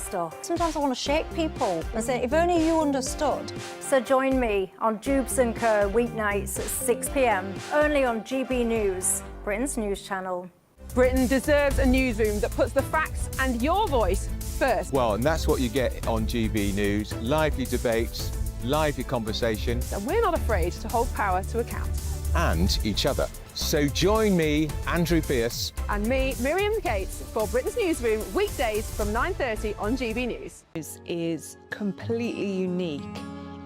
stuff. Sometimes I want to shake people and say, if only you understood. So join me on Jubes and Kerr weeknights at 6 p.m, only on GB News, Britain's news channel. Britain deserves a newsroom that puts the facts and your voice first. Well, and that's what you get on GB News. Lively debates, lively conversation. And we're not afraid to hold power to account. And each other. So join me, Andrew Pierce. And me, Miriam Gates, for Britain's Newsroom, weekdays from 9:30 on GB News. This is completely unique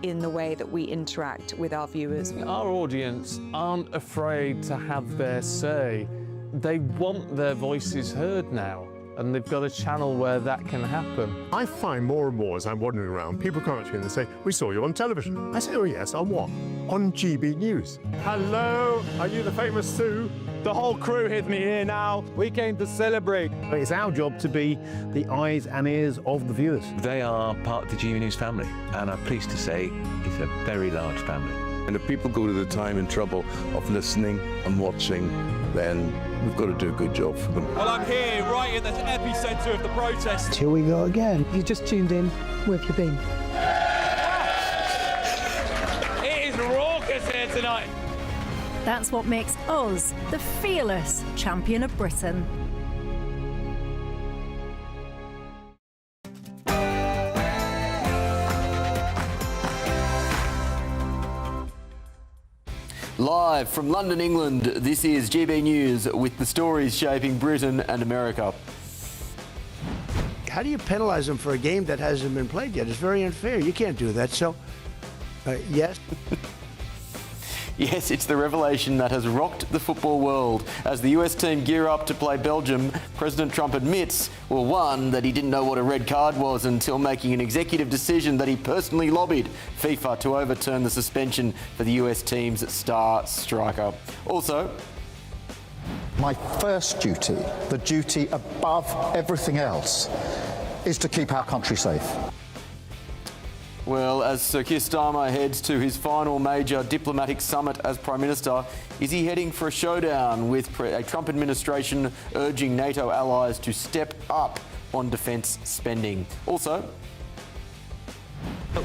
in the way that we interact with our viewers. Our audience aren't afraid to have their say. They want their voices heard now, and they've got a channel where that can happen. I find more and more as I'm wandering around, people come up to me and they say, we saw you on television. I say, oh yes, on what? On GB News. Hello, are you the famous Sue? The whole crew hit me here now. We came to celebrate. It's our job to be the eyes and ears of the viewers. They are part of the GB News family, and I'm pleased to say it's a very large family. And if people go to the time and trouble of listening and watching, then we've got to do a good job for them. Well, I'm here right in the epicentre of the protest. Here we go again. You just tuned in. Where have you been? It is raucous here tonight. That's what makes us the fearless champion of Britain. Live from London, England, this is GB News with the stories shaping Britain and America. How do you penalise them for a game that hasn't been played yet? It's very unfair. You can't do that. So, yes. Yes, it's the revelation that has rocked the football world. As the US team gear up to play Belgium, President Trump admits, well, one, that he didn't know what a red card was until making an executive decision that he personally lobbied FIFA to overturn the suspension for the US team's star striker. Also, my first duty, the duty above everything else, is to keep our country safe. well, as Sir Keir Starmer heads to his final major diplomatic summit as Prime Minister, is he heading for a showdown with a Trump administration urging NATO allies to step up on defence spending? Also,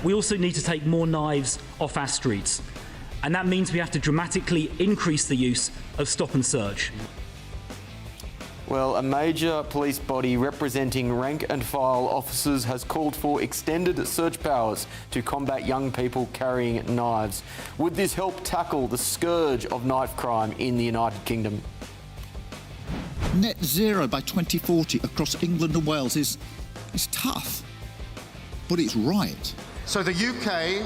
we also need to take more knives off our streets, and that means we have to dramatically increase the use of stop and search. well, a major police body representing rank and file officers has called for extended search powers to combat young people carrying knives. Would this help tackle the scourge of knife crime in the United Kingdom? Net zero by 2040 across England and Wales is tough, but it's right. So the UK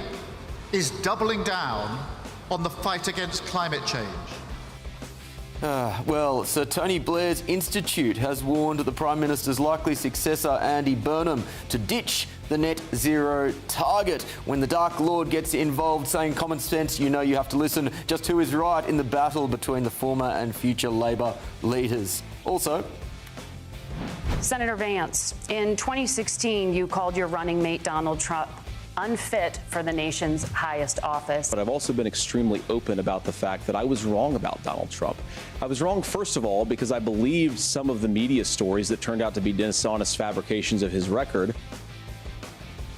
is doubling down on the fight against climate change. Well, Sir Tony Blair's Institute has warned the Prime Minister's likely successor, Andy Burnham, to ditch the net zero target. When the Dark Lord gets involved saying common sense, you know you have to listen. Just who is right in the battle between the former and future Labor leaders? Also, Senator Vance, in 2016, you called your running mate Donald Trump unfit for the nation's highest office. But I've also been extremely open about the fact that I was wrong about Donald Trump. I was wrong, first of all, because I believed some of the media stories that turned out to be dishonest fabrications of his record.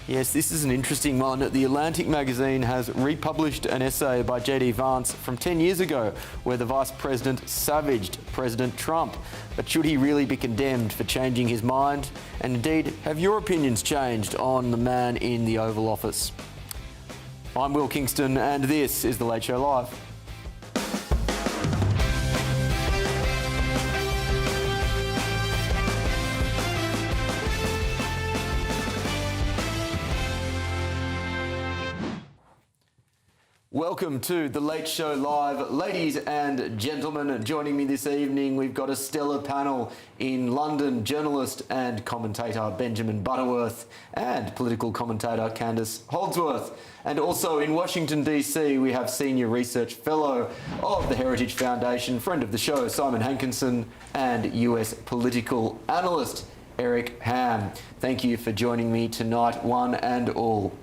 yes, this is an interesting one. The Atlantic magazine has republished an essay by J.D. Vance from 10 years ago where the Vice President savaged President Trump. But should he really be condemned for changing his mind? And indeed, have your opinions changed on the man in the Oval Office? I'm Will Kingston, and this is The Late Show Live. Welcome to The Late Show Live. Ladies and gentlemen, joining me this evening, we've got a stellar panel in London, journalist and commentator Benjamin Butterworth and political commentator Candace Holdsworth. And also in Washington, D.C., we have Senior Research Fellow of the Heritage Foundation, friend of the show, Simon Hankinson, and US political analyst Eric Ham. Thank you for joining me tonight, one and all.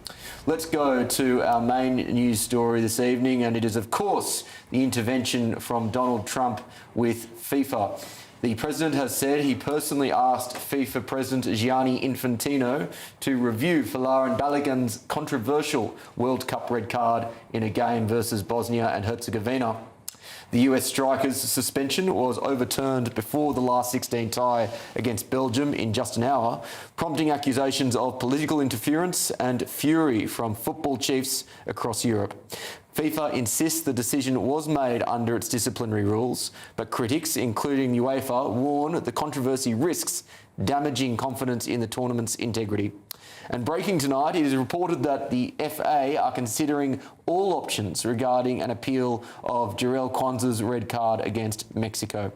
Let's go to our main news story this evening, and it is, of course, the intervention from Donald Trump with FIFA. The president has said he personally asked FIFA President Gianni Infantino to review Folarin Balogun's controversial World Cup red card in a game versus Bosnia and Herzegovina. The US striker's suspension was overturned before the last 16 tie against Belgium in just an hour, prompting accusations of political interference and fury from football chiefs across Europe. FIFA insists the decision was made under its disciplinary rules, but critics, including UEFA, warn the controversy risks damaging confidence in the tournament's integrity. And breaking tonight, it is reported that the FA are considering all options regarding an appeal of Jarell Kwanzaa's red card against Mexico.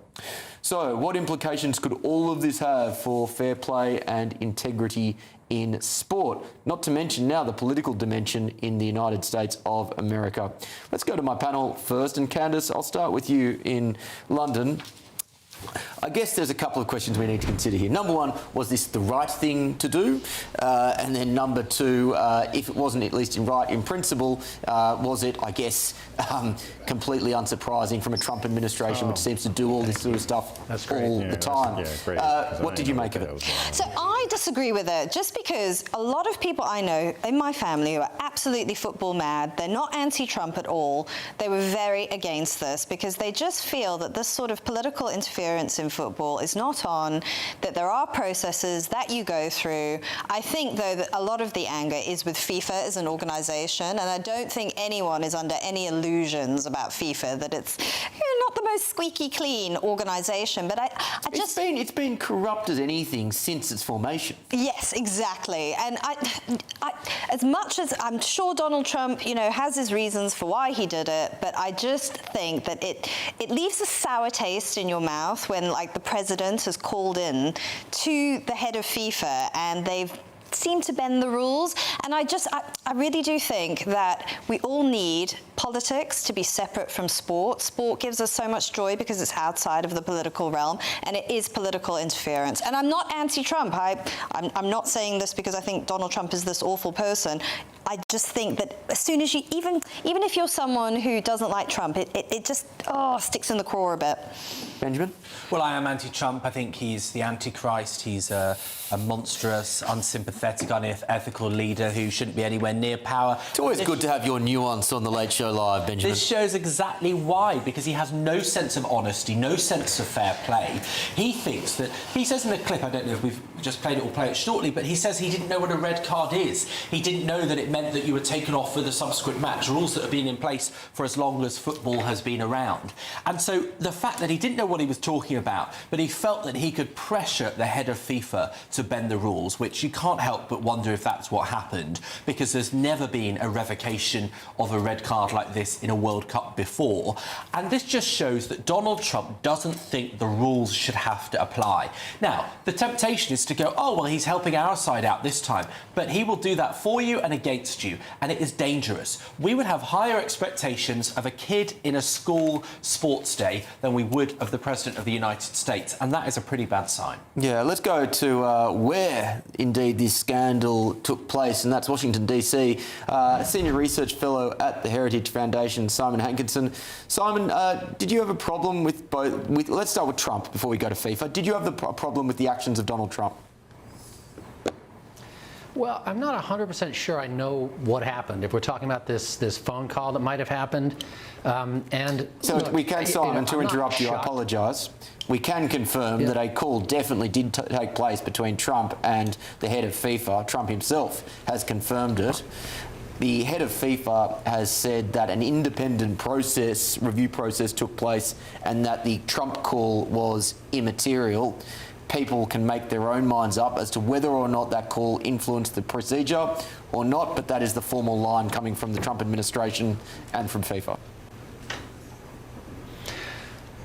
So, what implications could all of this have for fair play and integrity in sport? Not to mention now the political dimension in the United States of America. Let's go to my panel first. And Candice, I'll start with you in London. I guess there's a couple of questions we need to consider here. Number one, was this the right thing to do? And then number two, if it wasn't at least right in principle, was it, I guess, completely unsurprising from a Trump administration which seems to do all this sort of stuff all the time? What did you make of it? So I disagree with it, just because a lot of people I know in my family who are absolutely football mad, they're not anti-Trump at all. They were very against this because they just feel that this sort of political interference in football is not on, that there are processes that you go through. I think, though, that a lot of the anger is with FIFA as an organisation, and I don't think anyone is under any illusions about FIFA that it's not the most squeaky clean organisation. But I just... It's been corrupt as anything since its formation. Yes, exactly. And as much as I'm sure Donald Trump, has his reasons for why he did it, but I just think that it leaves a sour taste in your mouth when, like, the president has called in to the head of FIFA and they've seem to bend the rules. And I really do think that we all need politics to be separate from sport. Sport gives us so much joy because it's outside of the political realm, and it is political interference. And I'm not anti-Trump. I'm not saying this because I think Donald Trump is this awful person. I just think that as soon as you, even if you're someone who doesn't like Trump, it just sticks in the craw a bit. Benjamin? Well, I am anti-Trump. I think he's the Antichrist. He's a monstrous, unsympathetic, unethical leader who shouldn't be anywhere near power. It's always good to have your nuance on the Late Show Live, Benjamin. This shows exactly why, because he has no sense of honesty, no sense of fair play. He thinks that, he says in the clip, I don't know if we've just played it or play it shortly, but he says he didn't know what a red card is. He didn't know that it meant that you were taken off for the subsequent match, rules that have been in place for as long as football has been around. And so the fact that he didn't know what he was talking about, but he felt that he could pressure the head of FIFA to bend the rules, which you can't help but wonder if that's what happened, because there's never been a revocation of a red card like this in a World Cup before. And this just shows that Donald Trump doesn't think the rules should have to apply. Now, the temptation is to go, oh, well, he's helping our side out this time, but he will do that for you and against you, and it is dangerous. We would have higher expectations of a kid in a school sports day than we would of the President of the United States, and that is a pretty bad sign. Yeah, let's go to where, indeed, this scandal took place, and that's Washington, D.C. Senior Research Fellow at the Heritage Foundation, Simon Hankinson. Simon, did you have a problem with both... let's start with Trump before we go to FIFA. Did you have a problem with the actions of Donald Trump? Well, I'm not 100% sure I know what happened. If we're talking about this phone call that might have happened, and so look, we can, Simon, to interrupt you, I apologise. We can confirm that a call definitely did take place between Trump and the head of FIFA. Trump himself has confirmed it. The head of FIFA has said that an independent review process took place, and that the Trump call was immaterial. People can make their own minds up as to whether or not that call influenced the procedure or not, but that is the formal line coming from the Trump administration and from FIFA.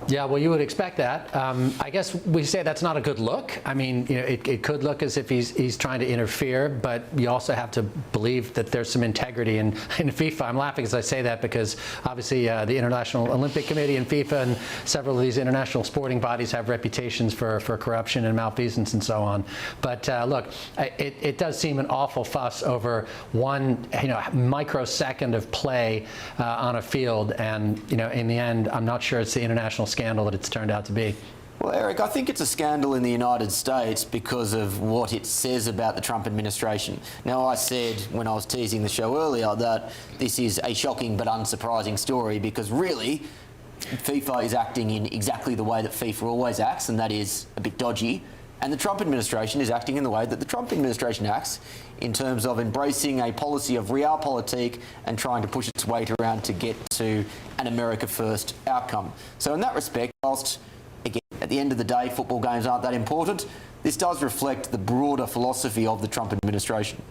Yeah, well, you would expect that. I guess we say that's not a good look. I mean, it could look as if he's trying to interfere, but you also have to believe that there's some integrity in FIFA. I'm laughing as I say that because obviously the International Olympic Committee and FIFA and several of these international sporting bodies have reputations for corruption and malfeasance and so on. But look, it does seem an awful fuss over one microsecond of play on a field, and in the end, I'm not sure it's the international scandal that it's turned out to be. Well, Eric, I think it's a scandal in the United States because of what it says about the Trump administration. Now, I said when I was teasing the show earlier that this is a shocking but unsurprising story because really FIFA is acting in exactly the way that FIFA always acts, and that is a bit dodgy. And the Trump administration is acting in the way that the Trump administration acts in terms of embracing a policy of realpolitik and trying to push its weight around to get to an America first outcome. So in that respect, whilst, again, at the end of the day, football games aren't that important, this does reflect the broader philosophy of the Trump administration.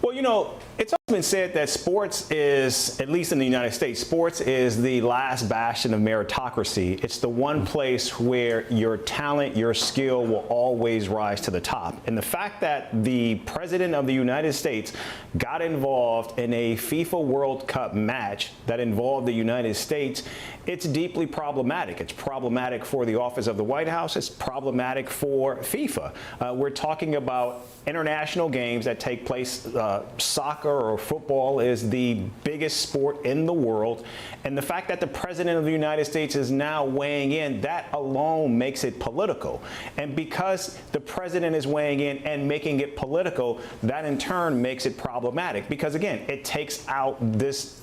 Well, you know, it's often been said that sports is, at least in the United States, sports is the last bastion of meritocracy. It's the one place where your talent, your skill will always rise to the top. And the fact that the President of the United States got involved in a FIFA World Cup match that involved the United States, it's deeply problematic. It's problematic for the office of the White House. It's problematic for FIFA. We're talking about international games that take place. Soccer or football is the biggest sport in the world. And the fact that the President of the United States is now weighing in, that alone makes it political. And because the President is weighing in and making it political, that in turn makes it problematic. Because again, it takes out this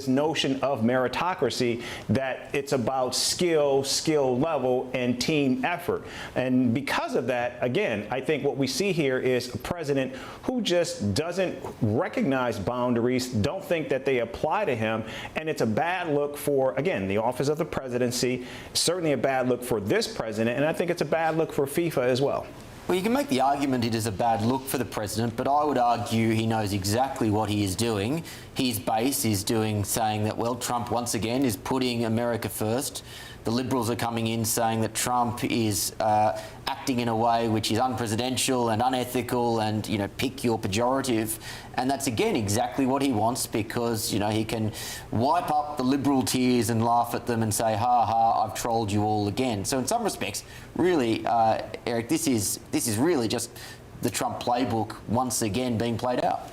notion of meritocracy, that it's about skill level, and team effort. And because of that, again, I think what we see here is a president who just doesn't recognize boundaries, don't think that they apply to him, and it's a bad look for, again, the office of the presidency, certainly a bad look for this president, and I think it's a bad look for FIFA as well. Well, you can make the argument it is a bad look for the president, but I would argue he knows exactly what he is doing. His base is saying that, well, Trump once again is putting America first. The Liberals are coming in saying that Trump is acting in a way which is unpresidential and unethical and, you know, pick your pejorative. And that's, again, exactly what he wants because, you know, he can wipe up the Liberal tears and laugh at them and say, ha ha, I've trolled you all again. So in some respects, really, Eric, this is really just the Trump playbook once again being played out.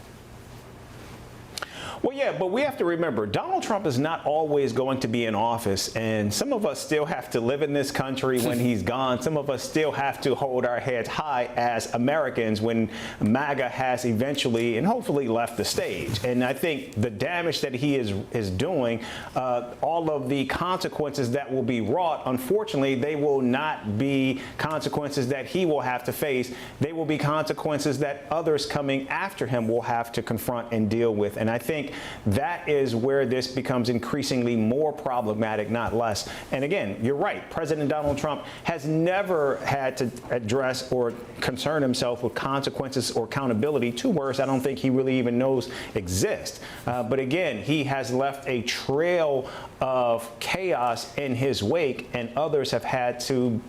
Well, yeah, but we have to remember, Donald Trump is not always going to be in office, and some of us still have to live in this country when he's gone. Some of us still have to hold our heads high as Americans when MAGA has eventually and hopefully left the stage. And I think the damage that he is doing, all of the consequences that will be wrought, unfortunately, they will not be consequences that he will have to face. They will be consequences that others coming after him will have to confront and deal with. And I think that is where this becomes increasingly more problematic, not less. And again, you're right. President Donald Trump has never had to address or concern himself with consequences or accountability, two words I don't think he really even knows exist. But again, he has left a trail of chaos in his wake, and others have had to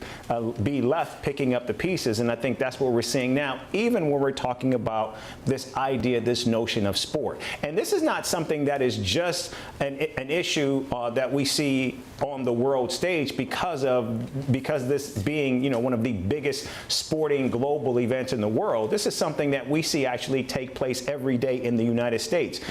be left picking up the pieces. And I think that's what we're seeing now, even when we're talking about this idea, this notion of sport. And this is not something that is just an issue that we see on the world stage because this being, you know, one of the biggest sporting global events in the world. This is something that we see actually take place every day in the United States.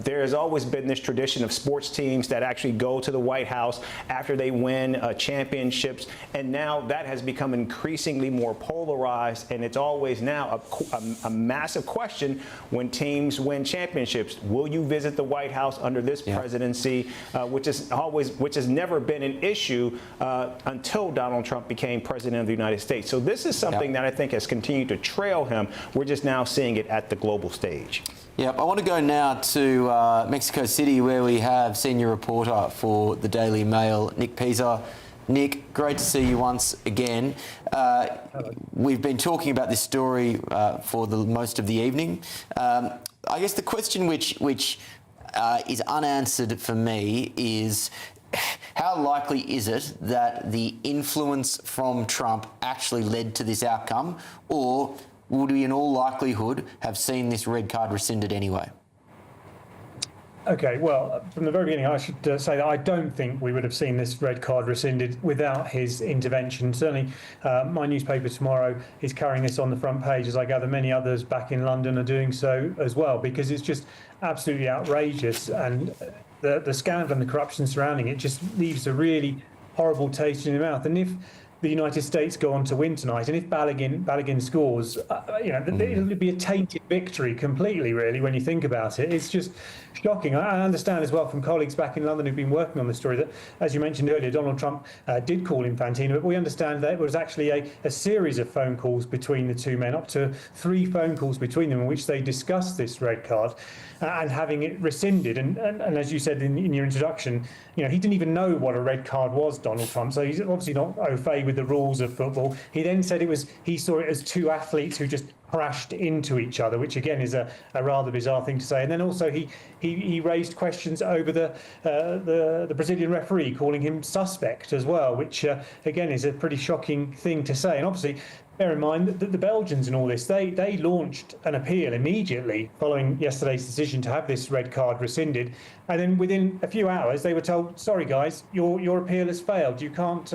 There has always been this tradition of sports teams that actually go to the White House after they win championships, and now that has become increasingly more polarized, and it's always now a massive question when teams win championships. Will you visit the White House under this presidency, which has never been an issue until Donald Trump became president of the United States. So this is something that I think has continued to trail him. We're just now seeing it at the global stage. Yep, I want to go now to Mexico City, where we have senior reporter for the Daily Mail, Nick Pisa. Nick, great to see you once again. We've been talking about this story for the most of the evening. I guess the question which is unanswered for me is, how likely is it that the influence from Trump actually led to this outcome, or would we in all likelihood have seen this red card rescinded anyway? Okay, well, from the very beginning, I should say that I don't think we would have seen this red card rescinded without his intervention. Certainly, my newspaper tomorrow is carrying this on the front page, as I gather many others back in London are doing so as well, because it's just absolutely outrageous. And the scandal and the corruption surrounding it just leaves a really horrible taste in your mouth. And if the United States go on to win tonight, and if Balogun scores, it'll be a tainted victory completely, really, when you think about it. It's just shocking. I understand as well from colleagues back in London who've been working on the story that, as you mentioned earlier, Donald Trump did call Infantino, but we understand that it was actually a series of phone calls between the two men, up to 3 phone calls between them in which they discussed this red card and having it rescinded. And as you said in your introduction, he didn't even know what a red card was, Donald Trump, so he's obviously not au fait with the rules of football. He then said he saw it as 2 athletes who just crashed into each other, which again is a rather bizarre thing to say. And then also he raised questions over the Brazilian referee, calling him suspect as well, which again is a pretty shocking thing to say. And obviously, bear in mind that the Belgians in all this, they launched an appeal immediately following yesterday's decision to have this red card rescinded. And then within a few hours, they were told, sorry, guys, your appeal has failed. You can't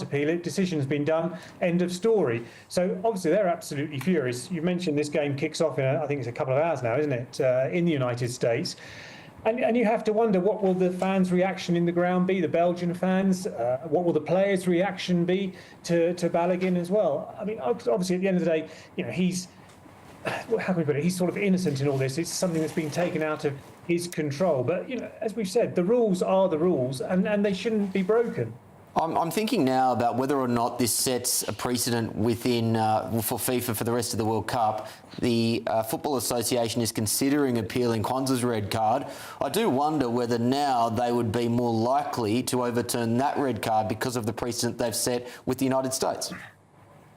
appeal it. Decision's been done. End of story. So obviously, they're absolutely furious. You mentioned this game kicks off in, I think it's a couple of hours now, isn't it, in the United States. And you have to wonder, what will the fans' reaction in the ground be, the Belgian fans? What will the players' reaction be to Balogun as well? I mean, obviously, at the end of the day, he's, how can we put it, he's sort of innocent in all this. It's something that's been taken out of his control. But, as we've said, the rules are the rules, and they shouldn't be broken. I'm thinking now about whether or not this sets a precedent within for FIFA for the rest of the World Cup. The Football Association is considering appealing Kwanzaa's red card. I do wonder whether now they would be more likely to overturn that red card because of the precedent they've set with the United States.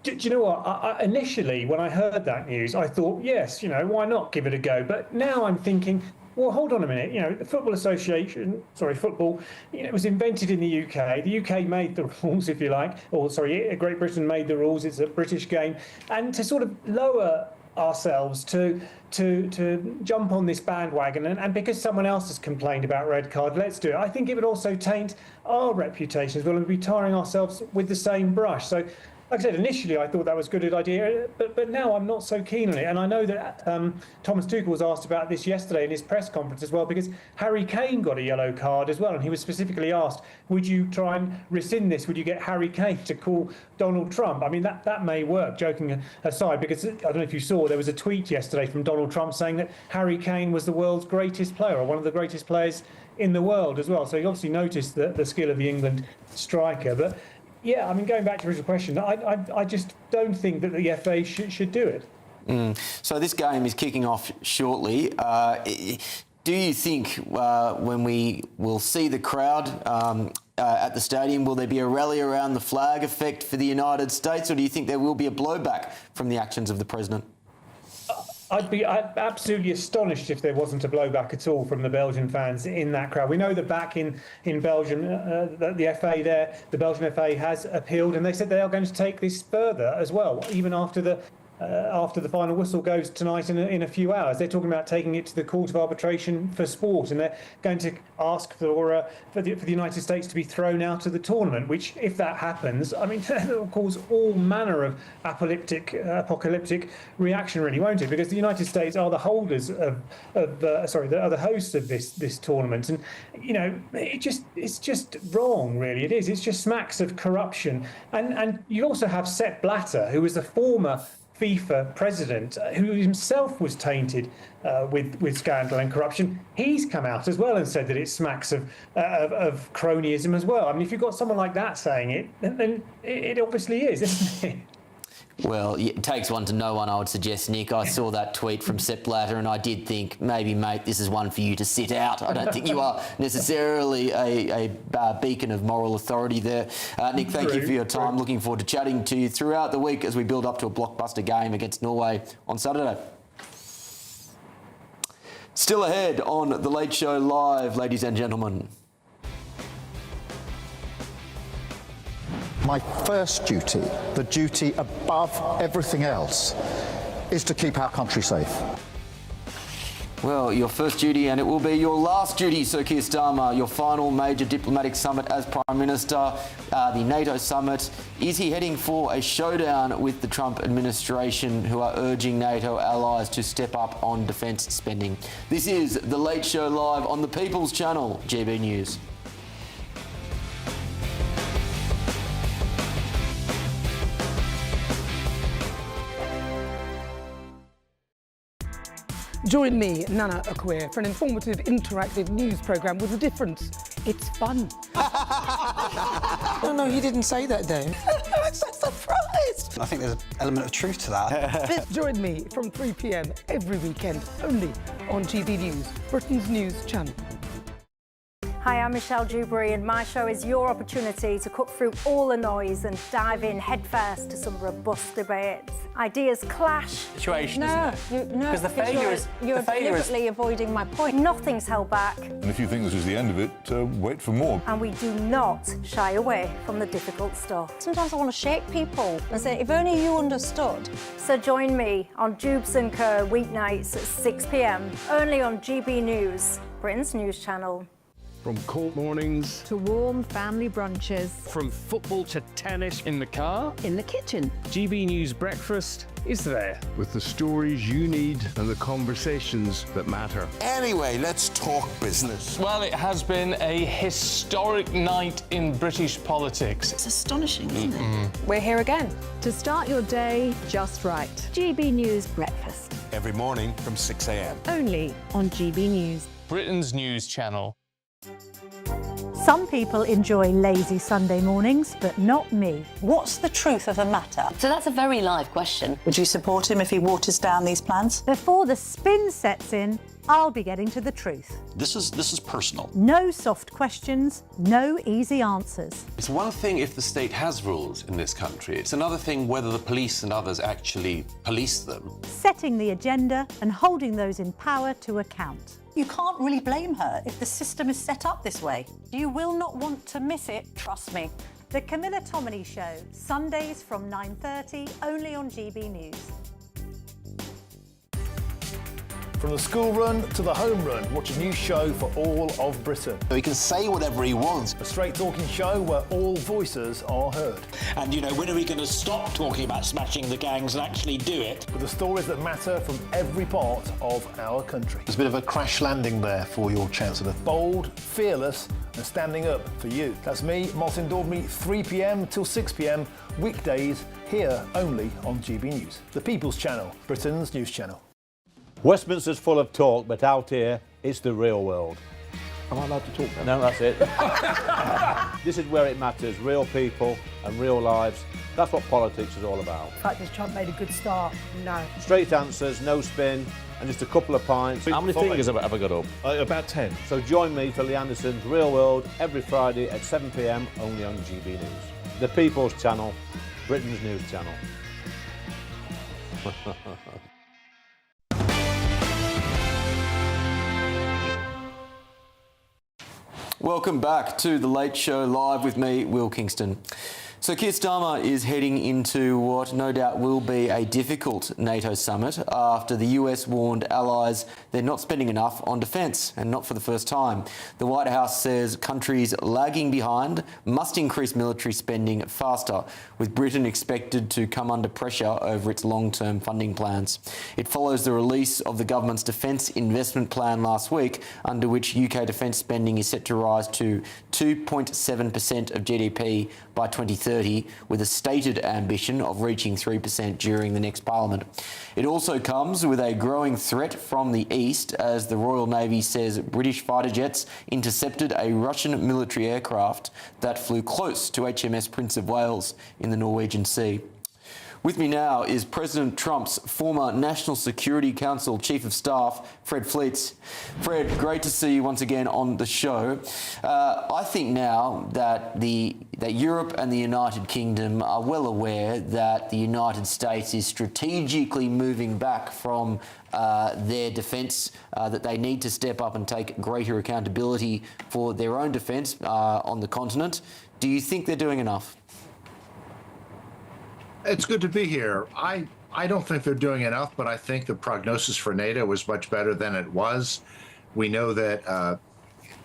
Do you know what? Initially, when I heard that news, I thought, yes, why not give it a go? But now I'm thinking, well, hold on a minute. The Football Association, football, it was invented in the UK. The UK made the rules, if you like, Great Britain made the rules. It's a British game. And to sort of lower ourselves to jump on this bandwagon, and because someone else has complained about red card, let's do it. I think it would also taint our reputations. We'll be tarring ourselves with the same brush. So, like I said, initially I thought that was a good idea, but now I'm not so keen on it. And I know that Thomas Tuchel was asked about this yesterday in his press conference as well, because Harry Kane got a yellow card as well, and he was specifically asked, would you try and rescind this? Would you get Harry Kane to call Donald Trump? I mean, that may work, joking aside, because I don't know if you saw, there was a tweet yesterday from Donald Trump saying that Harry Kane was the world's greatest player, or one of the greatest players in the world as well. So he obviously noticed the skill of the England striker. But yeah, I mean, going back to your original question, I just don't think that the FA should do it. So this game is kicking off shortly. Do you think when we will see the crowd at the stadium, will there be a rally around the flag effect for the United States, or do you think there will be a blowback from the actions of the president? I'd be absolutely astonished if there wasn't a blowback at all from the Belgian fans in that crowd. We know that back in Belgium, the FA there, the Belgian FA has appealed, and they said they are going to take this further as well, even after the final whistle goes tonight in a few hours. They're talking about taking it to the Court of Arbitration for Sport, and they're going to ask for the United States to be thrown out of the tournament, which, if that happens, I mean, that will cause all manner of apocalyptic reaction, really, won't it? Because the United States are the holders are the hosts of this tournament, and it's just wrong, really. It is. It's just smacks of corruption, and you also have Sepp Blatter, who was the former FIFA president, who himself was tainted with scandal and corruption. He's come out as well and said that it smacks of cronyism as well. I mean, if you've got someone like that saying it, then it obviously is, isn't it? Well, it takes one to know one, I would suggest, Nick. I saw that tweet from Sepp Blatter and I did think, maybe, mate, this is one for you to sit out. I don't think you are necessarily a beacon of moral authority there. Nick, thank you for your time. Looking forward to chatting to you throughout the week as we build up to a blockbuster game against Norway on Saturday. Still ahead on The Late Show Live, ladies and gentlemen. My first duty, the duty above everything else, is to keep our country safe. Well, your first duty, and it will be your last duty, Sir Keir Starmer, your final major diplomatic summit as Prime Minister, the NATO summit. Is he heading for a showdown with the Trump administration, who are urging NATO allies to step up on defence spending? This is The Late Show Live on the People's Channel, GB News. Join me, Nana Akwe, for an informative, interactive news programme with a difference. It's fun. No, he didn't say that, Dave. I'm so surprised. I think there's an element of truth to that. Join me from 3 p.m. every weekend, only on GB News, Britain's news channel. Hi, I'm Michelle Dewberry, and my show is your opportunity to cut through all the noise and dive in headfirst to some robust debates. Ideas clash. Situation, isn't it? No, Because the failure is... You're deliberately avoiding my point. Nothing's held back. And if you think this is the end of it, wait for more. And we do not shy away from the difficult stuff. Sometimes I want to shake people and say, if only you understood. So join me on Jubes and Kerr weeknights at 6 p.m, only on GB News, Britain's news channel. From court mornings to warm family brunches, from football to tennis, in the car, in the kitchen, GB News Breakfast is there. With the stories you need and the conversations that matter. Anyway, let's talk business. Well, it has been a historic night in British politics. It's astonishing, isn't it? We're here again to start your day just right. GB News Breakfast. Every morning from 6 a.m. Only on GB News. Britain's news channel. Some people enjoy lazy Sunday mornings, but not me. What's the truth of the matter? So that's a very live question. Would you support him if he waters down these plans? Before the spin sets in, I'll be getting to the truth. This is personal. No soft questions, no easy answers. It's one thing if the state has rules in this country. It's another thing whether the police and others actually police them. Setting the agenda and holding those in power to account. You can't really blame her if the system is set up this way. You will not want to miss it, trust me. The Camilla Tominey Show, Sundays from 9:30, only on GB News. From the school run to the home run, watch a new show for all of Britain. He can say whatever he wants. A straight talking show where all voices are heard. And, you know, when are we going to stop talking about smashing the gangs and actually do it? With the stories that matter from every part of our country. There's a bit of a crash landing there for your Chancellor. Bold, fearless and standing up for you. That's me, Martin Daubney, 3 p.m. till 6 p.m, weekdays, here only on GB News. The People's Channel, Britain's news channel. Westminster's full of talk, but out here, it's the real world. Am I allowed to talk now? No, that's it. This is where it matters, real people and real lives. That's what politics is all about. The fact that Trump made a good start, no. Straight answers, no spin, and just a couple of pints. How many fingers have I got up? About 10. So join me for Lee Anderson's Real World every Friday at 7 p.m, only on GB News. The People's Channel, Britain's news channel. Welcome back to The Late Show Live with me, Will Kingston. So Keir Starmer is heading into what no doubt will be a difficult NATO summit after the US warned allies they're not spending enough on defence, and not for the first time. The White House says countries lagging behind must increase military spending faster, with Britain expected to come under pressure over its long-term funding plans. It follows the release of the government's defence investment plan last week, under which UK defence spending is set to rise to 2.7% of GDP by 2030, with a stated ambition of reaching 3% during the next parliament. It also comes with a growing threat from the east, as the Royal Navy says British fighter jets intercepted a Russian military aircraft that flew close to HMS Prince of Wales in the Norwegian Sea. With me now is President Trump's former National Security Council Chief of Staff, Fred Fleets. Fred, great to see you once again on the show. I think now that Europe and the United Kingdom are well aware that the United States is strategically moving back from their defence, that they need to step up and take greater accountability for their own defence on the continent. Do you think they're doing enough? It's good to be here. I don't think they're doing enough, but I think the prognosis for NATO is much better than it was. We know that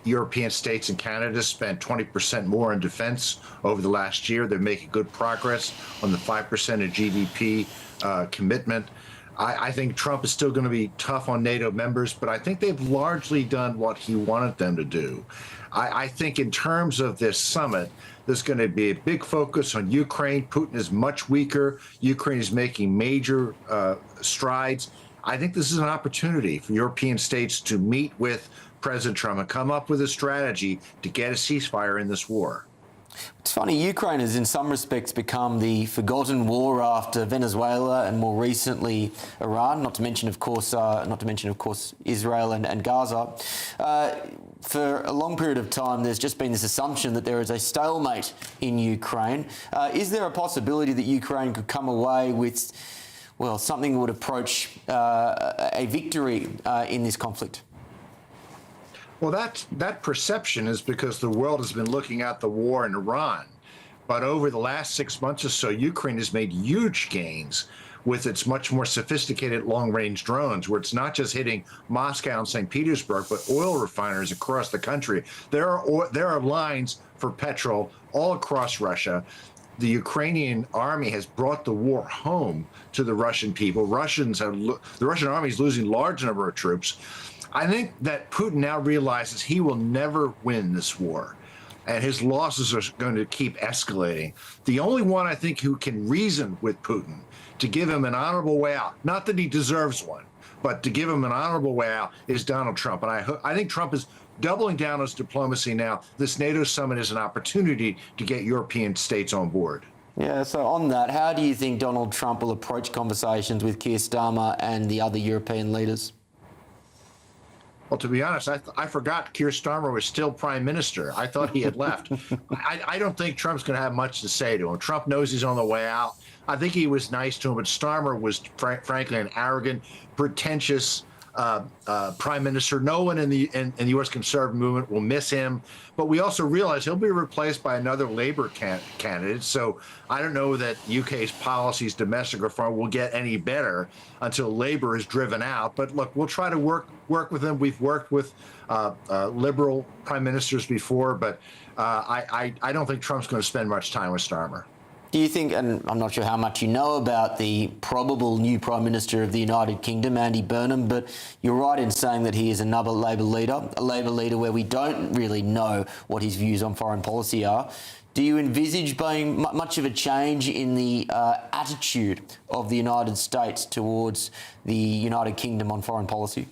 European states and Canada spent 20% more on defense over the last year. They're making good progress on the 5% of GDP commitment. I think Trump is still going to be tough on NATO members, but I think they've largely done what he wanted them to do. I think in terms of this summit, there's going to be a big focus on Ukraine. Putin is much weaker. Ukraine is making major strides. I think this is an opportunity for European states to meet with President Trump and come up with a strategy to get a ceasefire in this war. It's funny, Ukraine has in some respects become the forgotten war after Venezuela and more recently Iran, not to mention of course Israel and Gaza. For a long period of time there's just been this assumption that there is a stalemate in Ukraine. Is there a possibility that Ukraine could come away with, well, something that would approach a victory in this conflict? Well, that perception is because the world has been looking at the war in Iran. But over the last 6 months or so, Ukraine has made huge gains with its much more sophisticated long-range drones, where it's not just hitting Moscow and St. Petersburg, but oil refineries across the country. There are lines for petrol all across Russia. The Ukrainian army has brought the war home to the Russian people. The Russian army is losing large number of troops. I think that Putin now realizes he will never win this war, and his losses are going to keep escalating. The only one I think who can reason with Putin to give him an honorable way out, not that he deserves one, but to give him an honorable way out, is Donald Trump. And I think Trump is doubling down on his diplomacy now. This NATO summit is an opportunity to get European states on board. Yeah, so on that, how do you think Donald Trump will approach conversations with Keir Starmer and the other European leaders? Well, to be honest, I forgot Keir Starmer was still prime minister. I thought he had left. I don't think Trump's going to have much to say to him. Trump knows he's on the way out. I think he was nice to him, but Starmer was frankly an arrogant, pretentious prime minister. No one in the U.S. conservative movement will miss him. But we also realize he'll be replaced by another Labour candidate. So I don't know that UK's policies, domestic reform, will get any better until Labour is driven out. But look, we'll try to work with him. We've worked with Liberal prime ministers before, but I don't think Trump's going to spend much time with Starmer. Do you think, and I'm not sure how much you know about the probable new Prime Minister of the United Kingdom, Andy Burnham, but you're right in saying that he is another Labor leader, a Labor leader where we don't really know what his views on foreign policy are. Do you envisage being much of a change in the attitude of the United States towards the United Kingdom on foreign policy?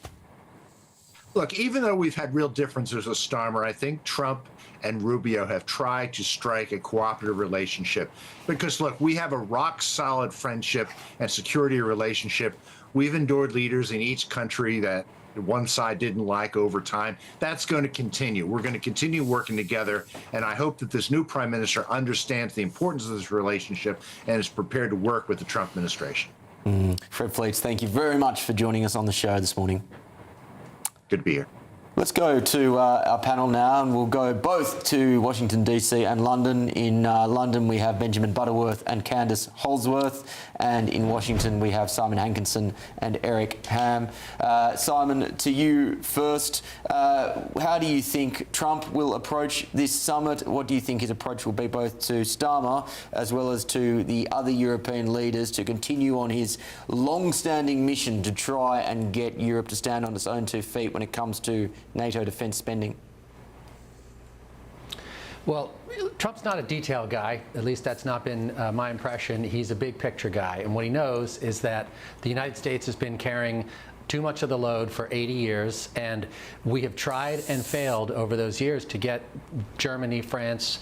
Look, even though we've had real differences with Starmer, I think Trump and Rubio have tried to strike a cooperative relationship. Because, look, we have a rock-solid friendship and security relationship. We've endured leaders in each country that one side didn't like over time. That's going to continue. We're going to continue working together, and I hope that this new prime minister understands the importance of this relationship and is prepared to work with the Trump administration. Fred Fleets, thank you very much for joining us on the show this morning. Good to be here. Let's go to our panel now, and we'll go both to Washington, D.C. and London. In London, we have Benjamin Butterworth and Candace Holsworth, and in Washington, we have Simon Hankinson and Eric Ham. Simon, to you first. How do you think Trump will approach this summit? What do you think his approach will be both to Starmer as well as to the other European leaders to continue on his long-standing mission to try and get Europe to stand on its own 2 feet when it comes to NATO defence spending? Well, Trump's not a detail guy. At least that's not been my impression. He's a big picture guy. And what he knows is that the United States has been carrying too much of the load for 80 years, and we have tried and failed over those years to get Germany, France,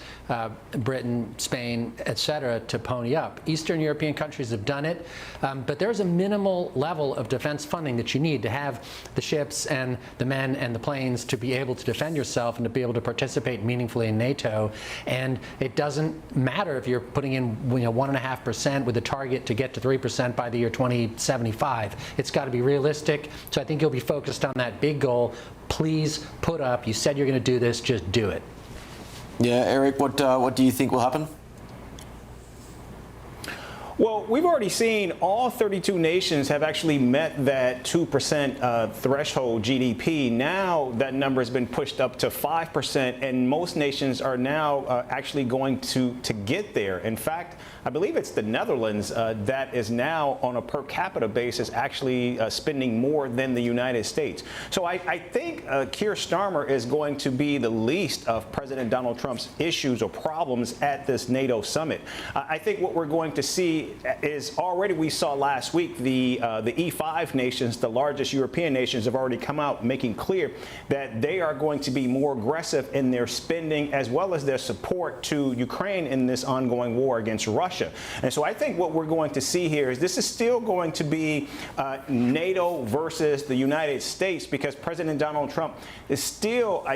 Britain, Spain, etc. to pony up. Eastern European countries have done it, but there's a minimal level of defense funding that you need to have the ships and the men and the planes to be able to defend yourself and to be able to participate meaningfully in NATO. And it doesn't matter if you're putting in 1.5% with a target to get to 3% by the year 2075. It's got to be realistic. So I think you'll be focused on that big goal. Please put up. You said you're going to do this. Just do it. Yeah, Eric, what do you think will happen? Well, we've already seen all 32 nations have actually met that 2% threshold GDP. Now that number has been pushed up to 5%, and most nations are now actually going to get there. In fact, I believe it's the Netherlands that is now on a per capita basis actually spending more than the United States. So I think Keir Starmer is going to be the least of President Donald Trump's issues or problems at this NATO summit. I think what we're going to see Germany is already, we saw last week, the E5 nations, the largest European nations, have already come out making clear that they are going to be more aggressive in their spending as well as their support to Ukraine in this ongoing war against Russia. And so I think what we're going to see here is this is still going to be NATO versus the United States, because President Donald Trump is still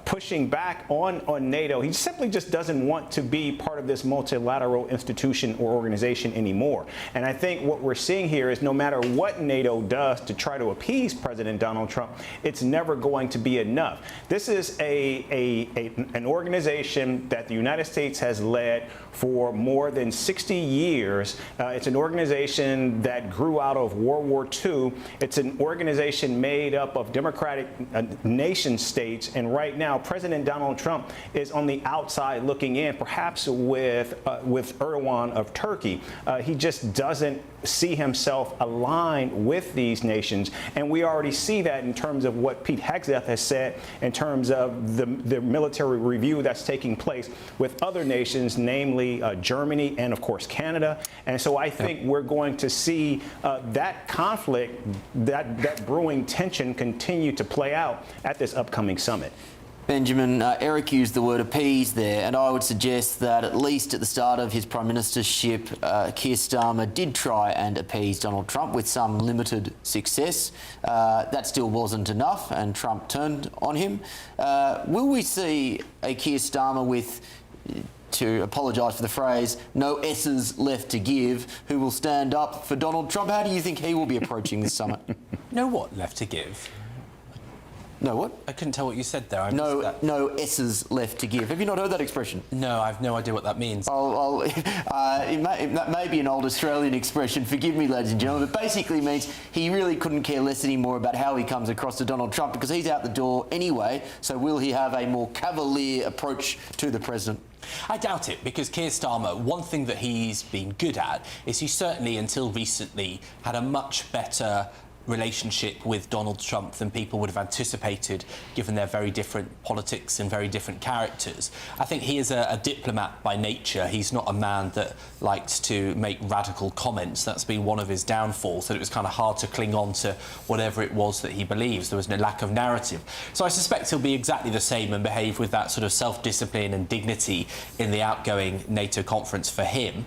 pushing back on NATO. He simply just doesn't want to be part of this multilateral institution or organization anymore. And I think what we're seeing here is no matter what NATO does to try to appease President Donald Trump, it's never going to be enough. This is an organization that the United States has led for more than 60 years. It's an organization that grew out of World War II. It's an organization made up of democratic nation states. And right now, President Donald Trump is on the outside looking in, perhaps with Erdogan of Turkey. He just doesn't see himself aligned with these nations. And we already see that in terms of what Pete Hegseth has said in terms of the military review that's taking place with other nations, namely Germany and, of course, Canada. And so I think we're going to see that conflict, that brewing tension continue to play out at this upcoming summit. Benjamin, Eric used the word appease there, and I would suggest that at least at the start of his prime ministership, Keir Starmer did try and appease Donald Trump with some limited success. That still wasn't enough, and Trump turned on him. Will we see a Keir Starmer with, to apologise for the phrase, no S's left to give, who will stand up for Donald Trump? How do you think he will be approaching this summit? No what left to give? No what? I couldn't tell what you said there. No S's left to give. Have you not heard that expression? No, I've no idea what that means. That may be an old Australian expression, forgive me ladies and gentlemen, but basically means he really couldn't care less anymore about how he comes across to Donald Trump because he's out the door anyway, so will he have a more cavalier approach to the president? I doubt it, because Keir Starmer, one thing that he's been good at is he certainly, until recently, had a much better relationship with Donald Trump than people would have anticipated, given their very different politics and very different characters. I think he is a diplomat by nature. He's not a man that likes to make radical comments. That's been one of his downfalls, that it was kind of hard to cling on to whatever it was that he believes. There was no lack of narrative. So I suspect he'll be exactly the same and behave with that sort of self-discipline and dignity in the outgoing NATO conference for him.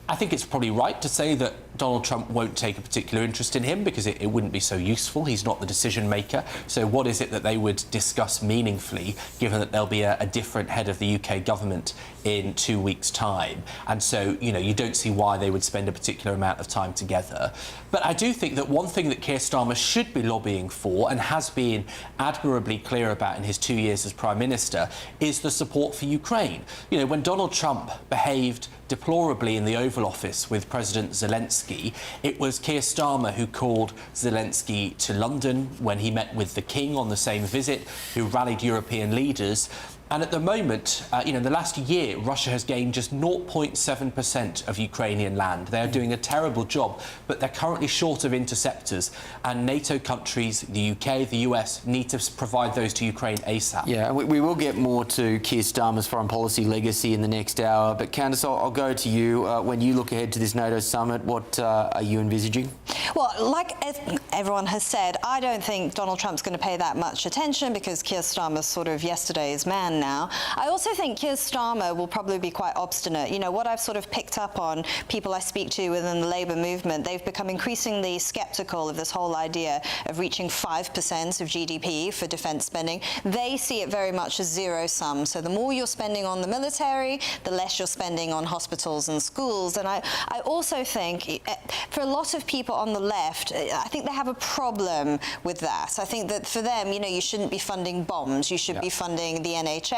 I think it's probably right to say that Donald Trump won't take a particular interest in him because it wouldn't be so useful. He's not the decision maker. So what is it that they would discuss meaningfully, given that there'll be a different head of the UK government in 2 weeks' time? And so, you know, you don't see why they would spend a particular amount of time together. But I do think that one thing that Keir Starmer should be lobbying for, and has been admirably clear about in his 2 years as Prime Minister, is the support for Ukraine. You know, when Donald Trump behaved deplorably in the Oval Office with President Zelensky, it was Keir Starmer who called Zelensky to London when he met with the King on the same visit, who rallied European leaders. And at the moment, you know, in the last year, Russia has gained just 0.7% of Ukrainian land. They are doing a terrible job, but they're currently short of interceptors. And NATO countries, the UK, the US, need to provide those to Ukraine ASAP. Yeah, we will get more to Keir Starmer's foreign policy legacy in the next hour. But Candice, I'll go to you. When you look ahead to this NATO summit, what are you envisaging? Well, like everyone has said, I don't think Donald Trump's going to pay that much attention because Keir Starmer's sort of yesterday's man now. I also think Keir Starmer will probably be quite obstinate. You know, what I've sort of picked up on people I speak to within the Labour movement, they've become increasingly sceptical of this whole idea of reaching 5% of GDP for defence spending. They see it very much as zero-sum. So the more you're spending on the military, the less you're spending on hospitals and schools. And I also think, for a lot of people on the left, I think they have a problem with that. I think that for them, you know, you shouldn't be funding bombs. You should be funding the NHS.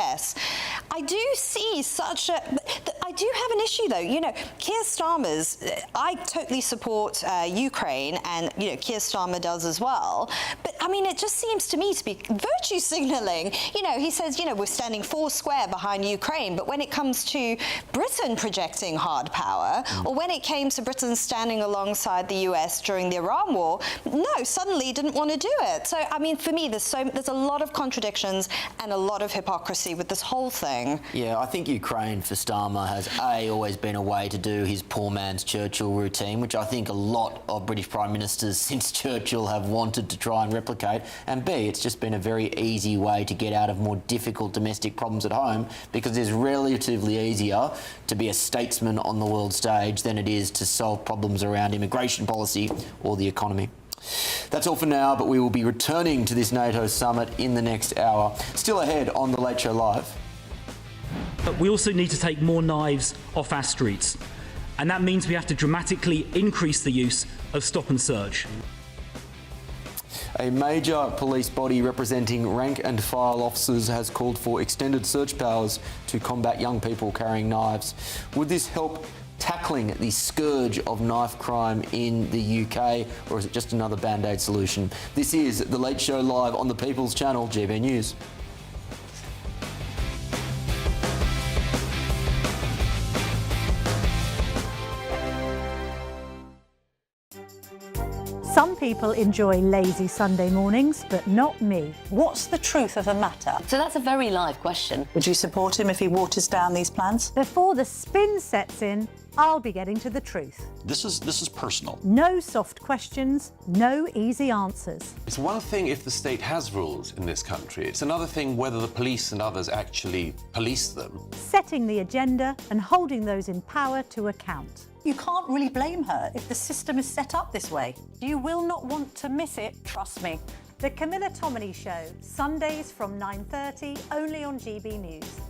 I do see such a... I do have an issue, though. You know, Keir Starmer's... I totally support Ukraine, and, you know, Keir Starmer does as well. But I mean, it just seems to me to be virtue signalling. You know, he says, you know, we're standing four square behind Ukraine, but when it comes to Britain projecting hard power, or when it came to Britain standing alongside the US during the Iran war, no, suddenly he didn't want to do it. So, I mean, for me, there's a lot of contradictions and a lot of hypocrisy with this whole thing. Yeah, I think Ukraine for Starmer has always been a way to do his poor man's Churchill routine, which I think a lot of British Prime Ministers since Churchill have wanted to try and replicate, and B, it's just been a very easy way to get out of more difficult domestic problems at home, because it's relatively easier to be a statesman on the world stage than it is to solve problems around immigration policy or the economy. That's all for now, but we will be returning to this NATO summit in the next hour. Still ahead on The Late Show Live. But we also need to take more knives off our streets. And that means we have to dramatically increase the use of stop and search. A major police body representing rank and file officers has called for extended search powers to combat young people carrying knives. Would this help tackling the scourge of knife crime in the UK, or is it just another band-aid solution? This is The Late Show Live on the People's Channel, GB News. Some people enjoy lazy Sunday mornings, but not me. What's the truth of the matter? So that's a very live question. Would you support him if he waters down these plans? Before the spin sets in, I'll be getting to the truth. This is personal. No soft questions, no easy answers. It's one thing if the state has rules in this country. It's another thing whether the police and others actually police them. Setting the agenda and holding those in power to account. You can't really blame her if the system is set up this way. You will not want to miss it, trust me. The Camilla Tominey Show, Sundays from 9:30, only on GB News.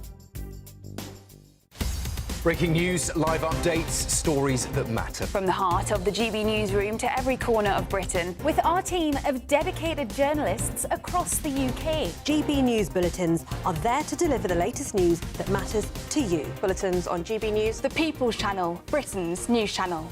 Breaking news, live updates, stories that matter. From the heart of the GB newsroom to every corner of Britain, with our team of dedicated journalists across the UK. GB News bulletins are there to deliver the latest news that matters to you. Bulletins on GB News, the People's Channel, Britain's news channel.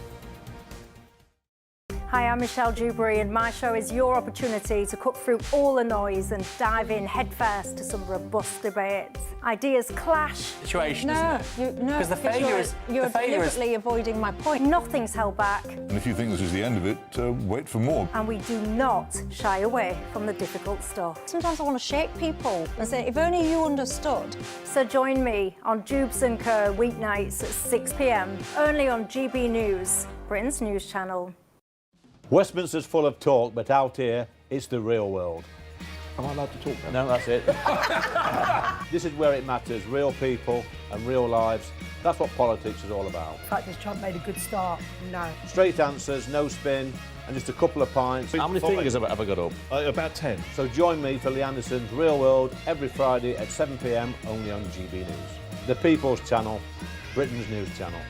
Hi, I'm Michelle Dewberry, and my show is your opportunity to cut through all the noise and dive in headfirst to some robust debates. Ideas clash. Situation, isn't it? Because the failure is you're deliberately avoiding my point. Nothing's held back. And if you think this is the end of it, wait for more. And we do not shy away from the difficult stuff. Sometimes I want to shake people and say, if only you understood. So join me on Jubes and Kerr weeknights at 6 p.m, only on GB News, Britain's news channel. Westminster's full of talk, but out here, it's the real world. Am I allowed to talk then? No, that's it. This is where it matters, real people and real lives. That's what politics is all about. In fact, has Trump made a good start? No. Straight answers, no spin, and just a couple of pints. How many fingers have I got up? About 10. So join me for Lee Anderson's Real World every Friday at 7 p.m, only on GB News. The People's Channel, Britain's news channel.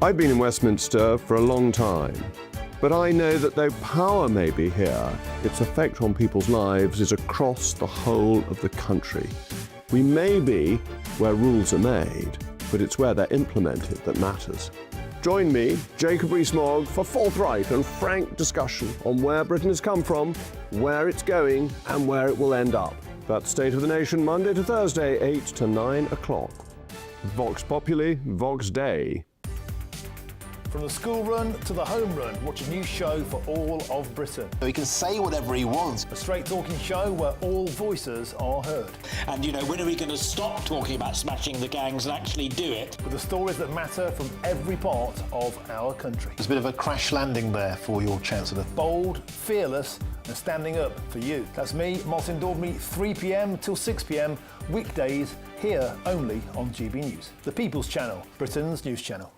I've been in Westminster for a long time, but I know that though power may be here, its effect on people's lives is across the whole of the country. We may be where rules are made, but it's where they're implemented that matters. Join me, Jacob Rees-Mogg, for forthright and frank discussion on where Britain has come from, where it's going, and where it will end up. That's State of the Nation, Monday to Thursday, 8 to 9 o'clock. Vox Populi, Vox Dei. From the school run to the home run, watch a new show for all of Britain. So he can say whatever he wants. A straight talking show where all voices are heard. And, you know, when are we going to stop talking about smashing the gangs and actually do it? With the stories that matter from every part of our country. There's a bit of a crash landing there for your Chancellor. Bold, fearless and standing up for you. That's me, Martin Daubney, 3 p.m. till 6 p.m, weekdays, here only on GB News. The People's Channel, Britain's news channel.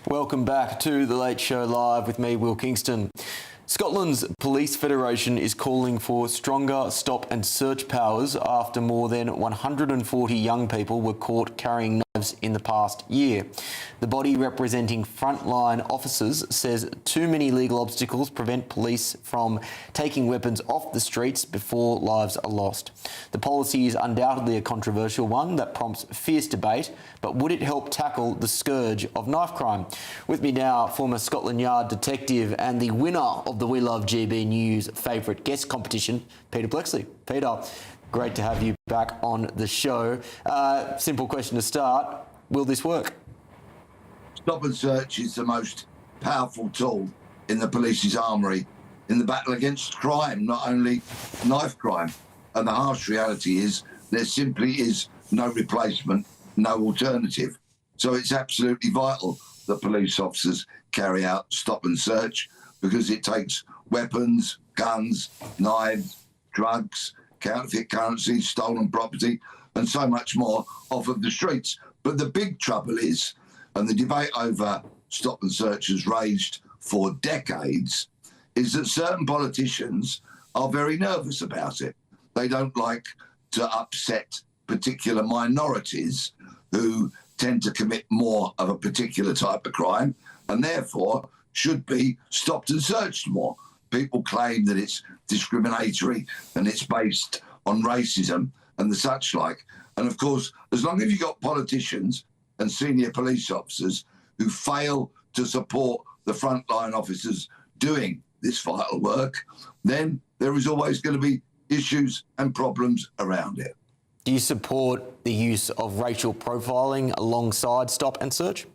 Welcome back to The Late Show Live with me, Will Kingston. Scotland's Police Federation is calling for stronger stop and search powers after more than 140 young people were caught carrying in the past year. The body representing frontline officers says too many legal obstacles prevent police from taking weapons off the streets before lives are lost. The policy is undoubtedly a controversial one that prompts fierce debate, but would it help tackle the scourge of knife crime? With me now, former Scotland Yard detective and the winner of the We Love GB News favourite guest competition, Peter Blexley. Peter, great to have you back on the show. Simple question to start. Will this work? Stop and search is the most powerful tool in the police's armoury in the battle against crime, not only knife crime. And the harsh reality is there simply is no replacement, no alternative. So it's absolutely vital that police officers carry out stop and search, because it takes weapons, guns, knives, drugs, counterfeit currency, stolen property, and so much more off of the streets. But the big trouble is, and the debate over stop and search has raged for decades, is that certain politicians are very nervous about it. They don't like to upset particular minorities who tend to commit more of a particular type of crime, and therefore should be stopped and searched more. People claim that it's discriminatory and it's based on racism and the such like. And of course, as long as you've got politicians and senior police officers who fail to support the frontline officers doing this vital work, then there is always going to be issues and problems around it. Do you support the use of racial profiling alongside stop and search?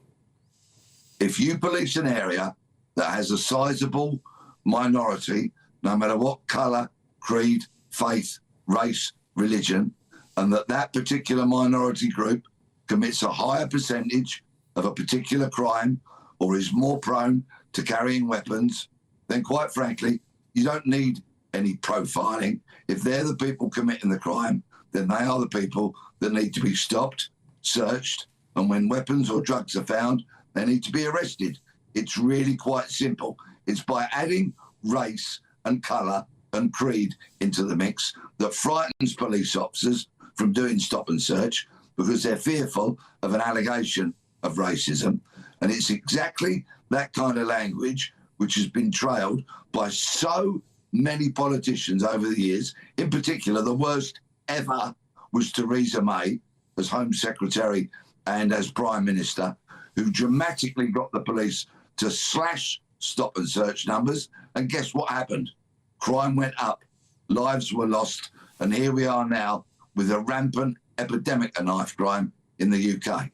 If you police an area that has a sizable minority, no matter what colour, creed, faith, race, religion, and that particular minority group commits a higher percentage of a particular crime or is more prone to carrying weapons, then quite frankly, you don't need any profiling. If they're the people committing the crime, then they are the people that need to be stopped, searched, and when weapons or drugs are found, they need to be arrested. It's really quite simple. It's by adding race and colour and creed into the mix that frightens police officers from doing stop and search, because they're fearful of an allegation of racism. And it's exactly that kind of language which has been trailed by so many politicians over the years. In particular, the worst ever was Theresa May as Home Secretary and as Prime Minister, who dramatically got the police to slash stop and search numbers. And guess what happened? Crime went up, lives were lost, and here we are now with a rampant epidemic of knife crime in the UK.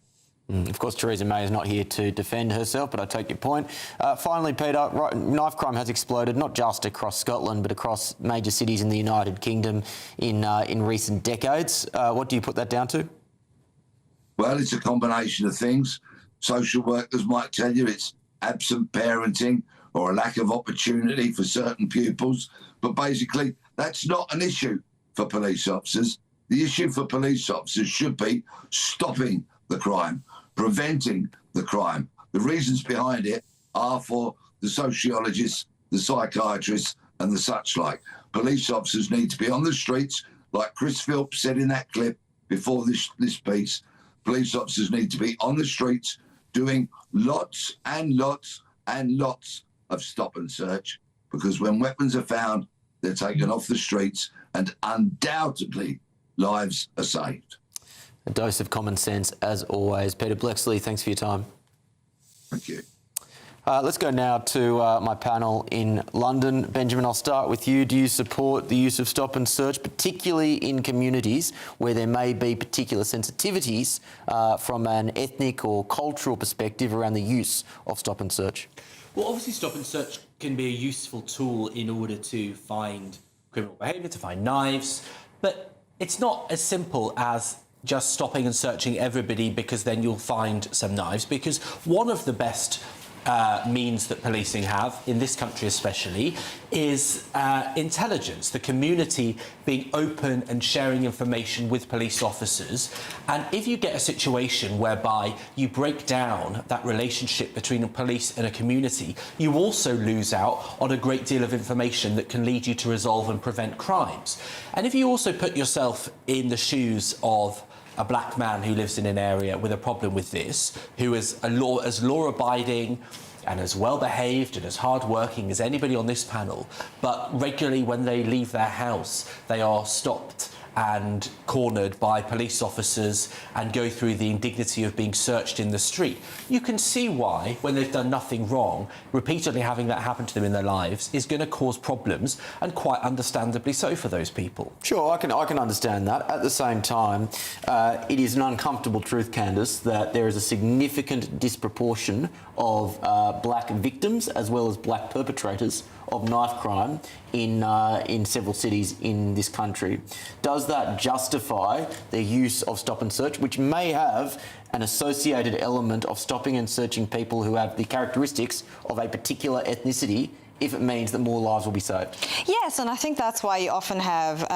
Of course, Theresa May is not here to defend herself, but I take your point. Finally, Peter, knife crime has exploded not just across Scotland, but across major cities in the United Kingdom in recent decades. What do you put that down to? Well, it's a combination of things. Social workers might tell you it's absent parenting or a lack of opportunity for certain pupils. But basically, that's not an issue for police officers. The issue for police officers should be stopping the crime, preventing the crime. The reasons behind it are for the sociologists, the psychiatrists, and the such like. Police officers need to be on the streets, like Chris Philps said in that clip before this piece. Police officers need to be on the streets doing lots and lots and lots of stop and search, because when weapons are found, they're taken off the streets and undoubtedly lives are saved. A dose of common sense, as always. Peter Blexley, thanks for your time. Thank you. Let's go now to my panel in London. Benjamin, I'll start with you. Do you support the use of stop and search, particularly in communities where there may be particular sensitivities from an ethnic or cultural perspective around the use of stop and search? Well, obviously stop and search can be a useful tool in order to find criminal behaviour, to find knives, but it's not as simple as just stopping and searching everybody because then you'll find some knives, because one of the best means that policing have, in this country especially, is intelligence, the community being open and sharing information with police officers. And if you get a situation whereby you break down that relationship between a police and a community, you also lose out on a great deal of information that can lead you to resolve and prevent crimes. And if you also put yourself in the shoes of a black man who lives in an area with a problem with this, who is as law-abiding and as well-behaved and as hard-working as anybody on this panel, but regularly when they leave their house, they are stopped and cornered by police officers and go through the indignity of being searched in the street. You can see why, when they've done nothing wrong, repeatedly having that happen to them in their lives is going to cause problems, and quite understandably so for those people. Sure, I can understand that. At the same time, it is an uncomfortable truth, Candice, that there is a significant disproportion of black victims as well as black perpetrators of knife crime in several cities in this country. Does that justify the use of stop and search, which may have an associated element of stopping and searching people who have the characteristics of a particular ethnicity, if it means that more lives will be saved? Yes, and I think that's why you often have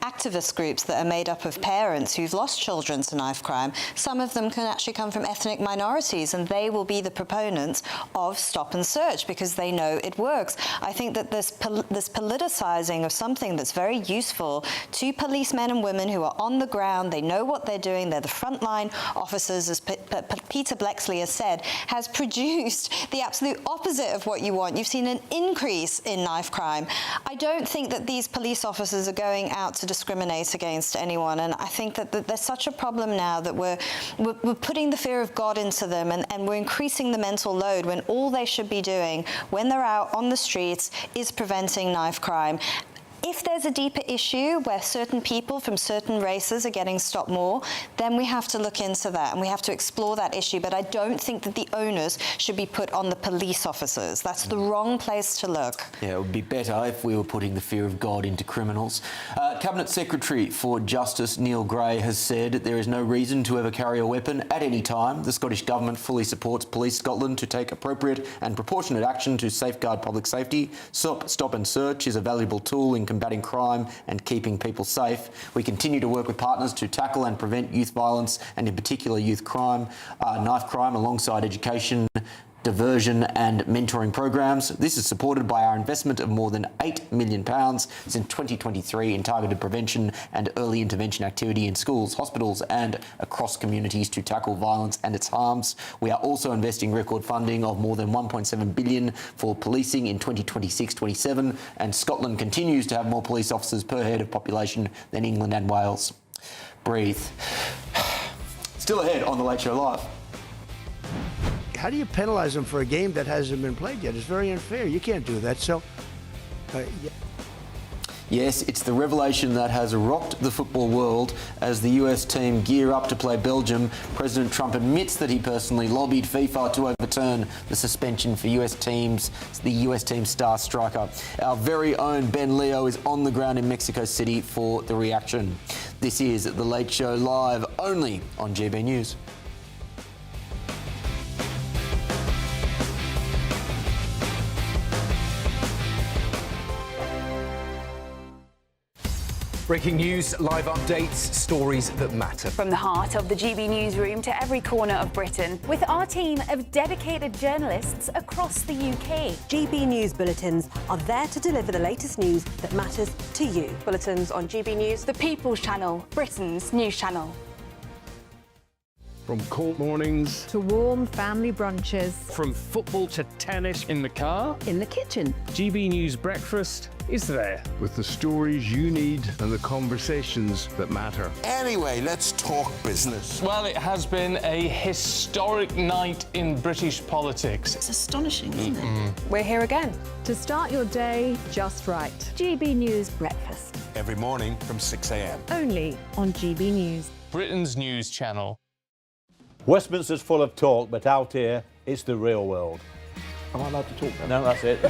activist groups that are made up of parents who've lost children to knife crime. Some of them can actually come from ethnic minorities, and they will be the proponents of stop and search because they know it works. I think that this politicizing of something that's very useful to policemen and women who are on the ground, they know what they're doing, they're the frontline officers, as Peter Blexley has said, has produced the absolute opposite of what you want. You've seen an increase in knife crime. I don't think that these police officers are going out to discriminate against anyone, and I think that there's such a problem now that we're putting the fear of God into them, and we're increasing the mental load when all they should be doing when they're out on the streets is preventing knife crime. If there's a deeper issue where certain people from certain races are getting stopped more, then we have to look into that and we have to explore that issue. But I don't think that the onus should be put on the police officers. That's the wrong place to look. Yeah, it would be better if we were putting the fear of God into criminals. Cabinet Secretary for Justice Neil Gray has said there is no reason to ever carry a weapon at any time. The Scottish Government fully supports Police Scotland to take appropriate and proportionate action to safeguard public safety. Stop and search is a valuable tool in combating crime and keeping people safe. We continue to work with partners to tackle and prevent youth violence, and in particular youth crime, knife crime, alongside education, diversion and mentoring programs. This is supported by our investment of more than £8 million since 2023 in targeted prevention and early intervention activity in schools, hospitals and across communities to tackle violence and its harms. We are also investing record funding of more than £1.7 billion for policing in 2026-27, and Scotland continues to have more police officers per head of population than England and Wales. Breathe. Still ahead on The Late Show Live. How do you penalise them for a game that hasn't been played yet? It's very unfair. You can't do that. So, yeah. Yes, it's the revelation that has rocked the football world as the US team gear up to play Belgium. President Trump admits that he personally lobbied FIFA to overturn the suspension for the US team's star striker. Our very own Ben Leo is on the ground in Mexico City for the reaction. This is The Late Show Live, only on GB News. Breaking news, live updates, stories that matter. From the heart of the GB newsroom to every corner of Britain, with our team of dedicated journalists across the UK. GB News bulletins are there to deliver the latest news that matters to you. Bulletins on GB News, the People's Channel, Britain's news channel. From cold mornings to warm family brunches. From football to tennis in the car. In the kitchen. GB News Breakfast is there. With the stories you need and the conversations that matter. Anyway, let's talk business. Well, it has been a historic night in British politics. It's astonishing, isn't it? We're here again. To start your day just right. GB News Breakfast. Every morning from 6 a.m. Only on GB News. Britain's news channel. Westminster's full of talk, but out here, it's the real world. Am I allowed to talk No, now? that's it.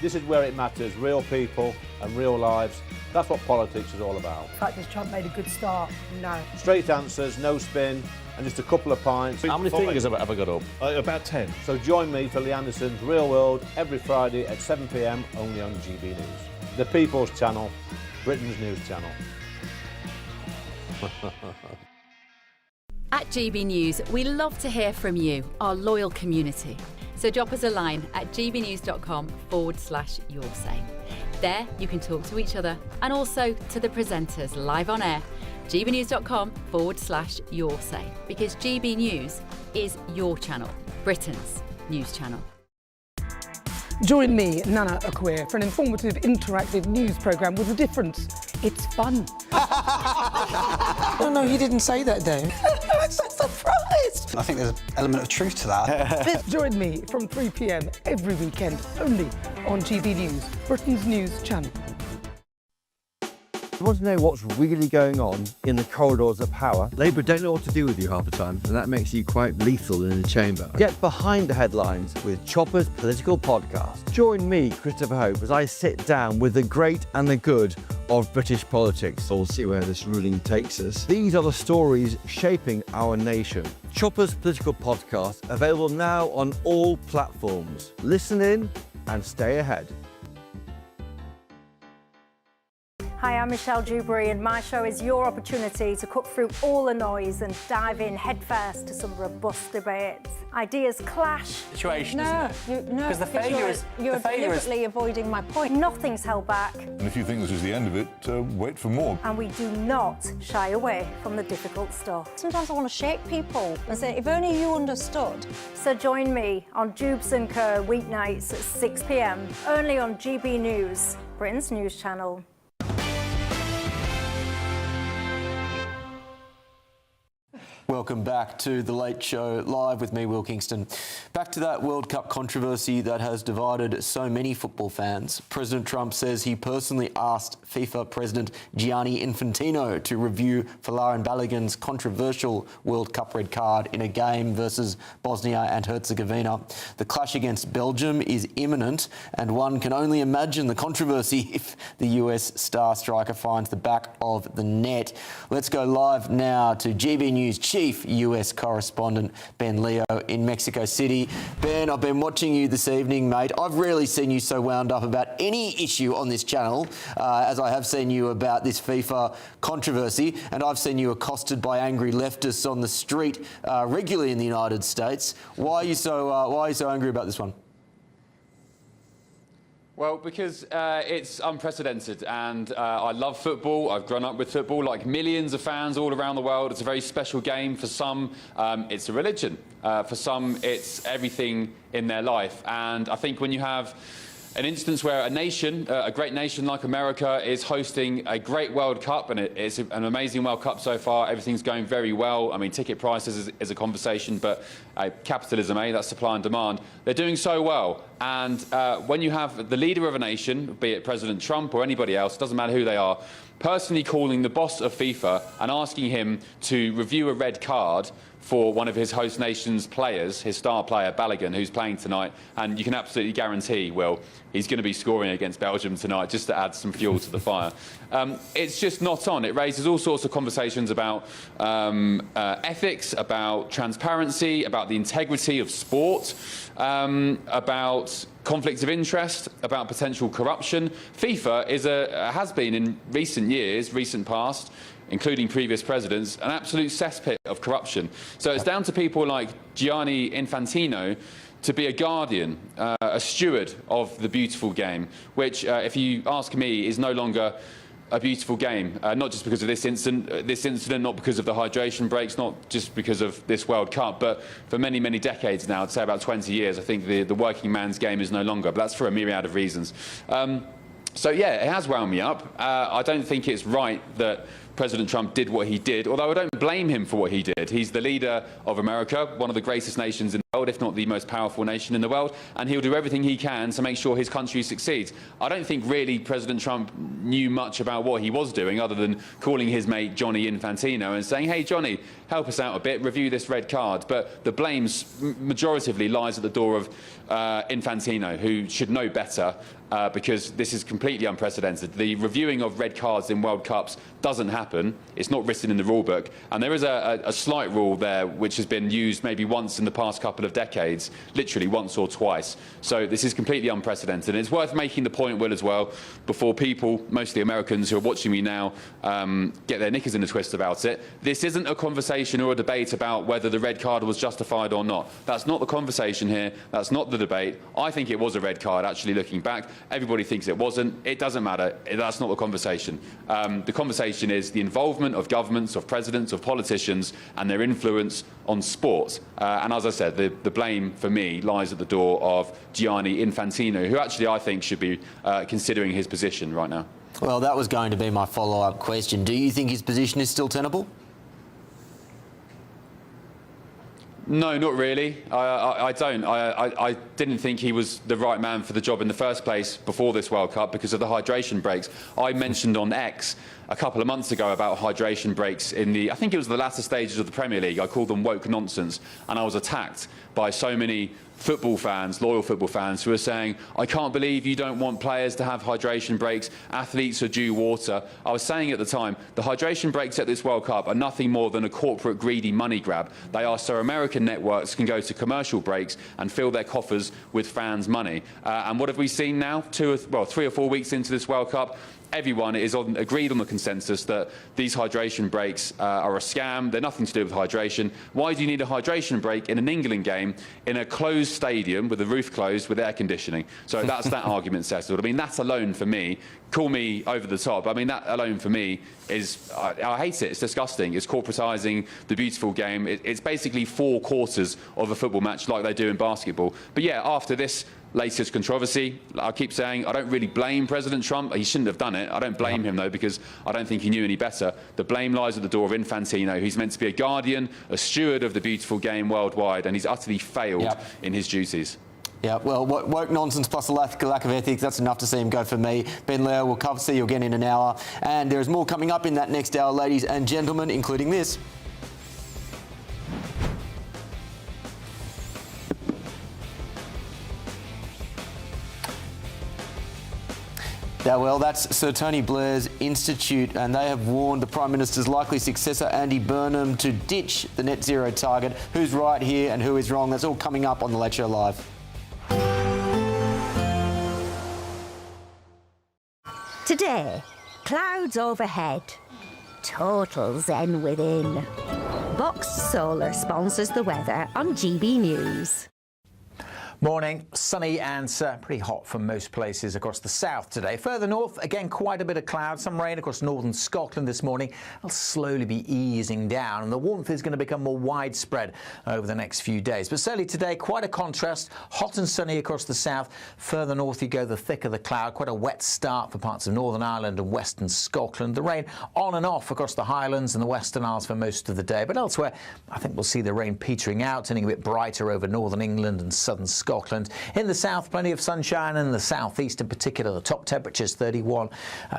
This is where it matters, real people and real lives. That's what politics is all about. The fact has Trump made a good start? No. Straight answers, no spin, and just a couple of pints. How many fingers have I got up? About 10. So join me for Lee Anderson's Real World every Friday at 7 p.m, only on GB News. The People's Channel, Britain's news channel. At GB News, we love to hear from you, our loyal community. So drop us a line at gbnews.com/your say. There you can talk to each other and also to the presenters live on air gbnews.com/your say, because GB News is your channel, Britain's news channel. Join me, Nana Akweer, for an informative, interactive news programme with a difference. It's fun. No, he didn't say that, Dave. I'm so surprised. I think there's an element of truth to that. Join me from 3 p.m. every weekend, only on GB News, Britain's news channel. You want to know what's really going on in the corridors of power? Labour don't know what to do with you half the time, and that makes you quite lethal in the chamber. Get behind the headlines with Chopper's political podcast. Join me, Christopher Hope, as I sit down with the great and the good of British politics. We'll see where this ruling takes us. These are the stories shaping our nation. Chopper's political podcast, available now on all platforms. Listen in and stay ahead. Hi, I'm Michelle Dewberry, and my show is your opportunity to cut through all the noise and dive in headfirst to some robust debates. Ideas clash. Situation, no, isn't it? No, because the failure is you're deliberately avoiding my point. Nothing's held back. And if you think this is the end of it, wait for more. And we do not shy away from the difficult stuff. Sometimes I want to shake people and say, if only you understood. So join me on Jubes and Kerr weeknights at 6 p.m, only on GB News, Britain's news channel. Welcome back to The Late Show Live with me, Will Kingston. Back to that World Cup controversy that has divided so many football fans. President Trump says he personally asked FIFA President Gianni Infantino to review Folarin Balogun's controversial World Cup red card in a game versus Bosnia and Herzegovina. The clash against Belgium is imminent, and one can only imagine the controversy if the US star striker finds the back of the net. Let's go live now to GB News Chief US correspondent Ben Leo in Mexico City. Ben, I've been watching you this evening, mate. I've rarely seen you so wound up about any issue on this channel as I have seen you about this FIFA controversy, and I've seen you accosted by angry leftists on the street regularly in the United States. Why are you so angry about this one? Well, because it's unprecedented, and I love football. I've grown up with football like millions of fans all around the world. It's a very special game. For some, it's a religion. For some, it's everything in their life. And I think when you have an instance where a nation, a great nation like America, is hosting a great World Cup, and it's an amazing World Cup so far. Everything's going very well. I mean, ticket prices is a conversation, but capitalism, that's supply and demand. They're doing so well. And when you have the leader of a nation, be it President Trump or anybody else, doesn't matter who they are, personally calling the boss of FIFA and asking him to review a red card for one of his host nation's players, his star player, Balogun, who's playing tonight. And you can absolutely guarantee, Will, he's going to be scoring against Belgium tonight, just to add some fuel to the fire. It's just not on. It raises all sorts of conversations about ethics, about transparency, about the integrity of sport, about conflicts of interest, about potential corruption. FIFA has been in recent years, recent past, including previous presidents, an absolute cesspit of corruption. So it's down to people like Gianni Infantino to be a guardian, a steward of the beautiful game, which, if you ask me, is no longer a beautiful game, not just because of this incident, not because of the hydration breaks, not just because of this World Cup, but for many, many decades now, I'd say about 20 years, I think the working man's game is no longer, but that's for a myriad of reasons. So yeah, it has wound me up. I don't think it's right that President Trump did what he did, although I don't blame him for what he did. He's the leader of America, one of the greatest nations in the world, if not the most powerful nation in the world, and he'll do everything he can to make sure his country succeeds. I don't think really President Trump knew much about what he was doing other than calling his mate Johnny Infantino and saying, hey, Johnny, help us out a bit, review this red card. But the blame majoritively lies at the door of Infantino, who should know better because this is completely unprecedented. The reviewing of red cards in World Cups doesn't happen. It's not written in the rule book. And there is a slight rule there which has been used maybe once in the past couple of decades, literally once or twice. So this is completely unprecedented. And it's worth making the point, Will, as well, before people, mostly Americans who are watching me now, get their knickers in a twist about it. This isn't a conversation or a debate about whether the red card was justified or not. That's not the conversation here. That's not the debate. I think it was a red card, actually, looking back. Everybody thinks it wasn't. It doesn't matter. That's not the conversation. The conversation is the involvement of governments, of presidents, of politicians, and their influence on sport. And as I said, the blame for me lies at the door of Gianni Infantino, who actually I think should be considering his position right now. Well, that was going to be my follow-up question. Do you think his position is still tenable? No, not really. I don't. I didn't think he was the right man for the job in the first place before this World Cup because of the hydration breaks. I mentioned on X a couple of months ago about hydration breaks in I think it was the latter stages of the Premier League. I called them woke nonsense, and I was attacked by so many football fans, loyal football fans, who are saying, I can't believe you don't want players to have hydration breaks, athletes are due water. I was saying at the time, the hydration breaks at this World Cup are nothing more than a corporate greedy money grab. They are so American networks can go to commercial breaks and fill their coffers with fans' money. And what have we seen now? 3 or 4 weeks into this World Cup? Everyone is agreed on the consensus that these hydration breaks are a scam. They're nothing to do with hydration. Why do you need a hydration break in an England game in a closed stadium with the roof closed with air conditioning? So that's that argument settled. I mean, that alone for me, call me over the top. I mean, that alone for me is, I hate it. It's disgusting. It's corporatising the beautiful game. It's basically 4 quarters of a football match like they do in basketball. But yeah, after this latest controversy, I keep saying I don't really blame President Trump. He shouldn't have done it. I don't blame him, though, because I don't think he knew any better. The blame lies at the door of Infantino. He's meant to be a guardian, a steward of the beautiful game worldwide, and he's utterly failed in his duties. Yeah, well, woke nonsense plus a lack of ethics, that's enough to see him go for me. Ben Leo, we'll see you again in an hour. And there is more coming up in that next hour, ladies and gentlemen, including this. Yeah, well, that's Sir Tony Blair's Institute, and they have warned the Prime Minister's likely successor, Andy Burnham, to ditch the net zero target. Who's right here and who is wrong? That's all coming up on The Late Show Live. Today, clouds overhead, total zen within. Boxed Solar sponsors the weather on GB News. Morning, sunny and pretty hot for most places across the south today. Further north, again, quite a bit of cloud, some rain across northern Scotland this morning. It'll slowly be easing down, and the warmth is going to become more widespread over the next few days. But certainly today, quite a contrast, hot and sunny across the south. Further north you go, the thicker the cloud. Quite a wet start for parts of Northern Ireland and western Scotland. The rain on and off across the Highlands and the Western Isles for most of the day. But elsewhere, I think we'll see the rain petering out, turning a bit brighter over northern England and southern Scotland. In the south, plenty of sunshine, and in the southeast in particular, the top temperatures 31,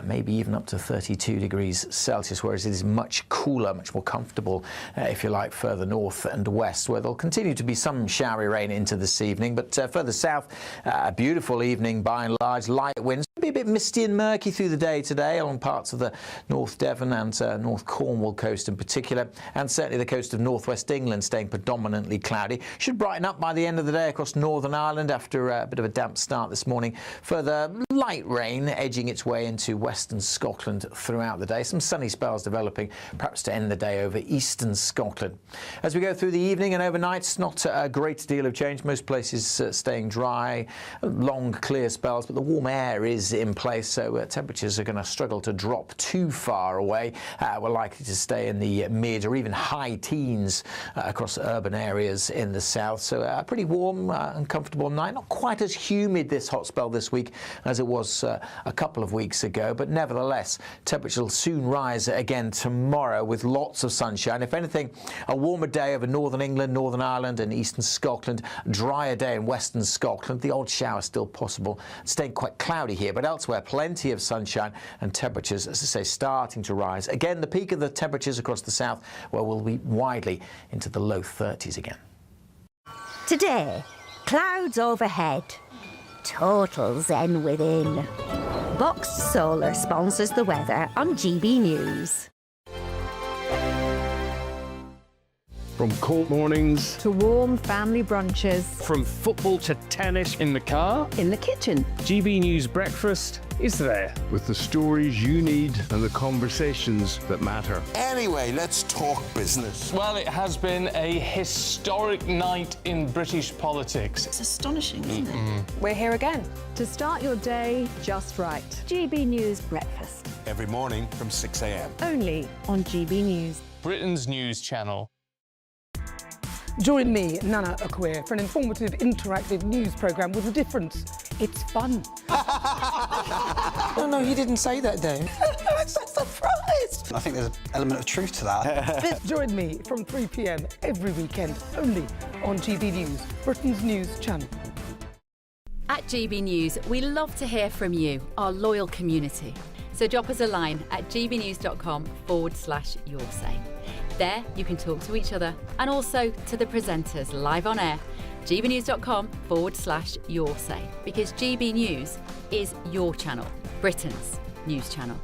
maybe even up to 32 degrees Celsius, whereas it is much cooler, much more comfortable, if you like, further north and west, where there'll continue to be some showery rain into this evening. But further south, a beautiful evening by and large, light winds. It'll be a bit misty and murky through the day today along parts of the North Devon and North Cornwall coast in particular, and certainly the coast of northwest England staying predominantly cloudy. Should brighten up by the end of the day across Northern Ireland after a bit of a damp start this morning. Further light rain edging its way into western Scotland throughout the day. Some sunny spells developing, perhaps to end the day over eastern Scotland. As we go through the evening and overnight, not a great deal of change. Most places staying dry, long clear spells, but the warm air is in place, so temperatures are going to struggle to drop too far away. We're likely to stay in the mid or even high teens across urban areas in the south, so a pretty warm and comfortable night. Not quite as humid this hot spell this week as it was a couple of weeks ago, but nevertheless temperatures will soon rise again tomorrow with lots of sunshine. If anything, a warmer day over northern England, Northern Ireland and eastern Scotland, drier day in western Scotland. The odd shower still possible, staying quite cloudy here, but elsewhere plenty of sunshine and temperatures, as I say, starting to rise. Again, the peak of the temperatures across the south, where we'll be widely into the low 30s again. Today, clouds overhead, total zen within. Boxed Solar sponsors the weather on GB News. From cold mornings, To warm family brunches. from football to tennis in the car, In the kitchen. GB News Breakfast is there with the stories you need and the conversations that matter. Anyway, let's talk business. Well, it has been a historic night in British politics. It's astonishing, isn't it? We're here again. To start your day just right. GB News Breakfast. Every morning from 6 a.m. Only on GB News. Britain's news channel. Join me, Nana Akweer, for an informative, interactive news programme with a difference. It's fun. No, he didn't say that, Dave. I'm so surprised. I think there's an element of truth to that. Join me from 3 p.m. every weekend, only on GB News, Britain's news channel. At GB News, we love to hear from you, our loyal community. So drop us a line at gbnews.com/yoursay. There you can talk to each other and also to the presenters live on air. gbnews.com/yoursay, because GB News is your channel, Britain's news channel.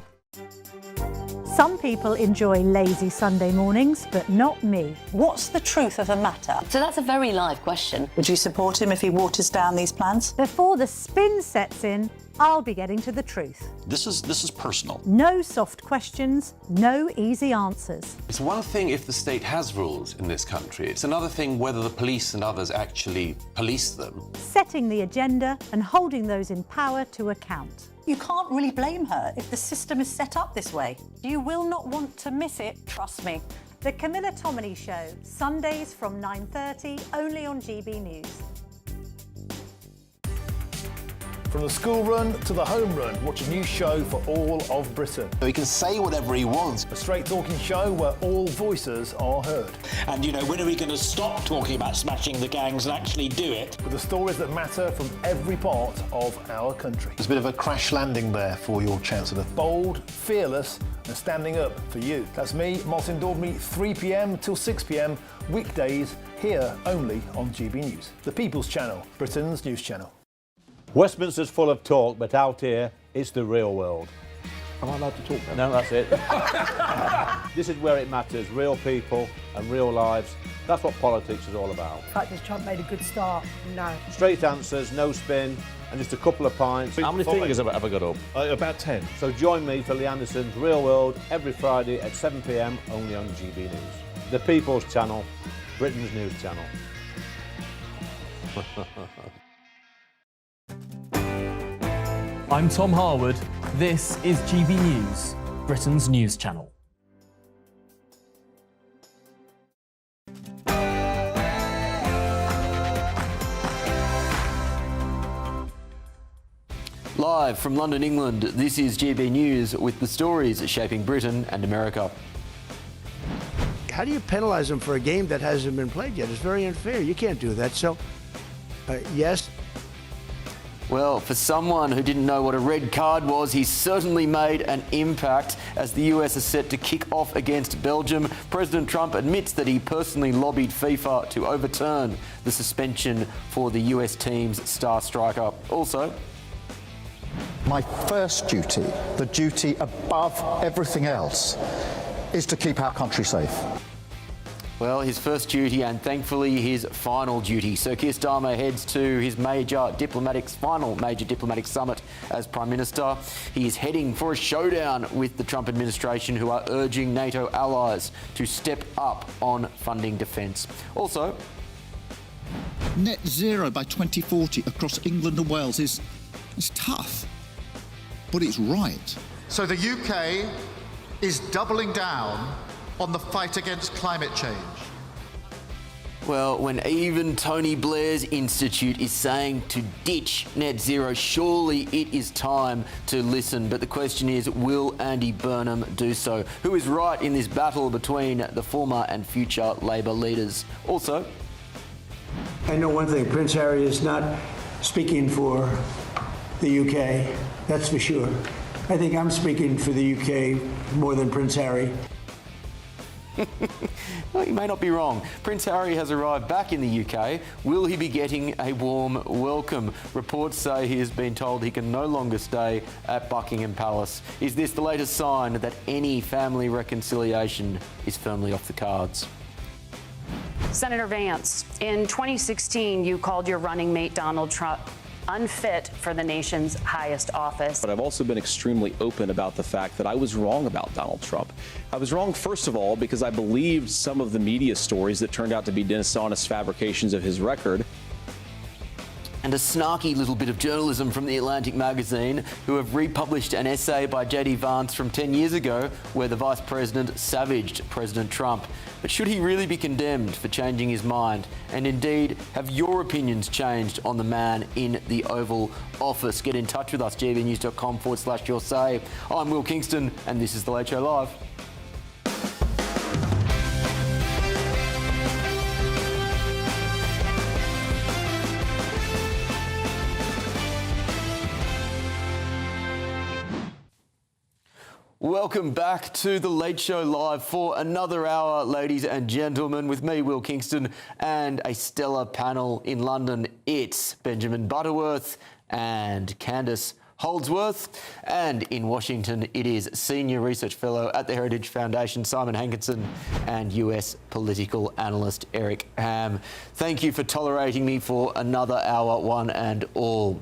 Some people enjoy lazy Sunday mornings, but not me. What's the truth of the matter? So that's a very live question. Would you support him if he waters down these plans? Before the spin sets in, I'll be getting to the truth. This is personal. No soft questions, no easy answers. It's one thing if the state has rules in this country. It's another thing whether the police and others actually police them. Setting the agenda and holding those in power to account. You can't really blame her if the system is set up this way. You will not want to miss it, trust me. The Camilla Tominey Show, Sundays from 9:30, only on GB News. From the school run to the home run, watch a new show for all of Britain. He can say whatever he wants. A straight-talking show where all voices are heard. And, you know, when are we going to stop talking about smashing the gangs and actually do it? With the stories that matter from every part of our country. There's a bit of a crash landing there for your Chancellor. Bold, fearless and standing up for you. That's me, Martin Dordme, 3 p.m. till 6 p.m, weekdays, here only on GB News. The People's Channel, Britain's news channel. Westminster's full of talk, but out here, it's the real world. Am I allowed to talk now? No, that's it. This is where it matters, real people and real lives. That's what politics is all about. In fact, has Trump made a good start? No. Straight answers, no spin, and just a couple of pints. How many fingers have I got up? About 10. So join me for Lee Anderson's Real World every Friday at 7 p.m, only on GB News. The People's Channel, Britain's news channel. I'm Tom Harwood. This is GB News, Britain's news channel. Live from London, England, this is GB News with the stories shaping Britain and America. How do you penalise them for a game that hasn't been played yet? It's very unfair. You can't do that. So, yes. Well, for someone who didn't know what a red card was, he's certainly made an impact. As the US is set to kick off against Belgium, President Trump admits that he personally lobbied FIFA to overturn the suspension for the US team's star striker. Also, my first duty, the duty above everything else, is to keep our country safe. well, his first duty and thankfully his final duty. Sir Keir Starmer heads to his final major diplomatic summit as Prime Minister. He is heading for a showdown with the Trump administration, who are urging NATO allies to step up on funding defence. Also, net zero by 2040 across England and Wales is tough, but it's right. So the UK is doubling down on the fight against climate change. well, when even Tony Blair's institute is saying to ditch net zero, surely it is time to listen. But the question is, will Andy Burnham do so? Who is right in this battle between the former and future Labor leaders? Also, I know one thing, Prince Harry is not speaking for the UK, that's for sure. I think I'm speaking for the UK more than Prince Harry. well, you may not be wrong. Prince Harry has arrived back in the UK. Will he be getting a warm welcome? Reports say he has been told he can no longer stay at Buckingham Palace. Is this the latest sign that any family reconciliation is firmly off the cards? Senator Vance, in 2016, you called your running mate Donald Trump unfit for the nation's highest office. But I've also been extremely open about the fact that I was wrong about Donald Trump. I was wrong, first of all, because I believed some of the media stories that turned out to be dishonest fabrications of his record. And a snarky little bit of journalism from The Atlantic magazine, who have republished an essay by J.D. Vance from 10 years ago where the Vice President savaged President Trump. But should he really be condemned for changing his mind? And indeed, have your opinions changed on the man in the Oval Office? Get in touch with us, gbnews.com/your say. I'm Will Kingston, and this is The Late Show Live. Welcome back to The Late Show Live for another hour, ladies and gentlemen, with me, Will Kingston, and a stellar panel in London. It's Benjamin Butterworth and Candace Holdsworth, and in Washington it is Senior Research Fellow at the Heritage Foundation, Simon Hankinson, and US political analyst Eric Ham. Thank you for tolerating me for another hour, one and all.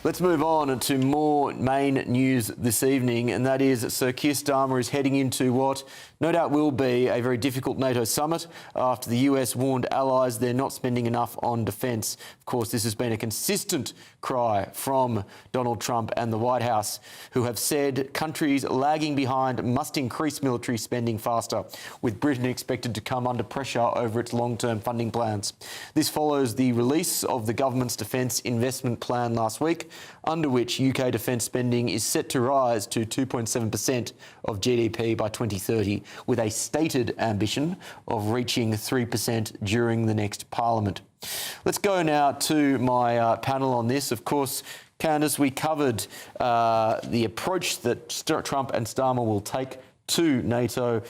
Let's move on to more main news this evening, and that is Sir Keir Starmer is heading into what no doubt will be a very difficult NATO summit after the US warned allies they're not spending enough on defence. Of course, this has been a consistent cry from Donald Trump and the White House, who have said countries lagging behind must increase military spending faster, with Britain expected to come under pressure over its long-term funding plans. This follows the release of the government's defence investment plan last week, under which UK defence spending is set to rise to 2.7% of GDP by 2030, with a stated ambition of reaching 3% during the next Parliament. Let's go now to my panel on this. Of course, Candace, we covered the approach that Trump and Starmer will take to NATO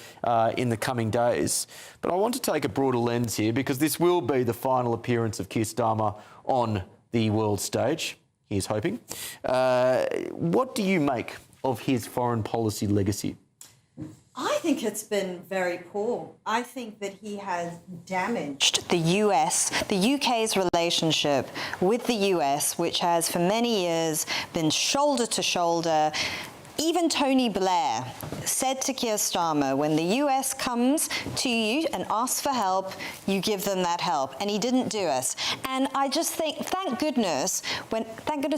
in the coming days. But I want to take a broader lens here, because this will be the final appearance of Keir Starmer on the world stage. He's hoping. What do you make of his foreign policy legacy? I think it's been very poor. I think that he has damaged the UK's relationship with the US, which has for many years been shoulder to shoulder. Even Tony Blair said to Keir Starmer, when the US comes to you and asks for help, you give them that help. And he didn't do it. And I just think, thank goodness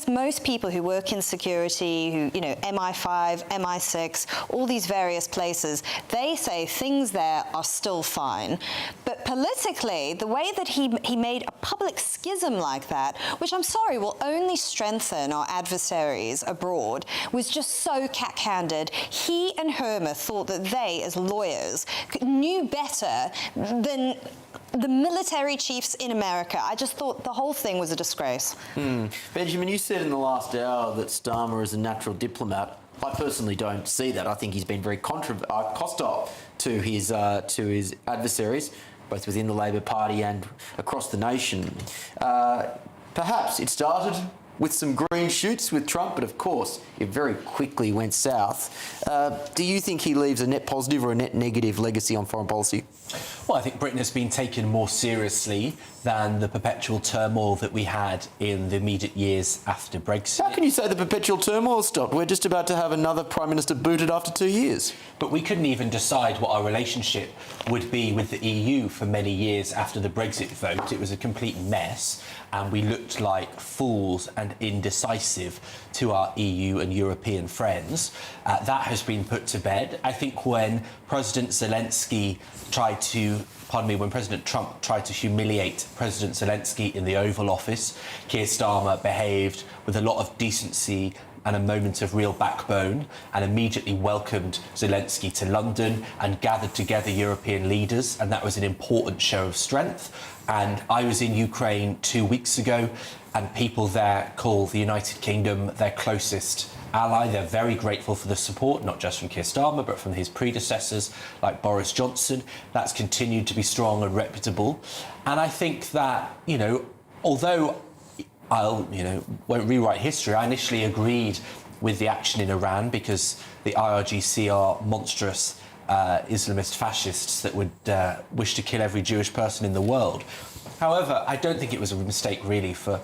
most people who work in security, who, MI5, MI6, all these various places, they say things there are still fine. But politically, the way that he made a public schism like that, which I'm sorry will only strengthen our adversaries abroad, was just so cack-handed. He and Hermer thought that they, as lawyers, knew better than the military chiefs in America. I just thought the whole thing was a disgrace. Benjamin, you said in the last hour that Starmer is a natural diplomat. I personally don't see that. I think he's been very hostile to his adversaries, both within the Labor Party and across the nation. Perhaps it started with some green shoots with Trump, but of course it very quickly went south. Do you think he leaves a net positive or a net negative legacy on foreign policy? Well, I think Britain has been taken more seriously than the perpetual turmoil that we had in the immediate years after Brexit. How can you say the perpetual turmoil stopped? We're just about to have another Prime Minister booted after 2 years. But we couldn't even decide what our relationship would be with the EU for many years after the Brexit vote. It was a complete mess, and we looked like fools and indecisive to our EU and European friends. That has been put to bed. I think when President Trump tried to humiliate President Zelensky in the Oval Office, Keir Starmer behaved with a lot of decency and a moment of real backbone, and immediately welcomed Zelensky to London and gathered together European leaders, and that was an important show of strength. And I was in Ukraine 2 weeks ago, and people there call the United Kingdom their closest ally. They're very grateful for the support, not just from Keir Starmer, but from his predecessors like Boris Johnson. That's continued to be strong and reputable. And I think that, although won't rewrite history, I initially agreed with the action in Iran because the IRGC are monstrous Islamist fascists that would wish to kill every Jewish person in the world. However, I don't think it was a mistake really for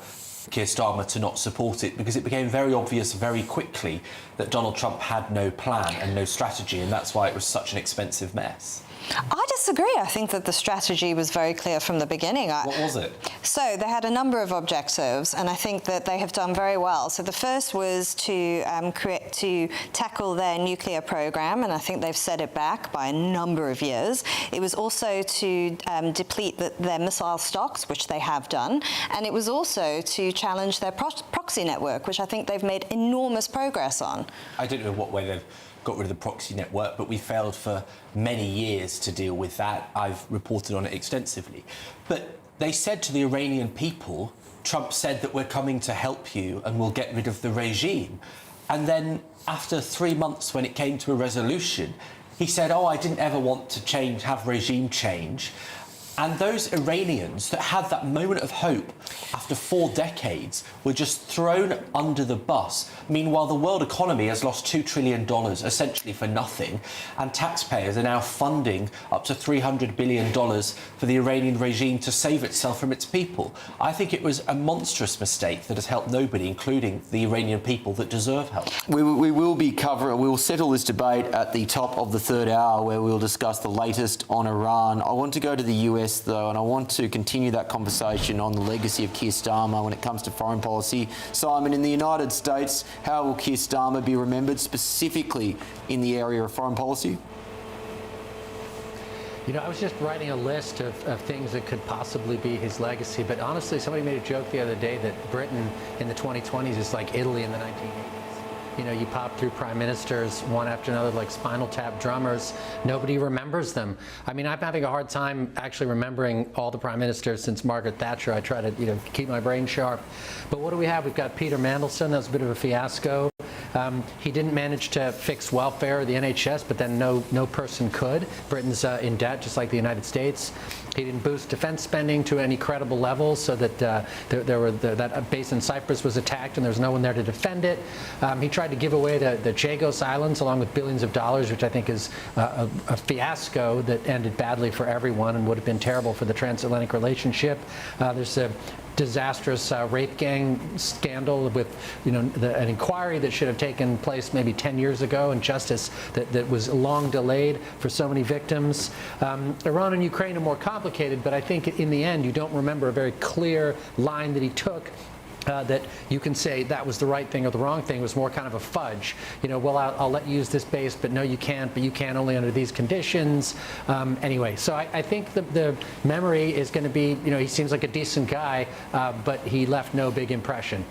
Keir Starmer to not support it, because it became very obvious very quickly that Donald Trump had no plan and no strategy, and that's why it was such an expensive mess. I disagree. I think that the strategy was very clear from the beginning. What was it? So they had a number of objectives, and I think that they have done very well. So the first was to tackle their nuclear program, and I think they've set it back by a number of years. It was also to deplete their missile stocks, which they have done, and it was also to challenge their proxy network, which I think they've made enormous progress on. I don't know what way they've got rid of the proxy network, but we failed for many years to deal with that. I've reported on it extensively. But they said to the Iranian people, Trump said that we're coming to help you and we'll get rid of the regime. And then after 3 months, when it came to a resolution, he said, oh, I didn't ever want to have regime change. And those Iranians that had that moment of hope after 4 decades were just thrown under the bus. Meanwhile, the world economy has lost $2 trillion, essentially for nothing, and taxpayers are now funding up to $300 billion for the Iranian regime to save itself from its people. I think it was a monstrous mistake that has helped nobody, including the Iranian people that deserve help. We will settle this debate at the top of the third hour, where we'll discuss the latest on Iran. I want to go to the US, though, and I want to continue that conversation on the legacy of Keir Starmer when it comes to foreign policy. Simon, in the United States, how will Keir Starmer be remembered specifically in the area of foreign policy? You know, I was just writing a list of things that could possibly be his legacy, but honestly, somebody made a joke the other day that Britain in the 2020s is like Italy in the 1980s. You know, you pop through prime ministers one after another like Spinal Tap drummers. Nobody remembers them. I mean, I'm having a hard time actually remembering all the prime ministers since Margaret Thatcher. I try to, keep my brain sharp. But what do we have? We've got Peter Mandelson. That was a bit of a fiasco. He didn't manage to fix welfare or the NHS, but then no person could. Britain's in debt, just like the United States. He didn't boost defense spending to any credible level, so that that base in Cyprus was attacked and there was no one there to defend it. He tried to give away the Chagos Islands along with billions of dollars, which I think is a fiasco that ended badly for everyone and would have been terrible for the transatlantic relationship. There's a disastrous rape gang scandal with an inquiry that should have taken place maybe 10 years ago, and justice that was long delayed for so many victims. Iran and Ukraine are more complicated, but I think in the end you don't remember a very clear line that he took that you can say that was the right thing or the wrong thing. It was more kind of a fudge. Well, I'll let you use this base, but no, you can't. But you can only under these conditions. Anyway, so I think the memory is going to be, he seems like a decent guy, but he left no big impression.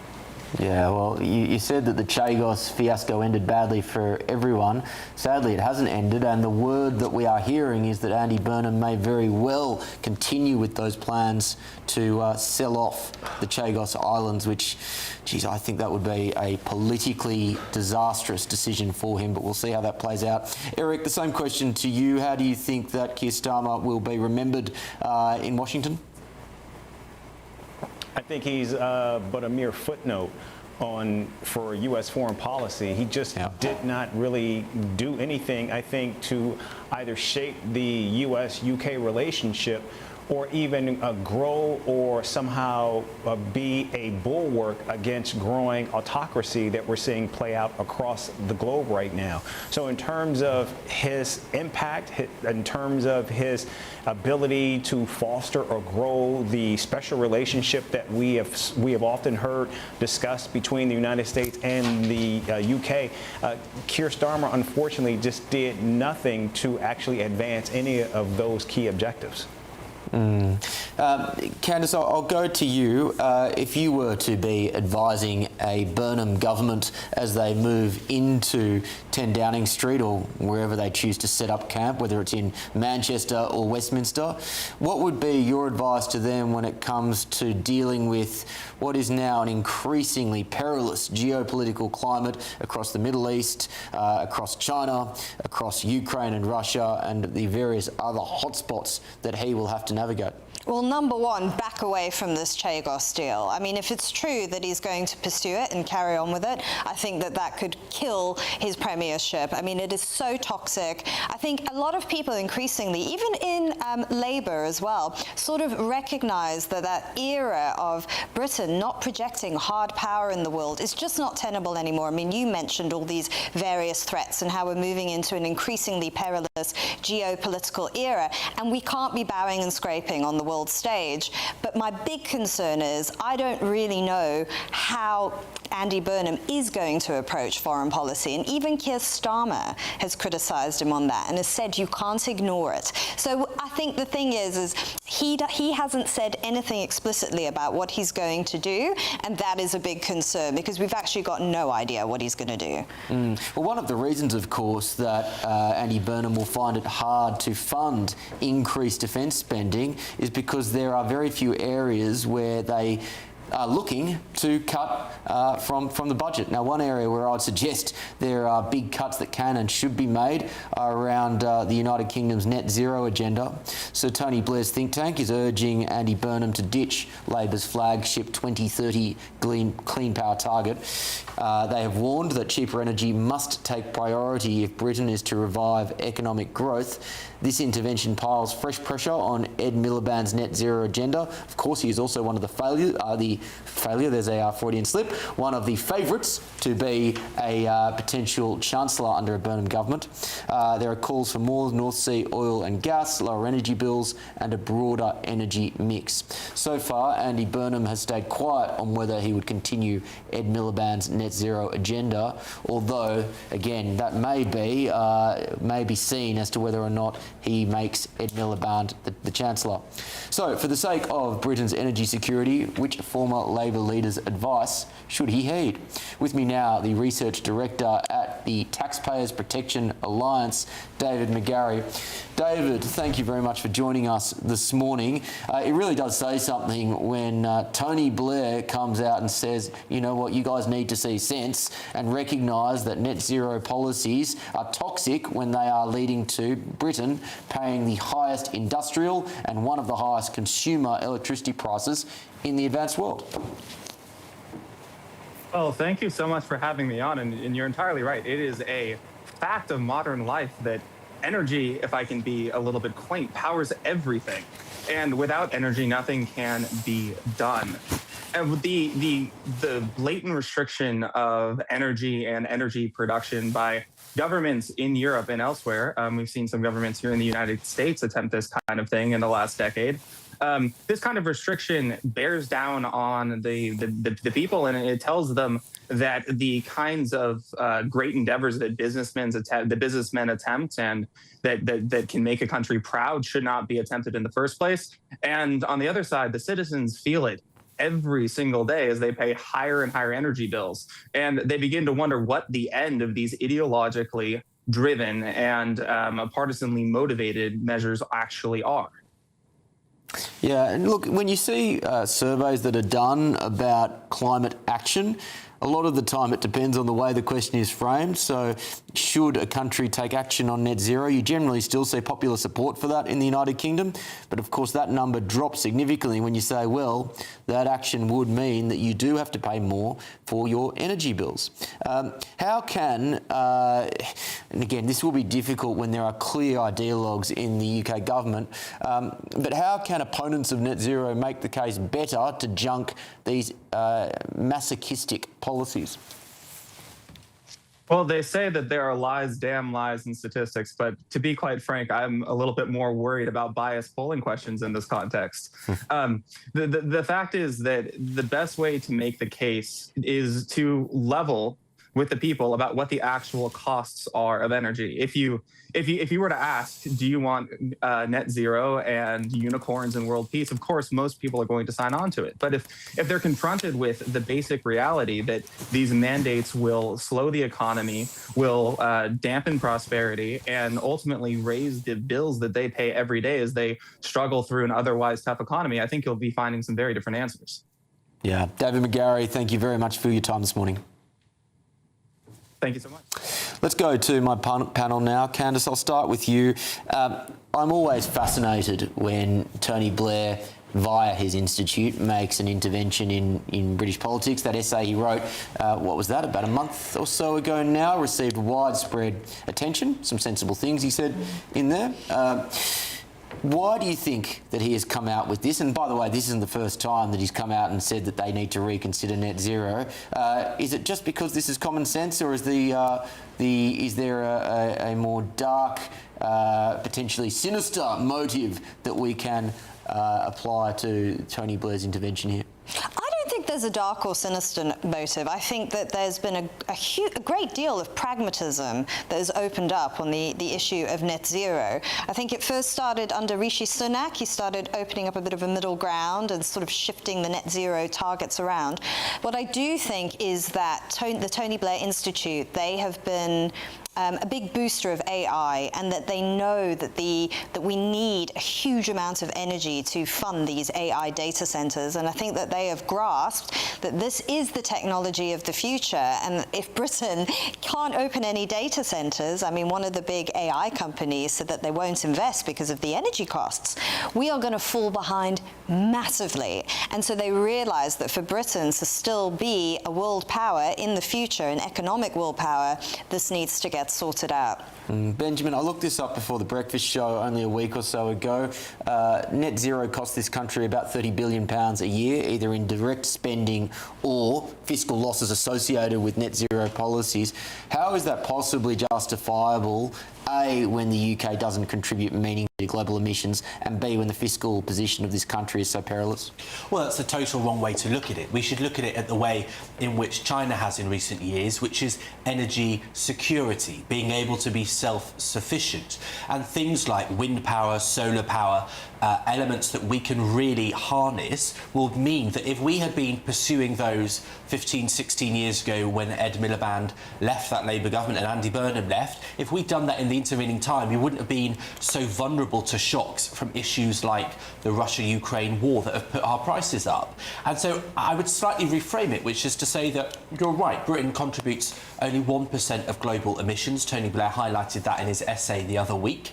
Yeah, well, you said that the Chagos fiasco ended badly for everyone. Sadly, it hasn't ended, and the word that we are hearing is that Andy Burnham may very well continue with those plans to sell off the Chagos Islands, which, geez, I think that would be a politically disastrous decision for him, but we'll see how that plays out. Eric, the same question to you. How do you think that Keir Starmer will be remembered in Washington? I think he's but a mere footnote for U.S. foreign policy. He just did not really do anything, I think, to either shape the U.S.-UK relationship or even grow or somehow be a bulwark against growing autocracy that we're seeing play out across the globe right now. So in terms of his impact, in terms of his ability to foster or grow the special relationship that we have often heard discussed between the United States and the UK, Keir Starmer unfortunately just did nothing to actually advance any of those key objectives. Candice, I'll go to you. If you were to be advising a Burnham government as they move into 10 Downing Street or wherever they choose to set up camp, whether it's in Manchester or Westminster, what would be your advice to them when it comes to dealing with what is now an increasingly perilous geopolitical climate across the Middle East, across China, across Ukraine and Russia, and the various other hotspots that he will have to navigate? Well, number one, back away from this Chagos deal. I mean, if it's true that he's going to pursue it and carry on with it, I think that that could kill his premiership. I mean, it is so toxic. I think a lot of people increasingly, even in Labour as well, sort of recognise that that era of Britain not projecting hard power in the world is just not tenable anymore. I mean, you mentioned all these various threats and how we're moving into an increasingly perilous geopolitical era, and we can't be bowing and scraping on the world stage. But my big concern is I don't really know how Andy Burnham is going to approach foreign policy, and even Keir Starmer has criticised him on that and has said you can't ignore it. So I think the thing is he hasn't said anything explicitly about what he's going to do, and that is a big concern because we've actually got no idea what he's going to do. Well, one of the reasons, of course, that Andy Burnham will find it hard to fund increased defence spending is because there are very few areas where they are looking to cut from the budget. Now, one area where I'd suggest there are big cuts that can and should be made are around the United Kingdom's net zero agenda. So Tony Blair's think tank is urging Andy Burnham to ditch Labor's flagship 2030 clean power target. They have warned that cheaper energy must take priority if Britain is to revive economic growth. This intervention piles fresh pressure on Ed Miliband's net zero agenda. Of course, he is also one of there's a Freudian slip, one of the favourites to be a potential chancellor under a Burnham government. There are calls for more North Sea oil and gas, lower energy bills, and a broader energy mix. So far, Andy Burnham has stayed quiet on whether he would continue Ed Miliband's net zero agenda, although, again, that may be seen as to whether or not he makes Ed Miliband the Chancellor. So, for the sake of Britain's energy security, which former Labor leader's advice should he heed? With me now, the Research Director at the Taxpayers Protection Alliance, David McGarry. David, thank you very much for joining us this morning. It really does say something when Tony Blair comes out and says, you know what, you guys need to see sense and recognise that net zero policies are toxic when they are leading to Britain paying the highest industrial and one of the highest consumer electricity prices in the advanced world. Well, thank you so much for having me on, and you're entirely right. It is a fact of modern life that energy, if I can be a little bit quaint, powers everything. And without energy, nothing can be done. And the blatant restriction of energy and energy production by governments in Europe and elsewhere, we've seen some governments here in the United States attempt this kind of thing in the last decade. This kind of restriction bears down on the people, and it tells them that the kinds of great endeavors that businessmen attempt and that can make a country proud should not be attempted in the first place. And on the other side, the citizens feel it every single day as they pay higher and higher energy bills. And they begin to wonder what the end of these ideologically driven and partisanly motivated measures actually are. Yeah, and look, when you see surveys that are done about climate action, a lot of the time it depends on the way the question is framed. So should a country take action on net zero? You generally still see popular support for that in the United Kingdom. But of course, that number drops significantly when you say, well, that action would mean that you do have to pay more for your energy bills. How can, and again, this will be difficult when there are clear ideologues in the UK government, but how can opponents of net zero make the case better to junk these masochistic policies? Well, they say that there are lies, damn lies, in statistics, but to be quite frank, I'm a little bit more worried about biased polling questions in this context. The fact is that the best way to make the case is to level with the people about what the actual costs are of energy. If you were to ask, do you want net zero and unicorns and world peace? Of course, most people are going to sign on to it. But if they're confronted with the basic reality that these mandates will slow the economy, will dampen prosperity, and ultimately raise the bills that they pay every day as they struggle through an otherwise tough economy, I think you'll be finding some very different answers. Yeah, David McGarry, thank you very much for your time this morning. Thank you so much. Let's go to my panel now. Candice, I'll start with you. I'm always fascinated when Tony Blair via his institute, makes an intervention in British politics. That essay he wrote, what was that, about a month or so ago now, received widespread attention. Some sensible things he said in there. Why do you think that he has come out with this? And by the way, this isn't the first time that he's come out and said that they need to reconsider net zero. Is it just because this is common sense, or is there a more dark, potentially sinister motive that we can apply to Tony Blair's intervention here? I don't think there's a dark or sinister motive. I think that there's been a great deal of pragmatism that has opened up on the issue of net zero. I think it first started under Rishi Sunak. He started opening up a bit of a middle ground and sort of shifting the net zero targets around. What I do think is that the Tony Blair Institute, they have been a big booster of AI, and that they know that we need a huge amount of energy to fund these AI data centers. And I think that they have grasped that this is the technology of the future. And if Britain can't open any data centers, I mean, one of the big AI companies said that they won't invest because of the energy costs. We are going to fall behind massively. And so they realize that for Britain to still be a world power in the future, an economic world power, this needs to get sorted out. Benjamin, I looked this up before the breakfast show only a week or so ago. Net zero costs this country about £30 billion a year, either in direct spending or fiscal losses associated with net zero policies. How is that possibly justifiable, A, when the UK doesn't contribute meaningfully to global emissions, and B, when the fiscal position of this country is so perilous? Well, that's the total wrong way to look at it. We should look at it at the way in which China has in recent years, which is energy security, being able to be self-sufficient. And things like wind power, solar power, elements that we can really harness will mean that if we had been pursuing those 15, 16 years ago when Ed Miliband left that Labour government and Andy Burnham left, if we'd done that in the intervening time, we wouldn't have been so vulnerable to shocks from issues like the Russia-Ukraine war that have put our prices up. And so I would slightly reframe it, which is to say that you're right, Britain contributes only 1% of global emissions. Tony Blair highlighted that in his essay the other week.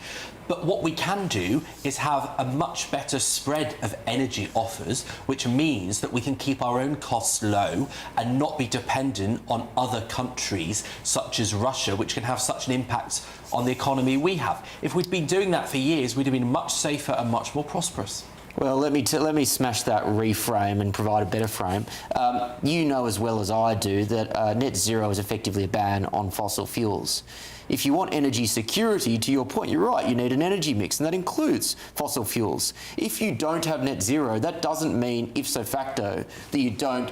But what we can do is have a much better spread of energy offers, which means that we can keep our own costs low and not be dependent on other countries such as Russia, which can have such an impact on the economy we have. If we'd been doing that for years, we'd have been much safer and much more prosperous. Well, let me smash that reframe and provide a better frame. You know as well as I do that net zero is effectively a ban on fossil fuels. If you want energy security, to your point, you're right, you need an energy mix, and that includes fossil fuels. If you don't have net zero, that doesn't mean, ipso facto, that you don't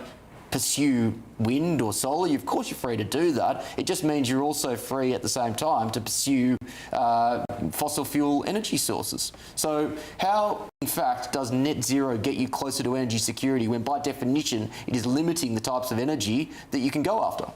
pursue wind or solar. Of course you're free to do that. It just means you're also free at the same time to pursue fossil fuel energy sources. So how, in fact, does net zero get you closer to energy security when, by definition, it is limiting the types of energy that you can go after?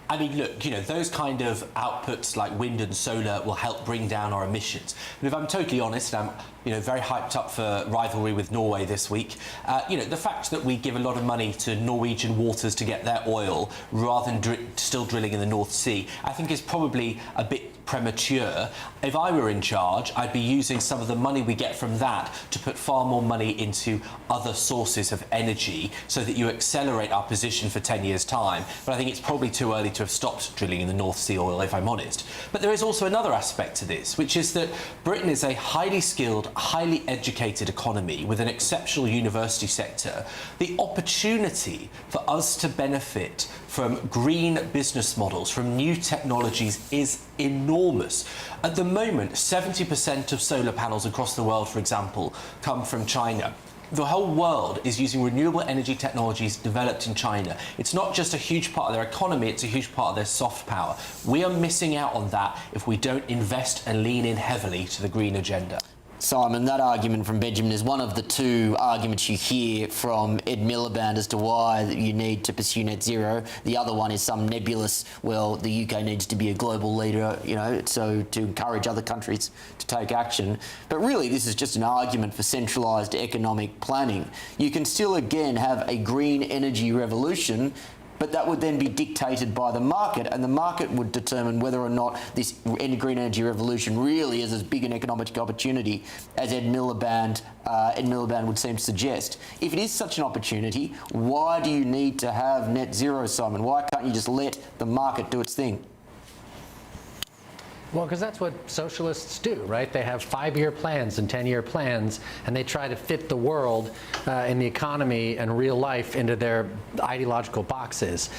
I mean, look, you know, those kind of outputs like wind and solar will help bring down our emissions. But if I'm totally honest, I'm, very hyped up for rivalry with Norway this week. The fact that we give a lot of money to Norwegian waters to get their oil rather than still drilling in the North Sea, I think is probably a bit premature. If I were in charge, I'd be using some of the money we get from that to put far more money into other sources of energy so that you accelerate our position for 10 years' time. But I think it's probably too early to have stopped drilling in the North Sea oil, if I'm honest. But there is also another aspect to this, which is that Britain is a highly skilled, highly educated economy with an exceptional university sector. The opportunity for us to benefit from green business models, from new technologies, is enormous. At the moment, 70% of solar panels across the world, for example, come from China. The whole world is using renewable energy technologies developed in China. It's not just a huge part of their economy, it's a huge part of their soft power. We are missing out on that if we don't invest and lean in heavily to the green agenda. Simon, that argument from Benjamin is one of the two arguments you hear from Ed Miliband as to why you need to pursue net zero. The other one is some nebulous, well, the UK needs to be a global leader, so to encourage other countries to take action. But really, this is just an argument for centralised economic planning. You can still, again, have a green energy revolution but that would then be dictated by the market, and the market would determine whether or not this green energy revolution really is as big an economic opportunity as Ed Miliband would seem to suggest. If it is such an opportunity, why do you need to have net zero, Simon? Why can't you just let the market do its thing? Well, because that's what socialists do, right? They have 5-year plans and 10-year plans, and they try to fit the world and the economy and real life into their ideological boxes.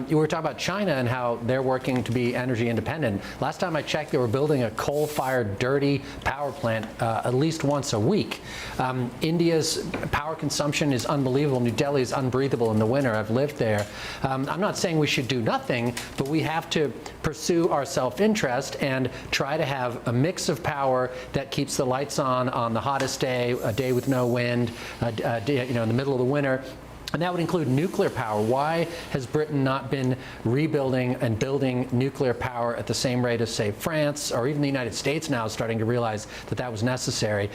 You were talking about China and how they're working to be energy independent. Last time I checked, they were building a coal-fired, dirty power plant at least once a week. India's power consumption is unbelievable. New Delhi is unbreathable in the winter. I've lived there. I'm not saying we should do nothing, but we have to pursue our self-interest and try to have a mix of power that keeps the lights on the hottest day, a day with no wind, in the middle of the winter. And that would include nuclear power. Why has Britain not been rebuilding and building nuclear power at the same rate as, say, France, or even the United States now is starting to realize that that was necessary?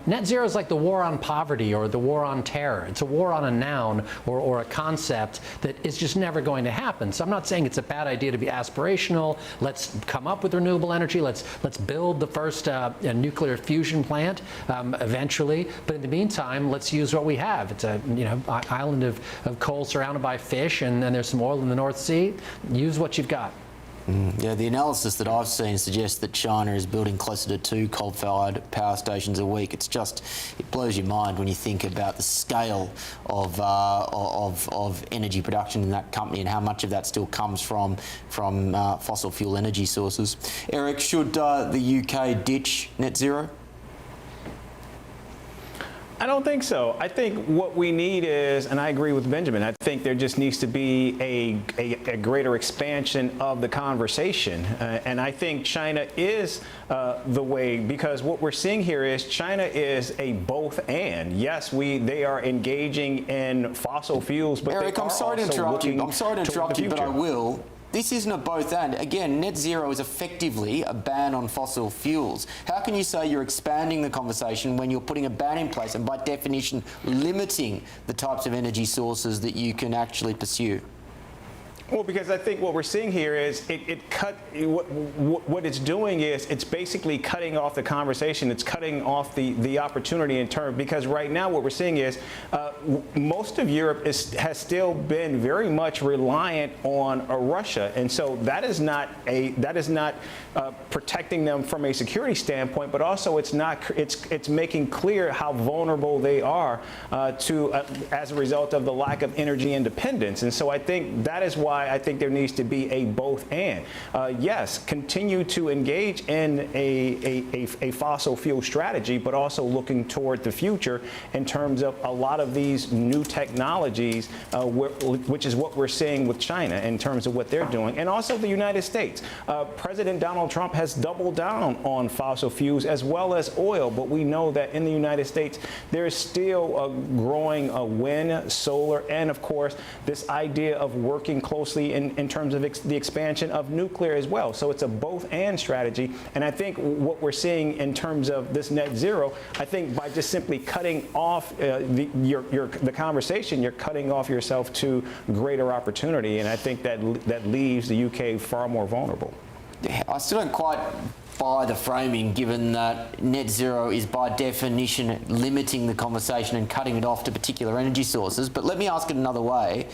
Net zero is like the war on poverty or the war on terror. It's a war on a noun or a concept that is just never going to happen. So I'm not saying it's a bad idea to be aspirational. Let's come up with renewable energy. Let's build the first nuclear fusion plant eventually. But in the meantime, let's use what we have. It's a island of coal surrounded by fish, and there's some oil in the North Sea. Use what you've got. Yeah, the analysis that I've seen suggests that China is building closer to 2 coal-fired power stations a week. It blows your mind when you think about the scale of energy production in that company and how much of that still comes from fossil fuel energy sources. Eric, should the UK ditch net zero? I don't think so. I think what we need is, and I agree with Benjamin, I think there just needs to be a greater expansion of the conversation. And I think China is the way, because what we're seeing here is China is a both and. Yes, they are engaging in fossil fuels, but Eric, I'm sorry to interrupt you. But I will. This isn't a both and. Again, net zero is effectively a ban on fossil fuels. How can you say you're expanding the conversation when you're putting a ban in place and by definition limiting the types of energy sources that you can actually pursue? Well, because I think what we're seeing here is what it's doing is it's basically cutting off the conversation. It's cutting off the opportunity in terms, because right now what we're seeing is most of Europe has still been very much reliant on Russia, and so that is not protecting them from a security standpoint, but also it's making clear how vulnerable they are as a result of the lack of energy independence. And so I think that is why I think there needs to be a both and. Yes, continue to engage in a fossil fuel strategy, but also looking toward the future in terms of a lot of these new technologies, which is what we're seeing with China in terms of what they're doing, and also the United States. President Donald Trump has doubled down on fossil fuels as well as oil, but we know that in the United States there is still a growing wind, solar, and of course this idea of working closely in terms of the expansion of nuclear as well. So it's a both and strategy. And I think what we're seeing in terms of this net zero, I think by just simply cutting off the conversation, you're cutting off yourself to greater opportunity. And I think that leaves the UK far more vulnerable. I still don't quite buy the framing, given that net zero is by definition limiting the conversation and cutting it off to particular energy sources. But let me ask it another way.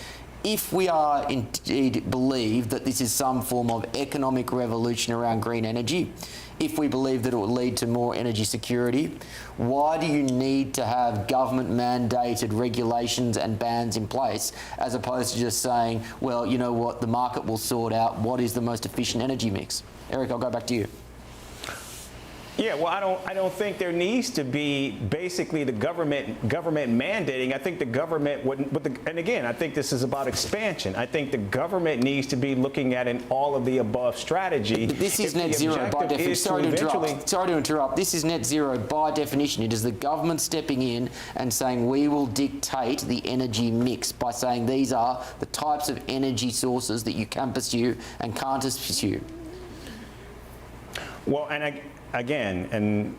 If we are indeed believe that this is some form of economic revolution around green energy, if we believe that it will lead to more energy security, why do you need to have government mandated regulations and bans in place, as opposed to just saying, well, you know what, the market will sort out what is the most efficient energy mix? Eric, I'll go back to you. Yeah, well, I don't think there needs to be basically the government mandating. I think the government wouldn't, and again, I think this is about expansion. I think the government needs to be looking at an all of the above strategy. But this is net zero by definition. Sorry to interrupt. This is net zero by definition. It is the government stepping in and saying we will dictate the energy mix by saying these are the types of energy sources that you can pursue and can't pursue. Well, and again, and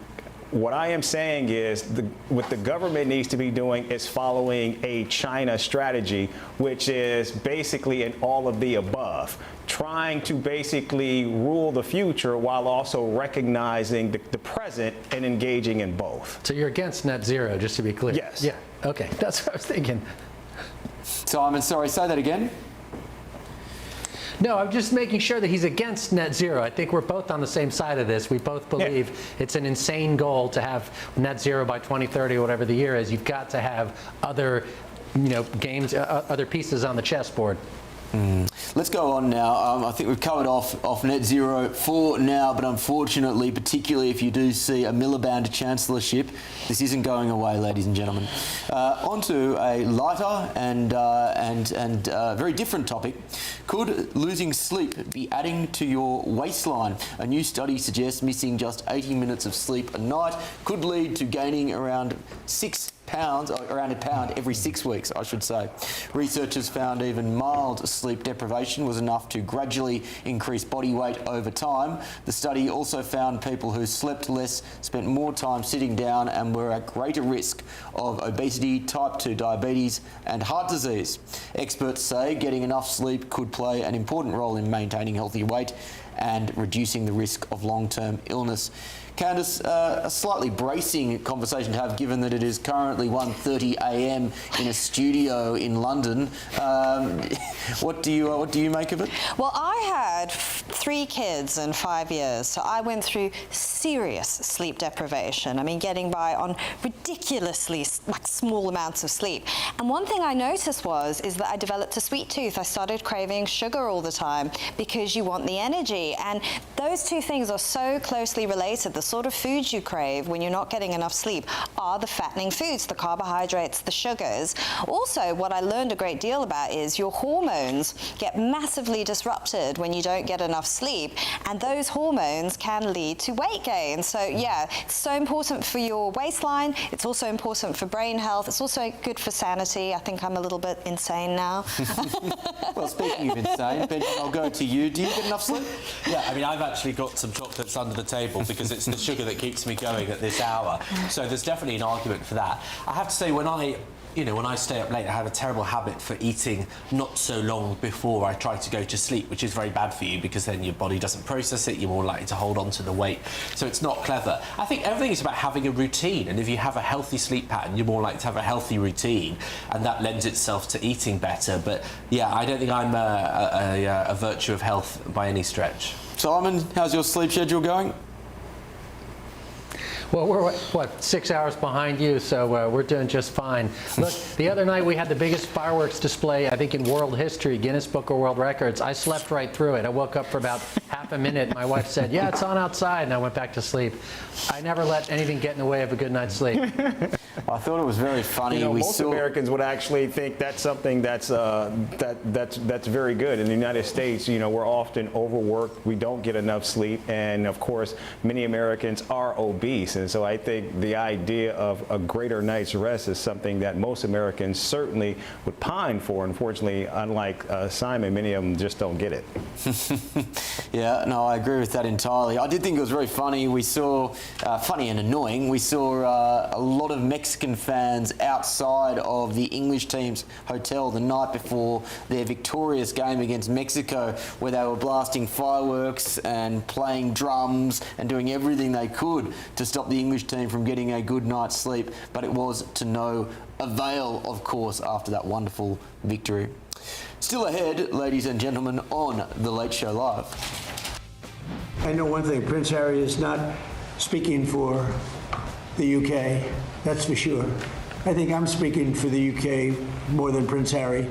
what I am saying is what the government needs to be doing is following a China strategy, which is basically an all of the above, trying to basically rule the future while also recognizing the present and engaging in both. So you're against net zero, just to be clear? Yes. Yeah, okay, that's what I was thinking. Simon, sorry, say that again. No, I'm just making sure that he's against net zero. I think we're both on the same side of this. We both believe it's an insane goal to have net zero by 2030, whatever the year is. You've got to have other, games, other pieces on the chessboard. Let's go on now. I think we've covered off net zero for now, but unfortunately, particularly if you do see a Miliband chancellorship, this isn't going away, ladies and gentlemen. On to a lighter and very different topic. Could losing sleep be adding to your waistline? A new study suggests missing just 80 minutes of sleep a night could lead to gaining around 6 pounds, or around a pound every 6 weeks, I should say. Researchers found even mild sleep deprivation was enough to gradually increase body weight over time. The study also found people who slept less spent more time sitting down and were at greater risk of obesity, type 2 diabetes and heart disease. Experts say getting enough sleep could play an important role in maintaining healthy weight and reducing the risk of long-term illness. Candice, a slightly bracing conversation to have, given that it is currently 1:30 a.m. in a studio in London. What do you make of it? Well, I had 3 kids in 5 years, so I went through serious sleep deprivation. I mean, getting by on ridiculously small amounts of sleep. And one thing I noticed is that I developed a sweet tooth. I started craving sugar all the time because you want the energy. And those two things are so closely related. The sort of foods you crave when you're not getting enough sleep are the fattening foods, the carbohydrates, the sugars. Also, what I learned a great deal about is your hormones get massively disrupted when you don't get enough sleep, and those hormones can lead to weight gain. So yeah, it's so important for your waistline. It's also important for brain health. It's also good for sanity. I think I'm a little bit insane now. Well, speaking of insane, Ben, I'll go to you. Do you get enough sleep? Yeah, I mean, I've actually got some chocolates under the table because it's the sugar that keeps me going at this hour. So there's definitely an argument for that. I have to say, when I stay up late, I have a terrible habit for eating not so long before I try to go to sleep, which is very bad for you because then your body doesn't process it, you're more likely to hold on to the weight. So it's not clever. I think everything is about having a routine, and if you have a healthy sleep pattern, you're more likely to have a healthy routine, and that lends itself to eating better. But yeah, I don't think I'm a virtue of health by any stretch. Simon, how's your sleep schedule going? Well, we're, 6 hours behind you, so we're doing just fine. Look, the other night we had the biggest fireworks display, I think, in world history, Guinness Book of World Records. I slept right through it. I woke up for about half a minute. My wife said, yeah, it's on outside, and I went back to sleep. I never let anything get in the way of a good night's sleep. I thought it was very funny. Most Americans would actually think that's something that's very good. In the United States, we're often overworked. We don't get enough sleep, and of course, many Americans are obese. And so I think the idea of a greater night's rest is something that most Americans certainly would pine for. Unfortunately, unlike Simon, many of them just don't get it. Yeah, no, I agree with that entirely. I did think it was very funny. We saw, funny and annoying, we saw a lot of Mexican fans outside of the English team's hotel the night before their victorious game against Mexico, where they were blasting fireworks and playing drums and doing everything they could to stop the English team from getting a good night's sleep, but it was to no avail, of course, after that wonderful victory. Still ahead, ladies and gentlemen, on The Late Show Live. I know one thing, Prince Harry is not speaking for the UK, that's for sure. I think I'm speaking for the UK more than Prince Harry.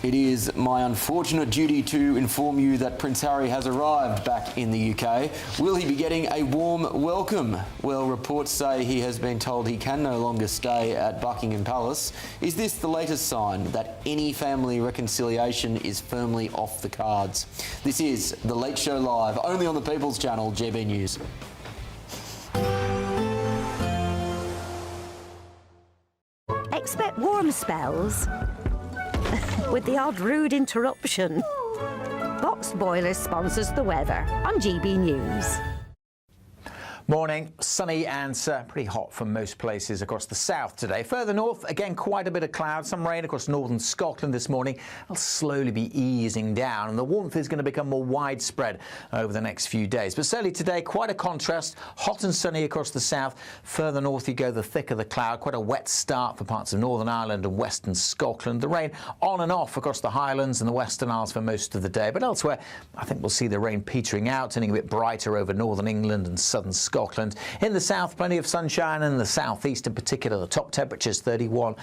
It is my unfortunate duty to inform you that Prince Harry has arrived back in the UK. Will he be getting a warm welcome? Well, reports say he has been told he can no longer stay at Buckingham Palace. Is this the latest sign that any family reconciliation is firmly off the cards? This is The Late Show Live, only on the People's Channel, GB News. Expect warm spells with the odd rude interruption. Boxed Boilers sponsors the weather on GB News. Morning. Sunny and pretty hot for most places across the south today. Further north, again, quite a bit of cloud. Some rain across northern Scotland this morning. It'll slowly be easing down, and the warmth is going to become more widespread over the next few days. But certainly today, quite a contrast. Hot and sunny across the south. Further north you go, the thicker the cloud. Quite a wet start for parts of Northern Ireland and western Scotland. The rain on and off across the Highlands and the Western Isles for most of the day. But elsewhere, I think we'll see the rain petering out, turning a bit brighter over northern England and southern Scotland. In the south, plenty of sunshine, and in the southeast in particular, the top temperatures 31,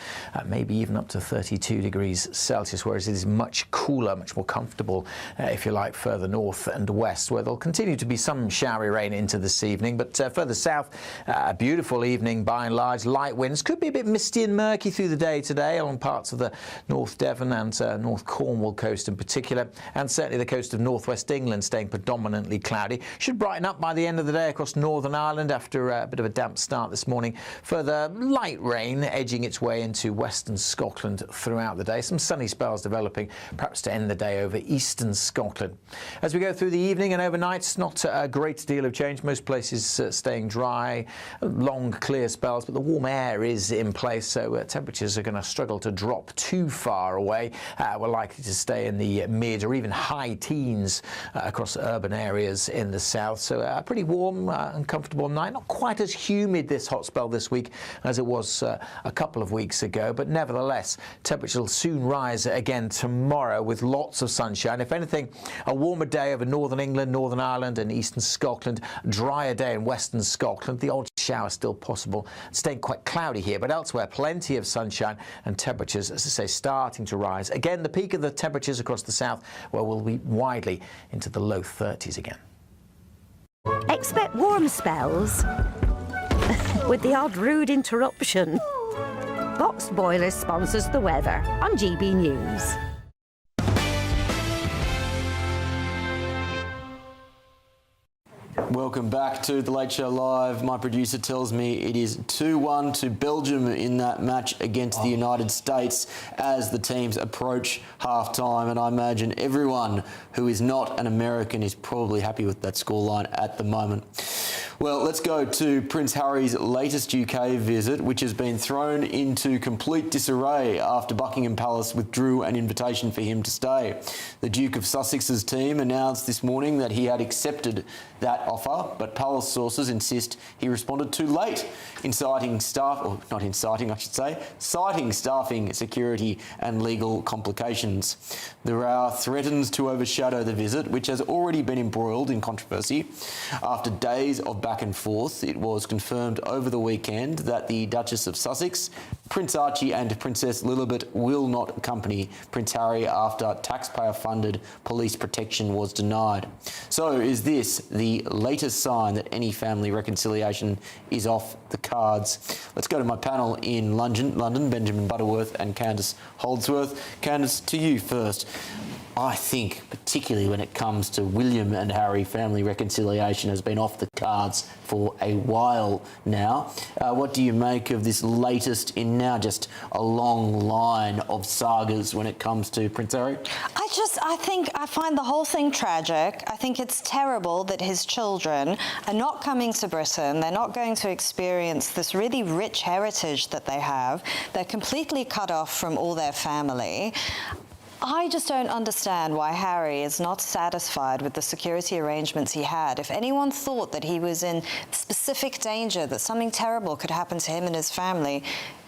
maybe even up to 32 degrees Celsius, whereas it is much cooler, much more comfortable, if you like, further north and west, where there'll continue to be some showery rain into this evening. But further south, a beautiful evening by and large. Light winds, could be a bit misty and murky through the day today along parts of the North Devon and North Cornwall coast in particular, and certainly the coast of northwest England staying predominantly cloudy. Should brighten up by the end of the day across Northern Ireland after a bit of a damp start this morning. Further light rain edging its way into western Scotland throughout the day. Some sunny spells developing, perhaps to end the day over eastern Scotland. As we go through the evening and overnight, not a great deal of change. Most places staying dry, long clear spells, but the warm air is in place, so temperatures are going to struggle to drop too far away. We're likely to stay in the mid or even high teens across urban areas in the south, so a pretty warm and comfortable night. Not quite as humid this hot spell this week as it was a couple of weeks ago, but nevertheless temperatures will soon rise again tomorrow with lots of sunshine. If anything, a warmer day over northern England, Northern Ireland and eastern Scotland, drier day in western Scotland. The odd shower still possible, staying quite cloudy here, but elsewhere plenty of sunshine and temperatures, as I say, starting to rise. Again, the peak of the temperatures across the south, where we'll be widely into the low 30s again. Expect warm spells with the odd rude interruption. Boxed Boilers sponsors the weather on GB News. Welcome back to The Late Show Live. My producer tells me it is 2-1 to Belgium in that match against the United States as the teams approach half-time, and I imagine everyone who is not an American is probably happy with that scoreline at the moment. Well, let's go to Prince Harry's latest UK visit, which has been thrown into complete disarray after Buckingham Palace withdrew an invitation for him to stay. The Duke of Sussex's team announced this morning that he had accepted that offer, but Palace sources insist he responded too late, citing staffing, security and legal complications. The row threatens to overshadow the visit, which has already been embroiled in controversy. After days of back and forth, it was confirmed over the weekend that the Duchess of Sussex, Prince Archie and Princess Lilibet will not accompany Prince Harry after taxpayer-funded police protection was denied. So is this the latest sign that any family reconciliation is off the cards? Let's go to my panel in London, Benjamin Butterworth and Candice Holdsworth. Candice, to you first. I think, particularly when it comes to William and Harry, family reconciliation has been off the cards for a while now. What do you make of this latest in now just a long line of sagas when it comes to Prince Harry? I find the whole thing tragic. I think it's terrible that his children are not coming to Britain. They're not going to experience this really rich heritage that they have. They're completely cut off from all their family. I just don't understand why Harry is not satisfied with the security arrangements he had. If anyone thought that he was in specific danger, that something terrible could happen to him and his family,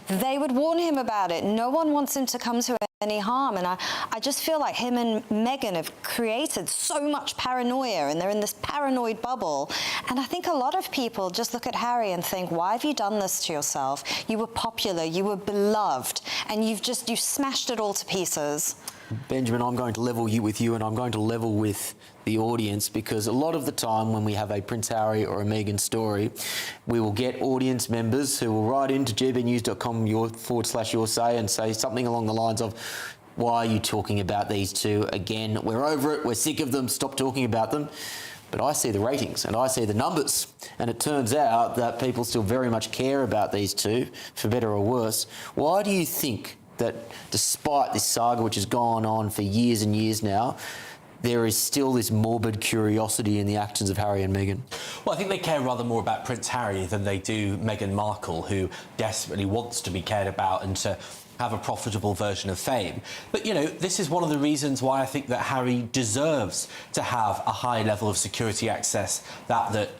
they would warn him about it. No one wants him to come to any harm, and I just feel like him and Meghan have created so much paranoia, and they're in this paranoid bubble. And I think a lot of people just look at Harry and think, why have you done this to yourself? You were popular, you were beloved, and you smashed it all to pieces. Benjamin, I'm going to level with you, and I'm going to level with the audience, because a lot of the time when we have a Prince Harry or a Meghan story, we will get audience members who will write into gbnews.com/your say and say something along the lines of, why are you talking about these two again? We're over it, we're sick of them, stop talking about them. But I see the ratings and I see the numbers, and it turns out that people still very much care about these two, for better or worse. Why do you think that despite this saga which has gone on for years and years now, there is still this morbid curiosity in the actions of Harry and Meghan? Well, I think they care rather more about Prince Harry than they do Meghan Markle, who desperately wants to be cared about and to have a profitable version of fame. But, you know, this is one of the reasons why I think that Harry deserves to have a high level of security access that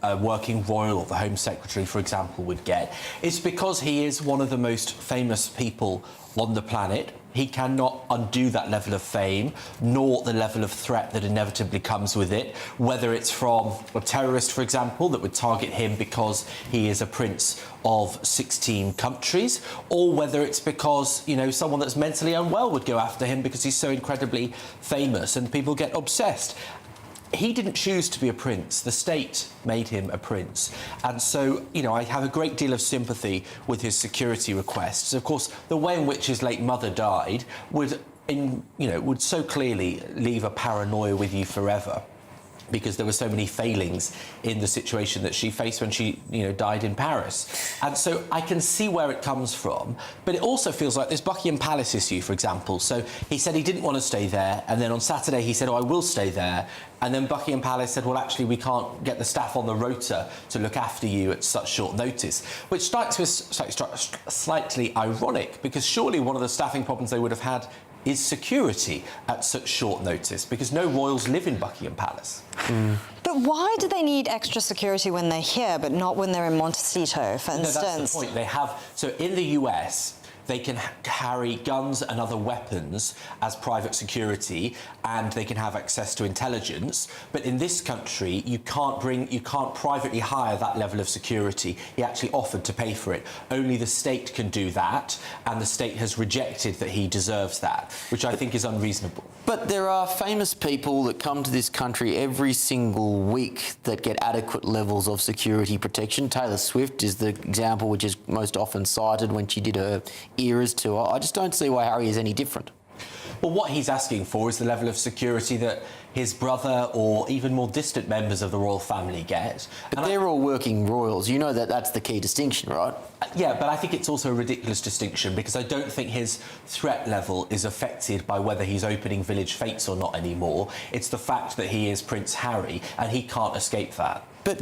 a working royal or the Home Secretary, for example, would get. It's because he is one of the most famous people on the planet. He cannot undo that level of fame, nor the level of threat that inevitably comes with it, whether it's from a terrorist, for example, that would target him because he is a prince of 16 countries, or whether it's because, you know, someone that's mentally unwell would go after him because he's so incredibly famous and people get obsessed. He didn't choose to be a prince. The state made him a prince. And so, you know, I have a great deal of sympathy with his security requests. Of course, the way in which his late mother died would so clearly leave a paranoia with you forever, because there were so many failings in the situation that she faced when she, you know, died in Paris. And so I can see where it comes from, but it also feels like this Buckingham Palace issue, for example. So he said he didn't want to stay there, and then on Saturday he said, oh, I will stay there. And then Buckingham Palace said, well, actually, we can't get the staff on the rota to look after you at such short notice, which strikes me as slightly ironic, because surely one of the staffing problems they would have had is security at such short notice, because no royals live in Buckingham Palace. But why do they need extra security when they're here, but not when they're in Montecito, for instance? No, that's the point. They have... So in the US, they can carry guns and other weapons as private security, and they can have access to intelligence. But in this country, you can't privately hire that level of security. He actually offered to pay for it. Only the state can do that, and the state has rejected that he deserves that, which I think is unreasonable. But there are famous people that come to this country every single week that get adequate levels of security protection. Taylor Swift is the example which is most often cited when she did her Eras tour. I just don't see why Harry is any different. Well, what he's asking for is the level of security that his brother or even more distant members of the royal family get. But they're all working royals. You know that that's the key distinction, right? Yeah, but I think it's also a ridiculous distinction, because I don't think his threat level is affected by whether he's opening village fetes or not anymore. It's the fact that he is Prince Harry, and he can't escape that. But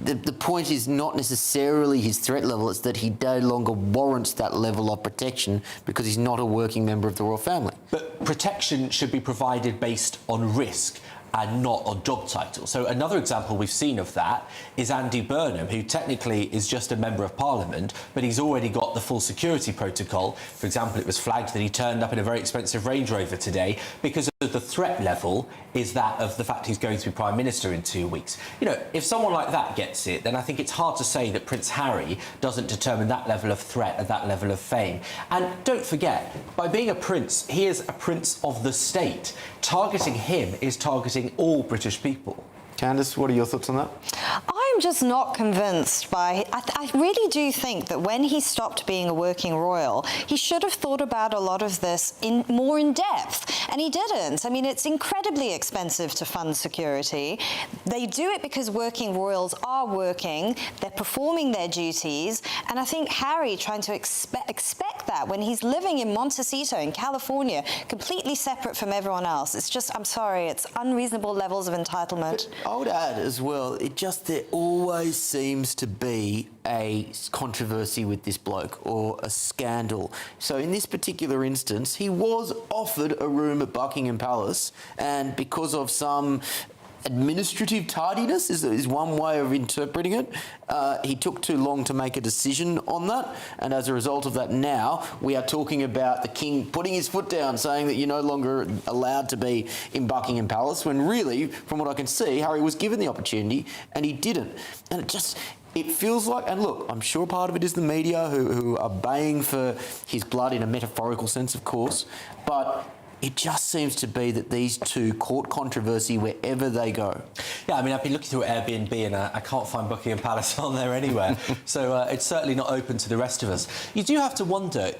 the point is not necessarily his threat level, it's that he no longer warrants that level of protection because he's not a working member of the royal family. But protection should be provided based on risk and not on job title. So another example we've seen of that is Andy Burnham, who technically is just a member of Parliament, but he's already got the full security protocol. For example, it was flagged that he turned up in a very expensive Range Rover today because of the threat level is that of the fact he's going to be Prime Minister in 2 weeks. You know, if someone like that gets it, then I think it's hard to say that Prince Harry doesn't determine that level of threat and that level of fame. And don't forget, by being a prince, he is a prince of the state. Targeting him is targeting all British people. Candice, what are your thoughts on that? I'm just not convinced by... I really do think that when he stopped being a working royal, he should have thought about a lot of this more in depth, and he didn't. I mean, it's incredibly expensive to fund security. They do it because working royals are working, they're performing their duties, and I think Harry trying to expect that when he's living in Montecito in California, completely separate from everyone else. It's just, I'm sorry, it's unreasonable levels of entitlement. I would add as well, there always seems to be a controversy with this bloke or a scandal. So in this particular instance, he was offered a room at Buckingham Palace, and because of some administrative tardiness is one way of interpreting it. He took too long to make a decision on that, and as a result of that, now we are talking about the king putting his foot down, saying that you're no longer allowed to be in Buckingham Palace, when really, from what I can see, Harry was given the opportunity and he didn't. And it feels like, and look, I'm sure part of it is the media who are baying for his blood in a metaphorical sense, of course, but it just seems to be that these two court controversy wherever they go. Yeah, I mean, I've been looking through Airbnb and I can't find Buckingham Palace on there anywhere. So it's certainly not open to the rest of us. You do have to wonder,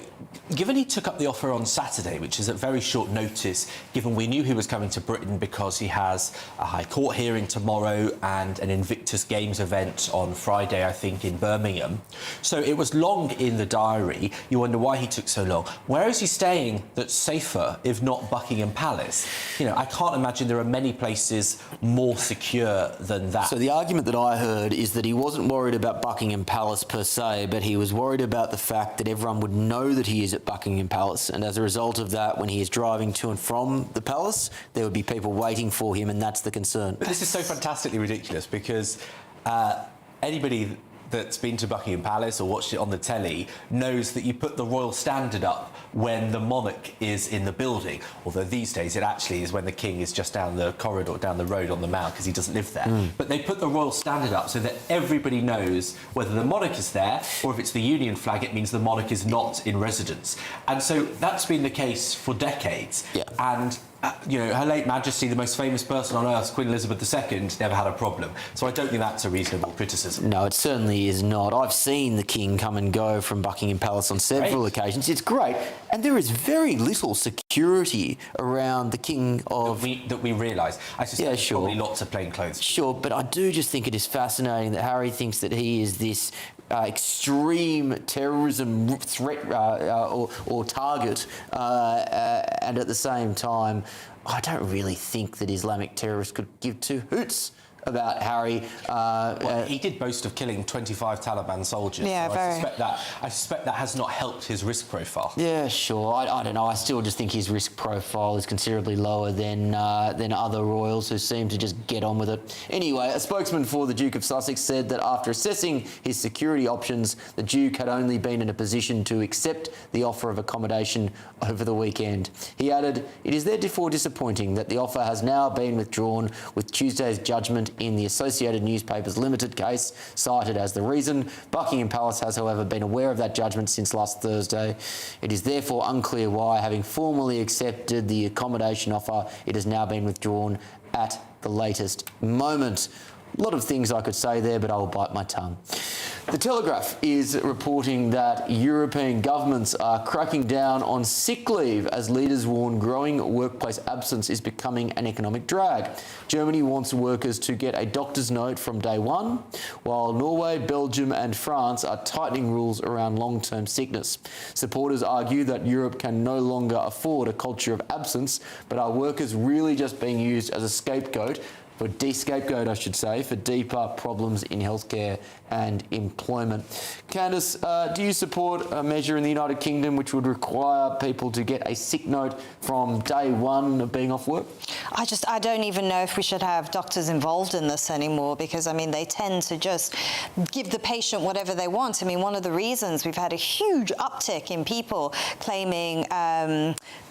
given he took up the offer on Saturday, which is at very short notice, given we knew he was coming to Britain because he has a High Court hearing tomorrow and an Invictus Games event on Friday, I think, in Birmingham. So it was long in the diary. You wonder why he took so long. Where is he staying that's safer, if not Buckingham Buckingham Palace. You know, I can't imagine there are many places more secure than that. So the argument that I heard is that he wasn't worried about Buckingham Palace per se, but he was worried about the fact that everyone would know that he is at Buckingham Palace, and as a result of that, when he is driving to and from the palace, there would be people waiting for him, and that's the concern. But this is so fantastically ridiculous because anybody that's been to Buckingham Palace or watched it on the telly knows that you put the royal standard up when the monarch is in the building, although these days it actually is when the king is just down the corridor, down the road on the Mall, because he doesn't live there. But they put the royal standard up so that everybody knows whether the monarch is there, or if it's the Union flag, it means the monarch is not in residence. And so that's been the case for decades. And you know, Her late Majesty, the most famous person on earth, Queen Elizabeth II, never had a problem. So I don't think that's a reasonable criticism. No, it certainly is not. I've seen the King come and go from Buckingham Palace on several occasions. It's great. And there is very little security around the King of... That we realise. I suspect probably lots of plain clothes. Sure, but I do just think it is fascinating that Harry thinks that he is this extreme terrorism threat or target, and at the same time, I don't really think that Islamic terrorists could give two hoots about Harry. Well, he did boast of killing 25 Taliban soldiers. Yeah, so very. I suspect that has not helped his risk profile. Yeah, sure. I don't know. I still just think his risk profile is considerably lower than other royals who seem to just get on with it. Anyway, a spokesman for the Duke of Sussex said that after assessing his security options, the Duke had only been in a position to accept the offer of accommodation over the weekend. He added, "It is therefore disappointing that the offer has now been withdrawn, with Tuesday's judgment in the Associated Newspapers Limited case cited as the reason. Buckingham Palace has, however, been aware of that judgment since last Thursday. It is therefore unclear why, having formally accepted the accommodation offer, it has now been withdrawn at the latest moment." A lot of things I could say there, but I will bite my tongue. The Telegraph is reporting that European governments are cracking down on sick leave as leaders warn growing workplace absence is becoming an economic drag. Germany wants workers to get a doctor's note from day one, while Norway, Belgium and France are tightening rules around long-term sickness. Supporters argue that Europe can no longer afford a culture of absence, but are workers really just being used as a scapegoat for deeper problems in healthcare and employment. Candice, do you support a measure in the United Kingdom which would require people to get a sick note from day one of being off work? I don't even know if we should have doctors involved in this anymore, because, I mean, they tend to just give the patient whatever they want. I mean, one of the reasons we've had a huge uptick in people claiming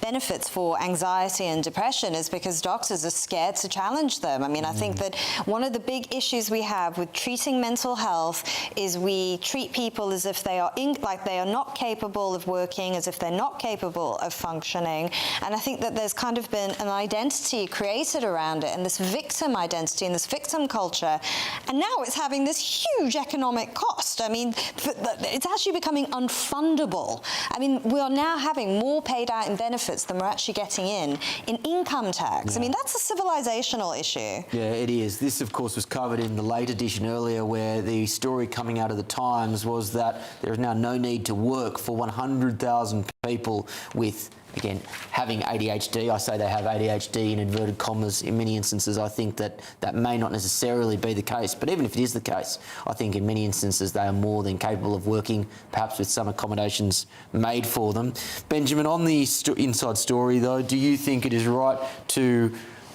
benefits for anxiety and depression is because doctors are scared to challenge them. I mean, I think that one of the big issues we have with treating mental health is we treat people as if they are like they are not capable of working, as if they're not capable of functioning. And I think that there's kind of been an identity created around it, and this victim identity and this victim culture. And now it's having this huge economic cost. I mean, it's actually becoming unfundable. I mean, we are now having more paid out in benefits than we're actually getting in income tax. I mean, that's a civilizational issue. Yeah, it is. This, of course, was covered in the late edition earlier, where the story coming out of the Times was that there is now no need to work for 100,000 people with, again, having ADHD. I say they have ADHD in inverted commas in many instances. I think that that may not necessarily be the case, but even if it is the case, I think in many instances they are more than capable of working, perhaps with some accommodations made for them. Benjamin, on the inside story though, do you think it is right to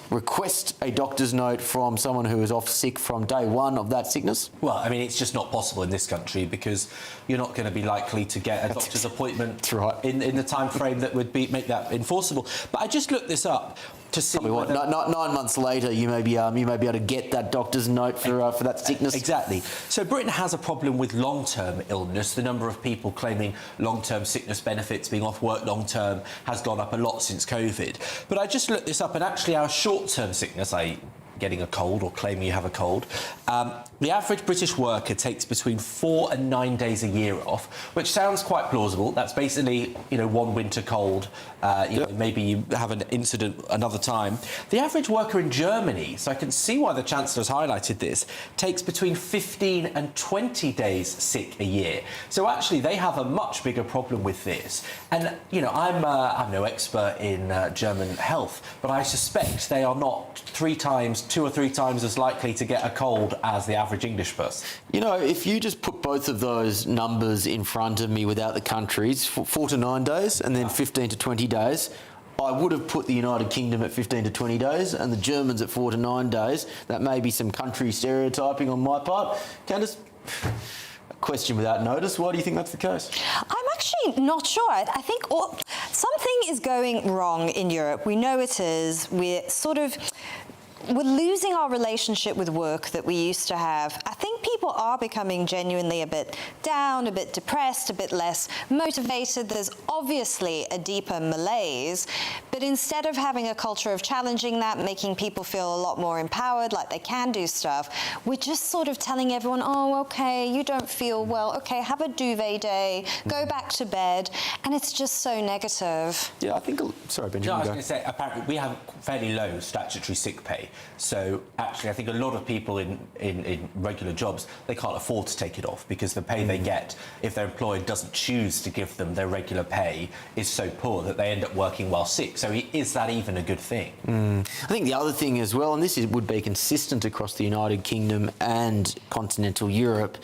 request a doctor's note from someone who is off sick from day one of that sickness? Well, I mean, it's just not possible in this country, because you're not going to be likely to get a doctor's appointment in the time frame that would make that enforceable. But I just looked this up to see. 9 months later, you may be able to get that doctor's note for that sickness. Exactly. So Britain has a problem with long-term illness. The number of people claiming long-term sickness benefits, being off work long-term, has gone up a lot since COVID. But I just looked this up, and actually our short-term sickness, i.e. getting a cold or claiming you have a cold. The average British worker takes between 4 and 9 days a year off, which sounds quite plausible. That's basically, one winter cold. Maybe you have an incident another time. The average worker in Germany, so I can see why the Chancellor's highlighted this, takes between 15 and 20 days sick a year. So actually, they have a much bigger problem with this. And, I'm no expert in German health, but I suspect they are not 2 or 3 times as likely to get a cold as the average English person. If you just put both of those numbers in front of me without the countries, 4 to 9 days and then 15 to 20 days, I would have put the United Kingdom at 15 to 20 days and the Germans at 4 to 9 days. That may be some country stereotyping on my part. Candice, a question without notice. Why do you think that's the case? I'm actually not sure. I think something is going wrong in Europe. We know it is. We're losing our relationship with work that we used to have. I think people are becoming genuinely a bit down, a bit depressed, a bit less motivated. There's obviously a deeper malaise, but instead of having a culture of challenging that, making people feel a lot more empowered, like they can do stuff, we're just sort of telling everyone, oh, okay, you don't feel well, okay, have a duvet day, go back to bed, and it's just so negative. Yeah, I think... Sorry, Benjamin. No, I was going to say, apparently we have fairly low statutory sick pay. So actually, I think a lot of people in regular jobs, they can't afford to take it off because the pay they get, if their employer doesn't choose to give them their regular pay, is so poor that they end up working while sick. So is that even a good thing? I think the other thing as well, and this would be consistent across the United Kingdom and continental Europe,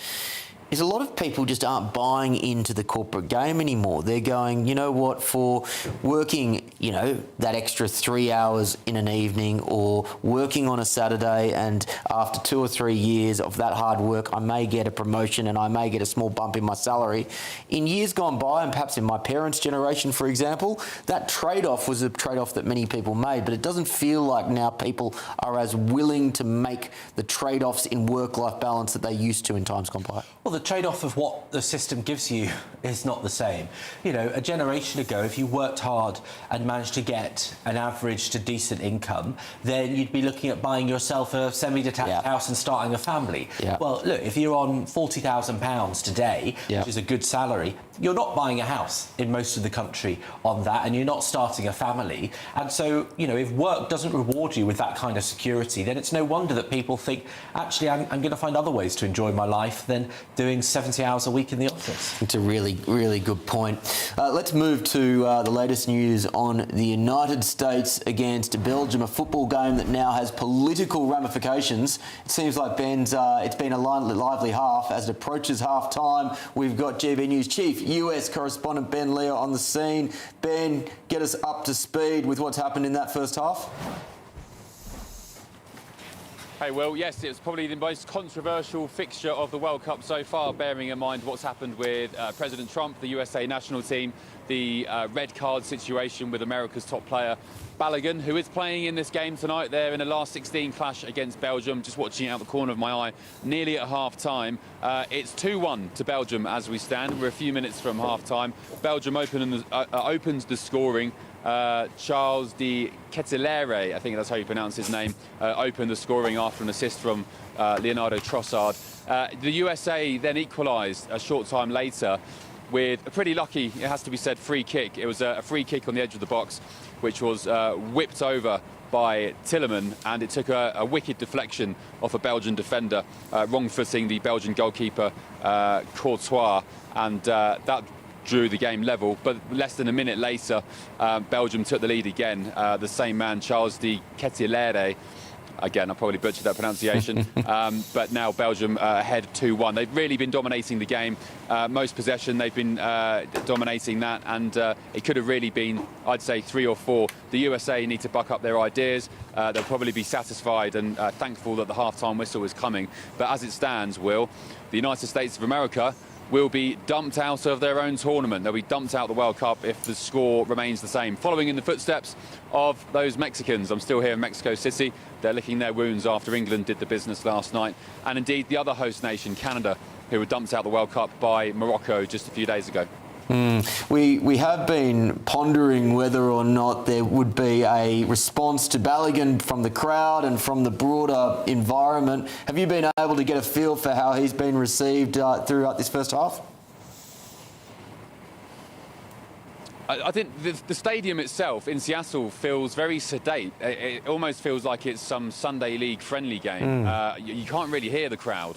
is a lot of people just aren't buying into the corporate game anymore. They're going, you know what, for working, that extra 3 hours in an evening or working on a Saturday, and after 2 or 3 years of that hard work, I may get a promotion and I may get a small bump in my salary. In years gone by, and perhaps in my parents' generation, for example, that trade-off was a trade-off that many people made, but it doesn't feel like now people are as willing to make the trade-offs in work-life balance that they used to in times gone by. Well, the trade-off of what the system gives you is not the same. A generation ago, if you worked hard and managed to get an average to decent income, then you'd be looking at buying yourself a semi-detached house and starting a family. Well, look, if you're on £40,000 today, which is a good salary, you're not buying a house in most of the country on that, and you're not starting a family. And so, if work doesn't reward you with that kind of security, then it's no wonder that people think, actually, I'm going to find other ways to enjoy my life than doing 70 hours a week in the office. It's a really, really good point. Let's move to the latest news on the United States against Belgium, a football game that now has political ramifications. It seems like, Ben's, it's been a lively half. As it approaches half-time, we've got GBNews chief US correspondent Ben Leo on the scene. Ben, get us up to speed with what's happened in that first half. Hey, Will, yes, it was probably the most controversial fixture of the World Cup so far, bearing in mind what's happened with President Trump, the USA national team, the red card situation with America's top player, Balogun, who is playing in this game tonight. They're in a last 16 clash against Belgium, just watching out the corner of my eye, nearly at half-time. It's 2-1 to Belgium as we stand. We're a few minutes from half-time. Belgium opens the scoring. Charles de Ketelaere, I think that's how you pronounce his name, opened the scoring after an assist from Leonardo Trossard. The USA then equalised a short time later with a pretty lucky, it has to be said, free kick. It was a free kick on the edge of the box, which was whipped over by Tilleman, and it took a wicked deflection off a Belgian defender, wrong-footing the Belgian goalkeeper, Courtois, and that drew the game level. But less than a minute later, Belgium took the lead again. The same man, Charles de Ketelaere, again, I probably butchered that pronunciation, but now Belgium ahead 2-1. They've really been dominating the game. Most possession, they've been dominating that, and it could have really been, I'd say, 3 or 4. The USA need to buck up their ideas. They'll probably be satisfied and thankful that the half-time whistle is coming. But as it stands, Will, the United States of America will be dumped out of their own tournament. They'll be dumped out of the World Cup if the score remains the same. Following in the footsteps of those Mexicans. I'm still here in Mexico City. They're licking their wounds after England did the business last night. And indeed, the other host nation, Canada, who were dumped out of the World Cup by Morocco just a few days ago. We have been pondering whether or not there would be a response to Balogun from the crowd and from the broader environment. Have you been able to get a feel for how he's been received throughout this first half? I think the stadium itself in Seattle feels very sedate. It almost feels like it's some Sunday League friendly game. You can't really hear the crowd,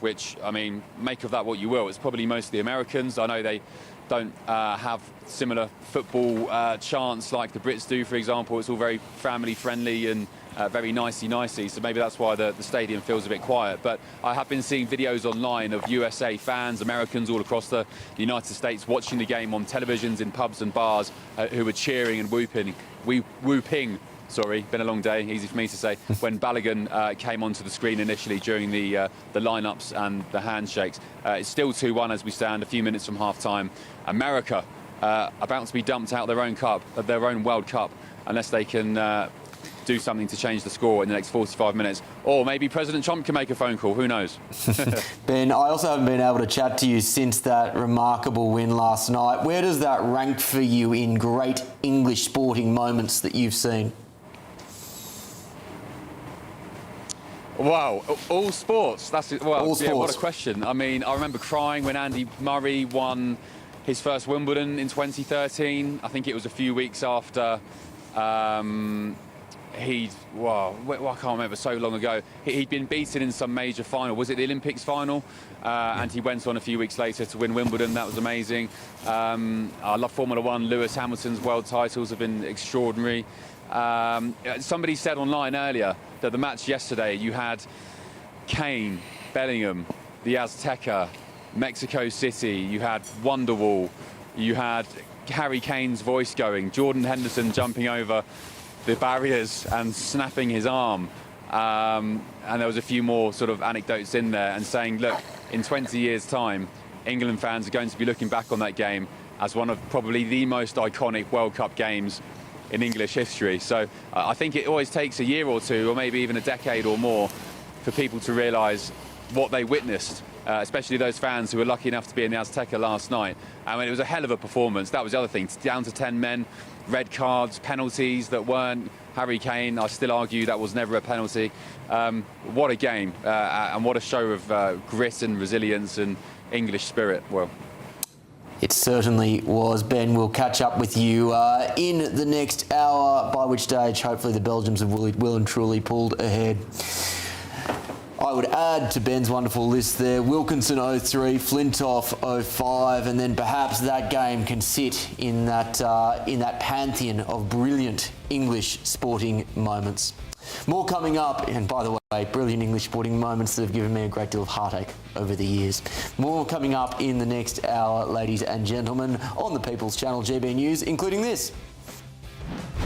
which, I mean, make of that what you will. It's probably mostly Americans. I know they don't have similar football chants like the Brits do, for example. It's all very family friendly and very nicey, so maybe that's why the stadium feels a bit quiet. But I have been seeing videos online of USA fans, Americans all across the United States watching the game on televisions in pubs and bars who were cheering and whooping. Sorry, been a long day, easy for me to say, when Balogun came onto the screen initially during the lineups and the handshakes. It's still 2-1 as we stand, a few minutes from half-time. America about to be dumped out their own World Cup, unless they can do something to change the score in the next 45 minutes. Or maybe President Trump can make a phone call, who knows? Ben, I also haven't been able to chat to you since that remarkable win last night. Where does that rank for you in great English sporting moments that you've seen? Wow, all sports. That's it. Well, all yeah, sports. What a question. I mean, I remember crying when Andy Murray won his first Wimbledon in 2013. I think it was a few weeks after I can't remember, so long ago. He'd been beaten in some major final. Was it the Olympics final? And he went on a few weeks later to win Wimbledon. That was amazing. I love Formula One. Lewis Hamilton's world titles have been extraordinary. Somebody said online earlier that the match yesterday, you had Kane, Bellingham, the Azteca, Mexico City, you had Wonderwall, you had Harry Kane's voice going, Jordan Henderson jumping over the barriers and snapping his arm. And there was a few more sort of anecdotes in there and saying, look, in 20 years' time, England fans are going to be looking back on that game as one of probably the most iconic World Cup games in English history. So I think it always takes a year or two, or maybe even a decade or more, for people to realise what they witnessed, especially those fans who were lucky enough to be in the Azteca last night. I mean, it was a hell of a performance. That was the other thing. Down to 10 men, red cards, penalties that weren't. Harry Kane, I still argue that was never a penalty. What a game, and what a show of grit and resilience and English spirit. Well, it certainly was. Ben, we'll catch up with you in the next hour, by which stage hopefully the Belgians have well and truly pulled ahead. I would add to Ben's wonderful list there, Wilkinson 03, Flintoff 05, and then perhaps that game can sit in that pantheon of brilliant English sporting moments. More coming up, and by the way, brilliant English sporting moments that have given me a great deal of heartache over the years. More coming up in the next hour, ladies and gentlemen, on the People's Channel GB News, including this.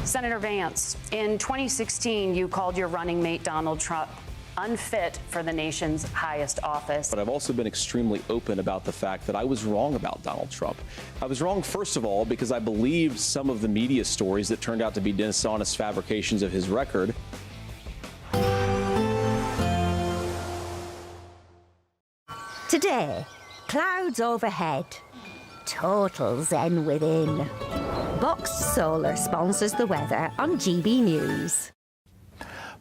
Senator Vance, in 2016, you called your running mate Donald Trump unfit for the nation's highest office. But I've also been extremely open about the fact that I was wrong about Donald Trump. I was wrong, first of all, because I believed some of the media stories that turned out to be dishonest fabrications of his record. Today, clouds overhead, total zen within. Boxed Solar sponsors the weather on GB News.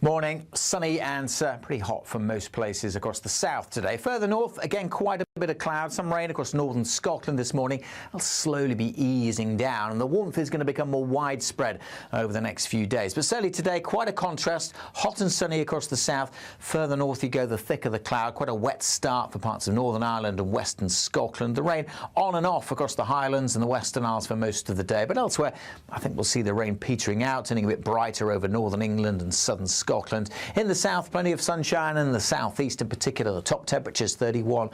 Morning, sunny and pretty hot for most places across the south today. Further north, again, quite a bit of cloud, some rain across northern Scotland this morning. It'll slowly be easing down, and the warmth is going to become more widespread over the next few days. But certainly today, quite a contrast, hot and sunny across the south. Further north you go, the thicker the cloud. Quite a wet start for parts of Northern Ireland and western Scotland. The rain on and off across the Highlands and the Western Isles for most of the day. But elsewhere, I think we'll see the rain petering out, turning a bit brighter over northern England and southern Scotland. In the south, plenty of sunshine, and in the southeast in particular, the top temperatures 31,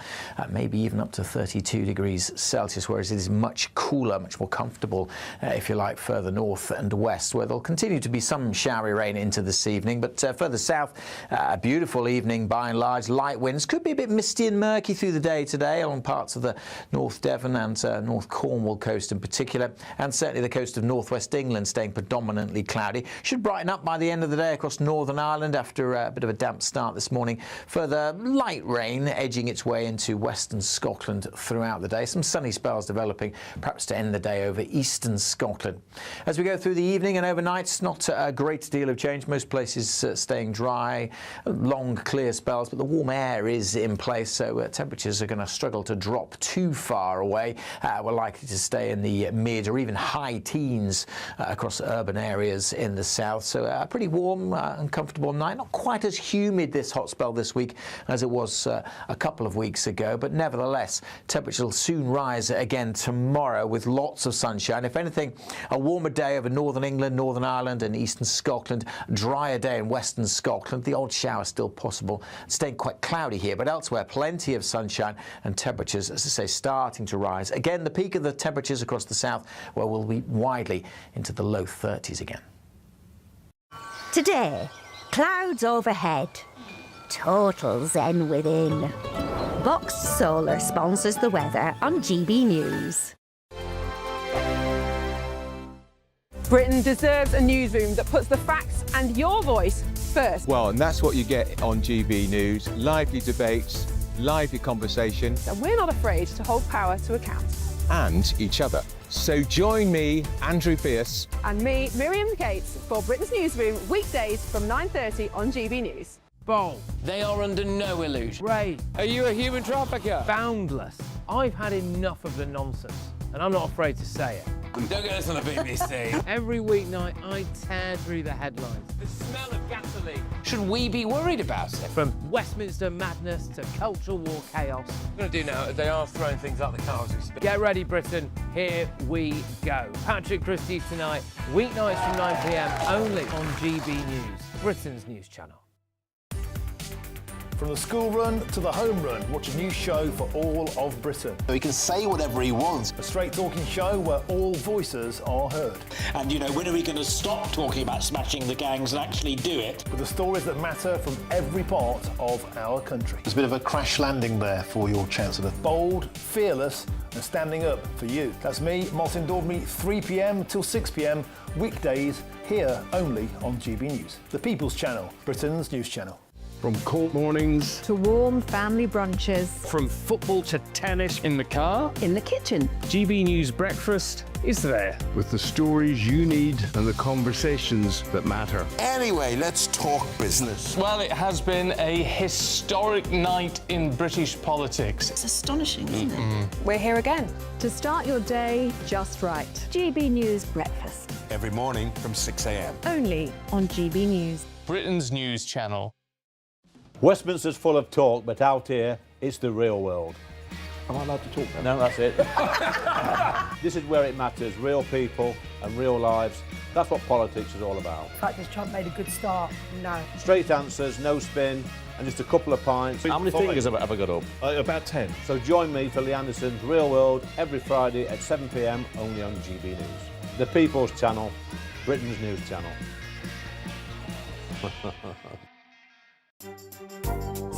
maybe even up to 32 degrees Celsius, whereas it is much cooler, much more comfortable, if you like, further north and west, where there'll continue to be some showery rain into this evening. But further south, a beautiful evening by and large. Light winds, could be a bit misty and murky through the day today along parts of the North Devon and North Cornwall coast in particular, and certainly the coast of northwest England staying predominantly cloudy. Should brighten up by the end of the day across Northern Ireland after a bit of a damp start this morning. Further light rain edging its way into western western Scotland throughout the day. Some sunny spells developing, perhaps to end the day over eastern Scotland. As we go through the evening and overnight, not a great deal of change. Most places staying dry, long clear spells, but the warm air is in place, so temperatures are going to struggle to drop too far away. We're likely to stay in the mid or even high teens across urban areas in the south, so a pretty warm and comfortable night. Not quite as humid this hot spell this week as it was a couple of weeks ago, but nevertheless temperatures will soon rise again tomorrow with lots of sunshine. If anything, a warmer day over northern England, Northern Ireland and eastern Scotland, drier day in western Scotland, the odd shower still possible, staying quite cloudy here, but elsewhere plenty of sunshine and temperatures, as I say, starting to rise. Again, the peak of the temperatures across the south, where we'll be widely into the low 30s again. Today, clouds overhead, total zen within. Boxed Solar sponsors the weather on GB News. Britain deserves a newsroom that puts the facts and your voice first. Well, and that's what you get on GB News. Lively debates, lively conversation. And we're not afraid to hold power to account. And each other. So join me, Andrew Pierce. And me, Miriam Gates, for Britain's Newsroom, weekdays from 9:30 on GB News. Bo, they are under no illusion. Ray, are you a human trafficker? Boundless. I've had enough of the nonsense, and I'm not afraid to say it. Don't get this on the BBC. Every weeknight, I tear through the headlines. The smell of gasoline. Should we be worried about it? From Westminster madness to cultural war chaos. What I'm going to do now is they are throwing things out the car as we speak. Get ready, Britain. Here we go. Patrick Christys tonight, weeknights from 9 p.m. only on GB News, Britain's news channel. From the school run to the home run, watch a new show for all of Britain. He can say whatever he wants. A straight talking show where all voices are heard. And, you know, when are we going to stop talking about smashing the gangs and actually do it? With the stories that matter from every part of our country. There's a bit of a crash landing there for your Chancellor. Bold, fearless and standing up for you. That's me, Martin Daubney, 3 p.m. till 6 p.m. weekdays here only on GB News. The People's Channel, Britain's news channel. From cold mornings to warm family brunches, from football to tennis in the car, in the kitchen. GB News Breakfast is there with the stories you need and the conversations that matter. Anyway, let's talk business. Well, it has been a historic night in British politics. It's astonishing, isn't it? We're here again to start your day just right. GB News Breakfast. Every morning from 6 a.m. Only on GB News. Britain's news channel. Westminster's full of talk, but out here, it's the real world. Am I allowed to talk now? No, that's it. This is where it matters, real people and real lives. That's what politics is all about. The fact has Trump made a good start? No. Straight answers, no spin, and just a couple of pints. How many fingers have I got up? About 10. So join me for Lee Anderson's Real World every Friday at 7 p.m. only on GB News. The People's Channel, Britain's news channel.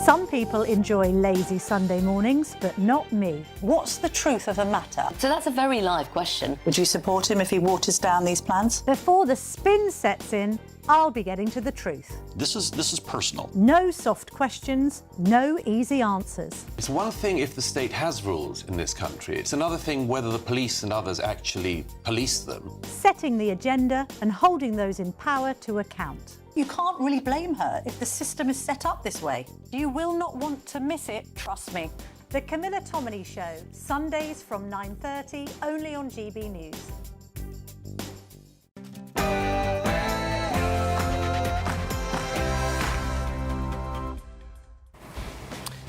Some people enjoy lazy Sunday mornings, but not me. What's the truth of the matter? So that's a very live question. Would you support him if he waters down these plans? Before the spin sets in, I'll be getting to the truth. This is personal. No soft questions, no easy answers. It's one thing if the state has rules in this country. It's another thing whether the police and others actually police them. Setting the agenda and holding those in power to account. You can't really blame her if the system is set up this way. You will not want to miss it, trust me. The Camilla Tominey Show, Sundays from 9:30, only on GB News.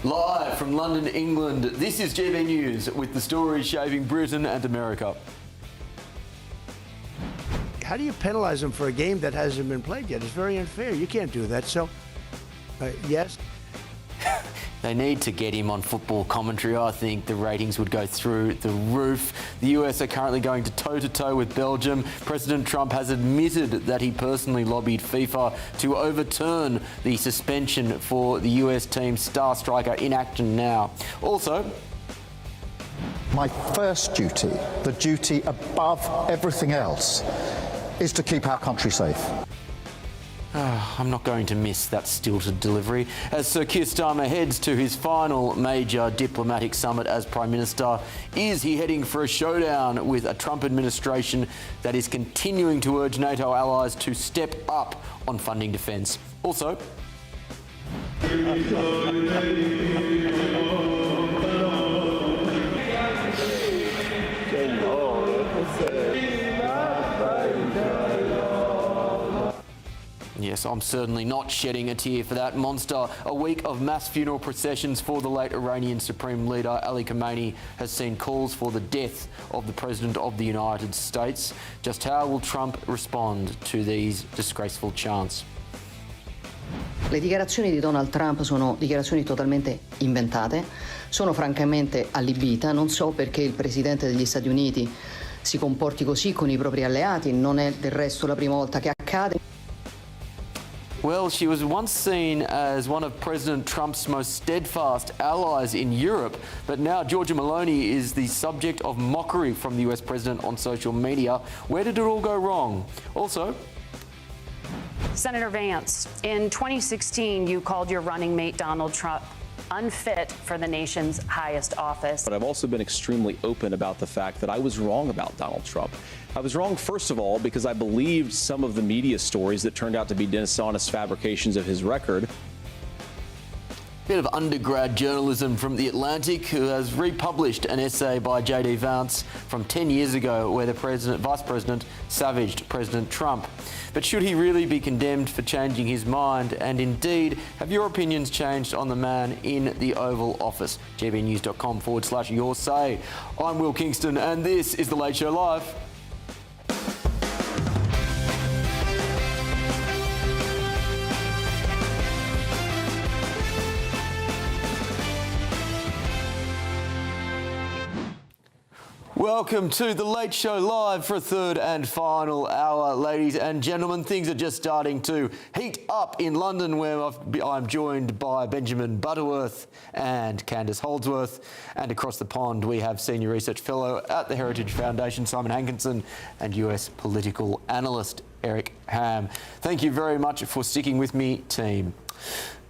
Live from London, England, this is GB News with the stories shaping Britain and America. How do you penalize them for a game that hasn't been played yet? It's very unfair. You can't do that. So, yes. They need to get him on football commentary. I think the ratings would go through the roof. The US are currently going toe-to-toe with Belgium. President Trump has admitted that he personally lobbied FIFA to overturn the suspension for the US team's star striker in action now. Also, my first duty, the duty above everything else, is to keep our country safe. I'm not going to miss that stilted delivery. As Sir Keir Starmer heads to his final major diplomatic summit as Prime Minister, is he heading for a showdown with a Trump administration that is continuing to urge NATO allies to step up on funding defence? Also, yes, I'm certainly not shedding a tear for that monster. A week of mass funeral processions for the late Iranian Supreme Leader Ali Khamenei has seen calls for the death of the President of the United States. Just how will Trump respond to these disgraceful chants? Le dichiarazioni di Donald Trump sono dichiarazioni totalmente inventate, sono francamente allibita, non so perché il Presidente degli Stati Uniti si comporti così con i propri alleati, non è del resto la prima volta che accade. Well, she was once seen as one of President Trump's most steadfast allies in Europe, but now Giorgia Meloni is the subject of mockery from the US President on social media. Where did it all go wrong? Also, Senator Vance, in 2016, you called your running mate Donald Trump unfit for the nation's highest office. But I've also been extremely open about the fact that I was wrong about Donald Trump. I was wrong, first of all, because I believed some of the media stories that turned out to be dishonest fabrications of his record. bit of undergrad journalism from The Atlantic, who has republished an essay by J.D. Vance from 10 years ago where the Vice President savaged President Trump. But should he really be condemned for changing his mind? And indeed, have your opinions changed on the man in the Oval Office? gbnews.com/your say. I'm Will Kingston and this is The Late Show Live. Welcome to The Late Show Live for a third and final hour. Ladies and gentlemen, things are just starting to heat up in London, where I'm joined by Benjamin Butterworth and Candace Holdsworth. And across the pond, we have Senior Research Fellow at the Heritage Foundation, Simon Hankinson, and US political analyst, Eric Ham. Thank you very much for sticking with me, team.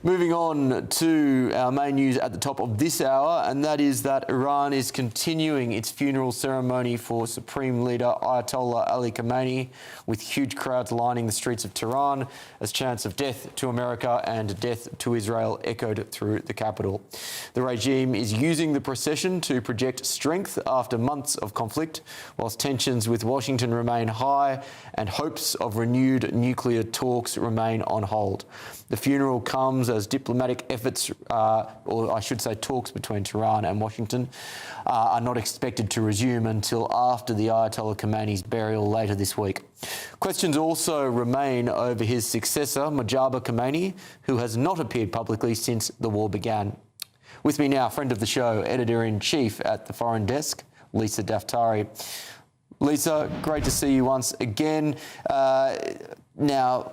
Moving on to our main news at the top of this hour, and that is that Iran is continuing its funeral ceremony for Supreme Leader Ayatollah Ali Khamenei, with huge crowds lining the streets of Tehran as chants of death to America and death to Israel echoed through the capital. The regime is using the procession to project strength after months of conflict, whilst tensions with Washington remain high and hopes of renewed nuclear talks remain on hold. The funeral comes as diplomatic efforts, or I should say talks between Tehran and Washington, are not expected to resume until after the Ayatollah Khamenei's burial later this week. Questions also remain over his successor, Mojtaba Khomeini, who has not appeared publicly since the war began. With me now, friend of the show, Editor-in-Chief at the Foreign Desk, Lisa Daftari. Lisa, great to see you once again. Now,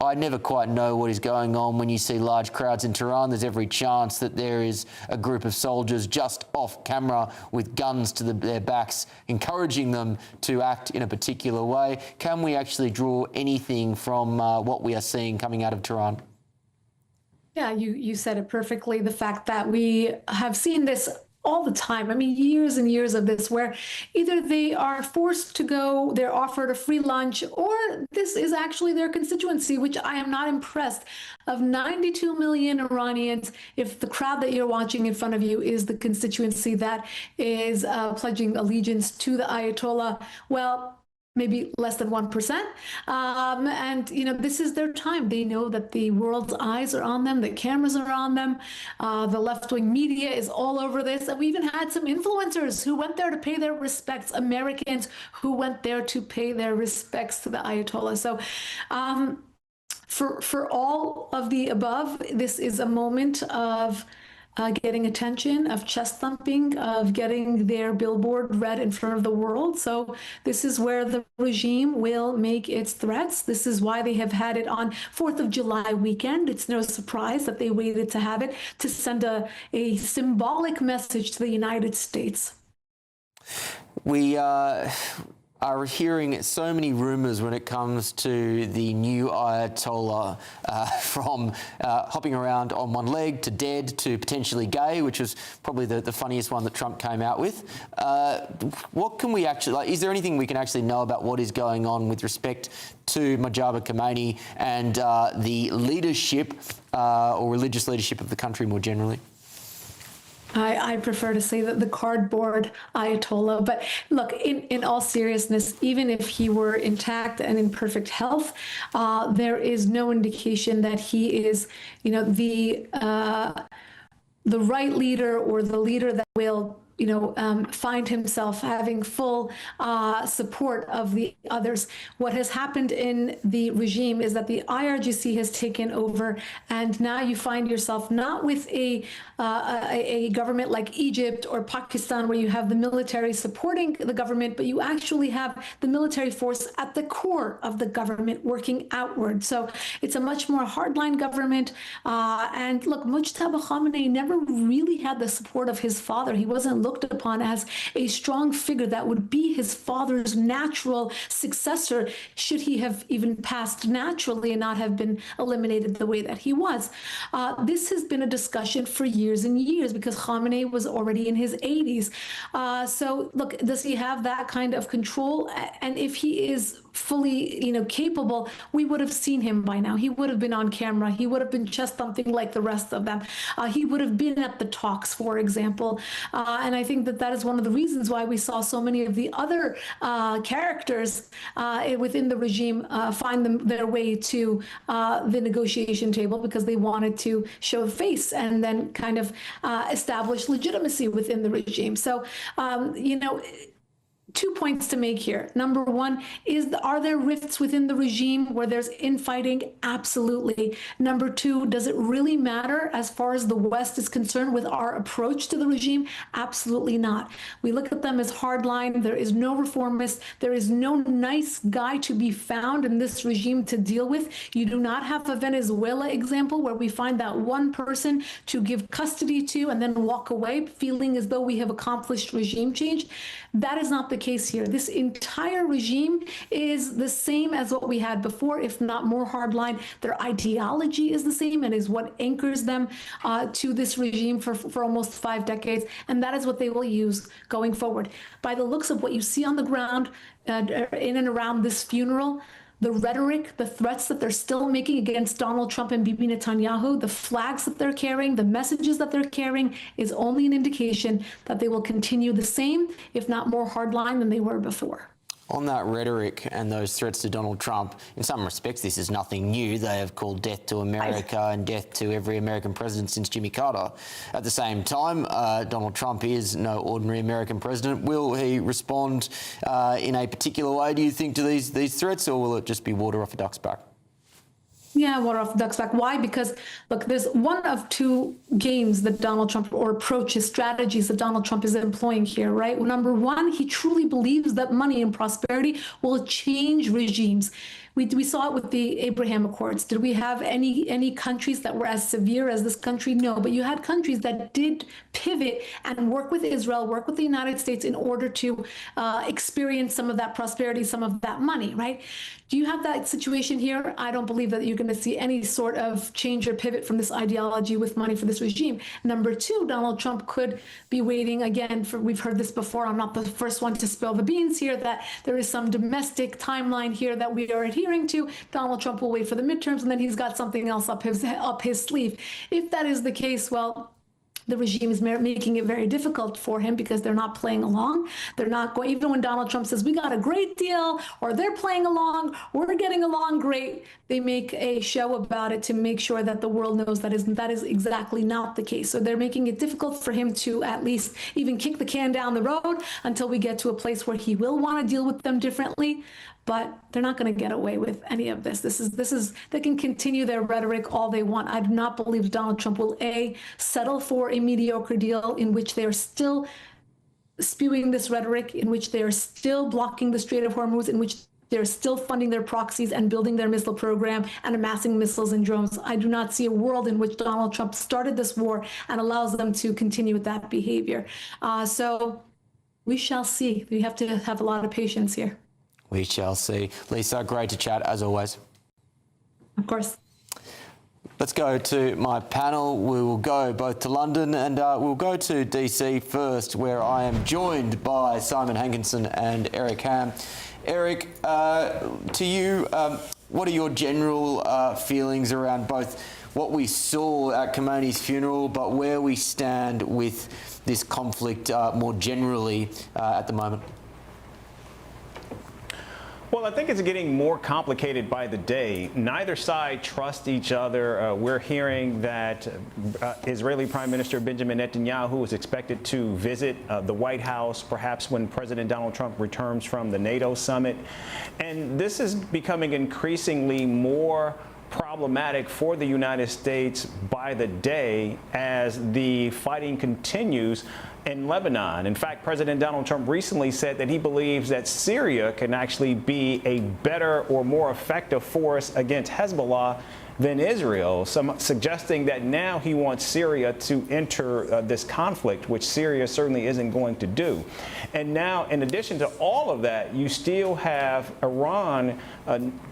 I never quite know what is going on when you see large crowds in Tehran. There's every chance that there is a group of soldiers just off camera with guns to their backs, encouraging them to act in a particular way. Can we actually draw anything from what we are seeing coming out of Tehran? Yeah, you said it perfectly. The fact that we have seen this all the time. I mean, years and years of this, where either they are forced to go, they're offered a free lunch, or this is actually their constituency, which I am not impressed. Of 92 million Iranians, if the crowd that you're watching in front of you is the constituency that is pledging allegiance to the Ayatollah, well, maybe less than 1%. And, you know, this is their time. They know that the world's eyes are on them, the cameras are on them. The left-wing media is all over this. And we even had some influencers who went there to pay their respects, Americans who went there to pay their respects to the Ayatollah. So for all of the above, this is a moment of getting attention, of chest thumping, of getting their billboard read in front of the world. So this is where the regime will make its threats. This is why they have had it on 4th of July weekend. It's no surprise that they waited to have it to send a symbolic message to the United States. are hearing so many rumours when it comes to the new Ayatollah, from hopping around on one leg to dead to potentially gay, which was probably the funniest one that Trump came out with. What can we actually, like, is there anything we can actually know about what is going on with respect to Mujtaba Khomeini and the leadership or religious leadership of the country more generally? I prefer to say that the cardboard Ayatollah. But look, in all seriousness, even if he were intact and in perfect health, there is no indication that he is, you know, the right leader or the leader that will, you know, find himself having full support of the others. What has happened in the regime is that the IRGC has taken over, and now you find yourself not with a government like Egypt or Pakistan, where you have the military supporting the government, but you actually have the military force at the core of the government working outward. So it's a much more hardline government. And look, Mujtaba Khomeini never really had the support of his father. He wasn't looked upon as a strong figure that would be his father's natural successor, should he have even passed naturally and not have been eliminated the way that he was. This has been a discussion for years and years because Khamenei was already in his 80s. So look, does he have that kind of control? And if he is fully, you know, capable, we would have seen him by now. He would have been on camera. He would have been just something like the rest of them. He would have been at the talks, for example. And I think that that is one of the reasons why we saw so many of the other characters within the regime find their way to the negotiation table, because they wanted to show face and then kind of establish legitimacy within the regime. So, you know, 2 points to make here. Number one is, are there rifts within the regime where there's infighting? Absolutely. Number two, does it really matter as far as the West is concerned with our approach to the regime? Absolutely not. We look at them as hardline. There is no reformist. There is no nice guy to be found in this regime to deal with. You do not have a Venezuela example where we find that one person to give custody to and then walk away feeling as though we have accomplished regime change. That is not the case here. This entire regime is the same as what we had before, if not more hardline. Their ideology is the same and is what anchors them to this regime for almost 5 decades. And that is what they will use going forward. By the looks of what you see on the ground in and around this funeral, the rhetoric, the threats that they're still making against Donald Trump and Bibi Netanyahu, the flags that they're carrying, the messages that they're carrying, is only an indication that they will continue the same, if not more hardline than they were before. On that rhetoric and those threats to Donald Trump, in some respects, this is nothing new. They have called death to America and death to every American president since Jimmy Carter. At the same time, Donald Trump is no ordinary American president. Will he respond in a particular way, do you think, to these threats, or will it just be water off a duck's back? Yeah, water off the duck's back. Why? Because, look, there's one of two games that Donald Trump, or approaches, strategies that Donald Trump is employing here, right? Well, number one, he truly believes that money and prosperity will change regimes. We saw it with the Abraham Accords. Did we have any countries that were as severe as this country? No, but you had countries that did pivot and work with Israel, work with the United States in order to experience some of that prosperity, some of that money, right? Do you have that situation here? I don't believe that you're going to see any sort of change or pivot from this ideology with money for this regime. Number two, Donald Trump could be waiting again for, we've heard this before, I'm not the first one to spill the beans here, that there is some domestic timeline here that we are adhering to. Donald Trump will wait for the midterms, and then he's got something else up his sleeve. If that is the case, well, the regime is making it very difficult for him, because they're not playing along. They're not going, even when Donald Trump says, we got a great deal, or they're playing along, we're getting along great, they make a show about it to make sure that the world knows that is exactly not the case. So they're making it difficult for him to at least even kick the can down the road until we get to a place where he will want to deal with them differently. But they're not going to get away with any of this. This is they can continue their rhetoric all they want. I do not believe Donald Trump will settle for a mediocre deal in which they are still spewing this rhetoric, in which they are still blocking the Strait of Hormuz, in which they're still funding their proxies and building their missile program and amassing missiles and drones. I do not see a world in which Donald Trump started this war and allows them to continue with that behavior. So we shall see. We have to have a lot of patience here. We shall see. Lisa, great to chat as always. Of course. Let's go to my panel. We will go both to London and we'll go to DC first, where I am joined by Simon Hankinson and Eric Ham. Eric, to you, what are your general feelings around both what we saw at Khamenei's funeral, but where we stand with this conflict more generally at the moment? Well, I think it's getting more complicated by the day. Neither side trusts each other. We're hearing that Israeli Prime Minister Benjamin Netanyahu is expected to visit the White House, perhaps when President Donald Trump returns from the NATO summit. And this is becoming increasingly more problematic for the United States by the day as the fighting continues in Lebanon. In fact, President Donald Trump recently said that he believes that Syria can actually be a better or more effective force against Hezbollah than Israel, suggesting that now he wants Syria to enter this conflict, which Syria certainly isn't going to do. And now, in addition to all of that, you still have Iran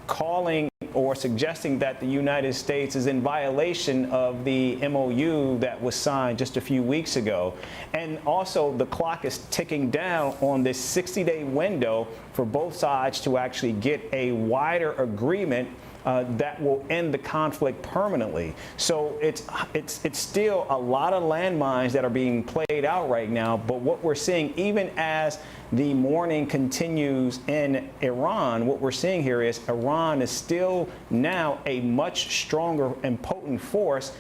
calling or suggesting that the United States is in violation of the MOU that was signed just a few weeks ago. And also, the clock is ticking down on this 60-day window for both sides to actually get a wider agreement that will end the conflict permanently. So it's still a lot of landmines that are being played out right now. But what we're seeing, even as the mourning continues in Iran, what we're seeing here is Iran is still now a much stronger and potent force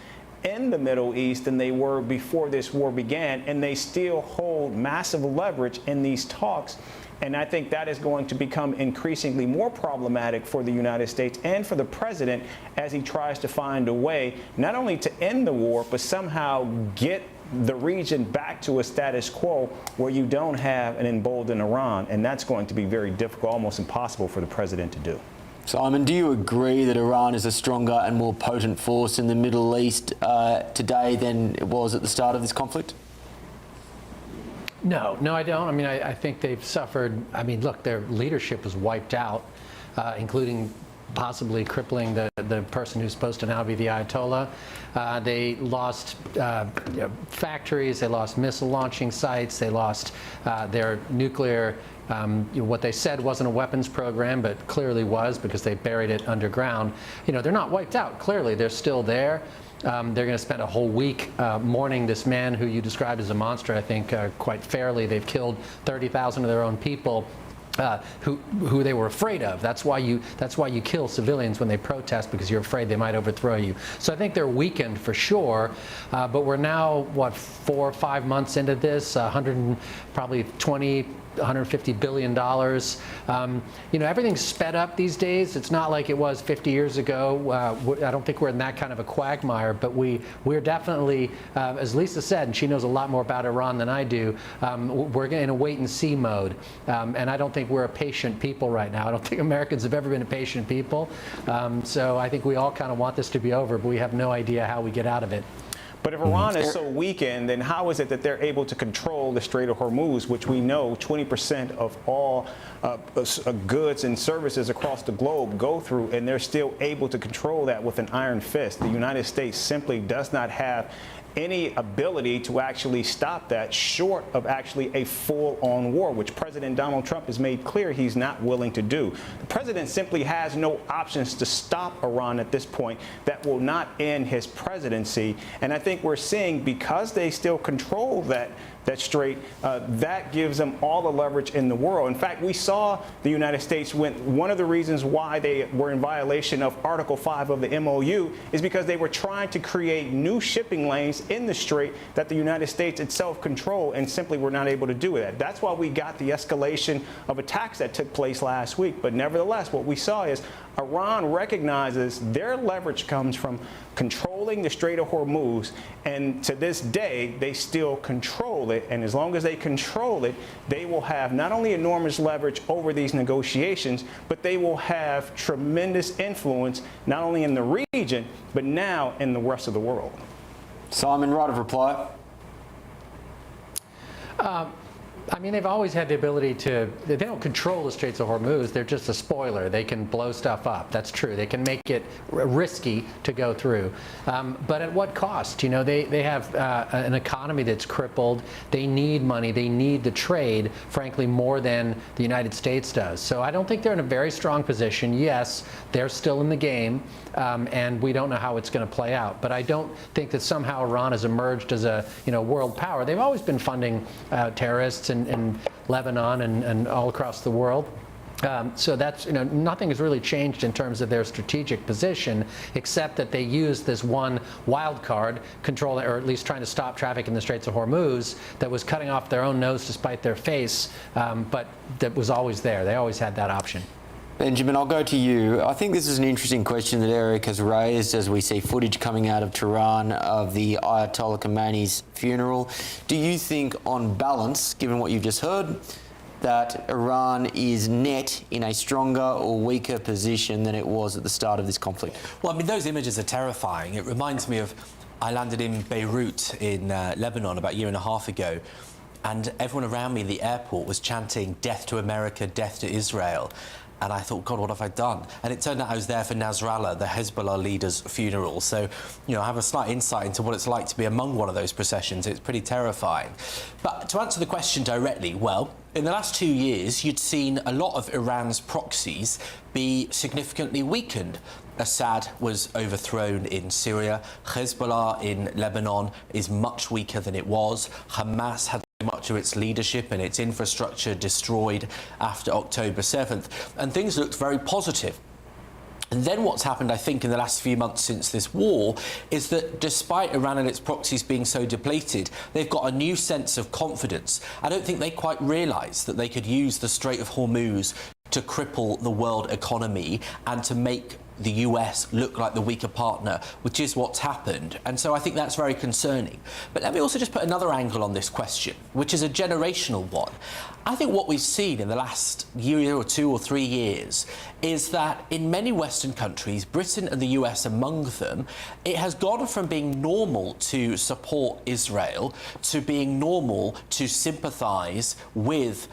in the Middle East than they were before this war began, and they still hold massive leverage in these talks. And I think that is going to become increasingly more problematic for the United States and for the president as he tries to find a way not only to end the war, but somehow get the region back to a status quo where you don't have an emboldened Iran. And that's going to be very difficult, almost impossible for the president to do. Simon, do you agree that Iran is a stronger and more potent force in the Middle East today than it was at the start of this conflict? No, I don't. I mean, I think they've suffered. I mean, look, their leadership was wiped out, including possibly crippling the person who's supposed to now be the Ayatollah. They lost factories, they lost missile launching sites, they lost their nuclear, what they said wasn't a weapons program, but clearly was because they buried it underground. They're not wiped out. Clearly, they're still there. They're going to spend a whole week mourning this man who you described as a monster, I think, quite fairly. They've killed 30,000 of their own people. Who they were afraid of. That's why you kill civilians when they protest, because you're afraid they might overthrow you. So I think they're weakened for sure. But we're now, what, 4 or 5 months into this, $150 billion. Everything's sped up these days. It's not like it was 50 years ago. I don't think we're in that kind of a quagmire, but we're definitely, as Lisa said, and she knows a lot more about Iran than I do, we're in a wait-and-see mode. And I don't think we're a patient people right now. I don't think Americans have ever been a patient people. So I think we all kind of want this to be over, but we have no idea how we get out of it. But if Iran is so weakened, then how is it that they're able to control the Strait of Hormuz, which we know 20% of all goods and services across the globe go through, and they're still able to control that with an iron fist? The United States simply does not have any ability to actually stop that, short of actually a full-on war, which President Donald Trump has made clear he's not willing to do. The president simply has no options to stop Iran at this point that will not end his presidency. And I think we're seeing, because they still control that strait, that gives them all the leverage in the world. In fact, we saw the United States, one of the reasons why they were in violation of Article 5 of the MOU is because they were trying to create new shipping lanes in the strait that the United States itself controlled, and simply were not able to do that. That's why we got the escalation of attacks that took place last week. But nevertheless, what we saw is Iran recognizes their leverage comes from controlling the Strait of Hormuz, and to this day, they still control it. And as long as they control it, they will have not only enormous leverage over these negotiations, but they will have tremendous influence not only in the region, but now in the rest of the world. Simon, right of reply. I mean, they've always had the ability to, they don't control the Straits of Hormuz, they're just a spoiler. They can blow stuff up, that's true. They can make it risky to go through. But at what cost? You know, they have an economy that's crippled. They need money, they need the trade, frankly, more than the United States does. So I don't think they're in a very strong position. Yes, they're still in the game, and we don't know how it's going to play out. But I don't think that somehow Iran has emerged as a world power. They've always been funding terrorists in Lebanon and all across the world. So that's, nothing has really changed in terms of their strategic position, except that they use this one wild card, controlling, or at least trying to stop traffic in the Straits of Hormuz, that was cutting off their own nose to spite their face, but that was always there. They always had that option. Benjamin, I'll go to you. I think this is an interesting question that Eric has raised as we see footage coming out of Tehran of the Ayatollah Khomeini's funeral. Do you think, on balance, given what you've just heard, that Iran is net in a stronger or weaker position than it was at the start of this conflict? Well, I mean, those images are terrifying. It reminds me of, I landed in Beirut in Lebanon about a year and a half ago, and everyone around me in the airport was chanting, "Death to America, death to Israel." And I thought, God, what have I done? And it turned out I was there for Nasrallah, the Hezbollah leader's funeral. So, I have a slight insight into what it's like to be among one of those processions. It's pretty terrifying. But to answer the question directly, well, in the last 2 years, you'd seen a lot of Iran's proxies be significantly weakened. Assad was overthrown in Syria. Hezbollah in Lebanon is much weaker than it was. Hamas had much of its leadership and its infrastructure destroyed after October 7th, and things looked very positive. And then what's happened, I think, in the last few months since this war is that despite Iran and its proxies being so depleted, they've got a new sense of confidence. I don't think they quite realise that they could use the Strait of Hormuz to cripple the world economy and to make the US look like the weaker partner, which is what's happened. And so I think that's very concerning. But let me also just put another angle on this question, which is a generational one. I think what we've seen in the last year or 2 or 3 years is that in many Western countries, Britain and the US among them, it has gone from being normal to support Israel to being normal to sympathise with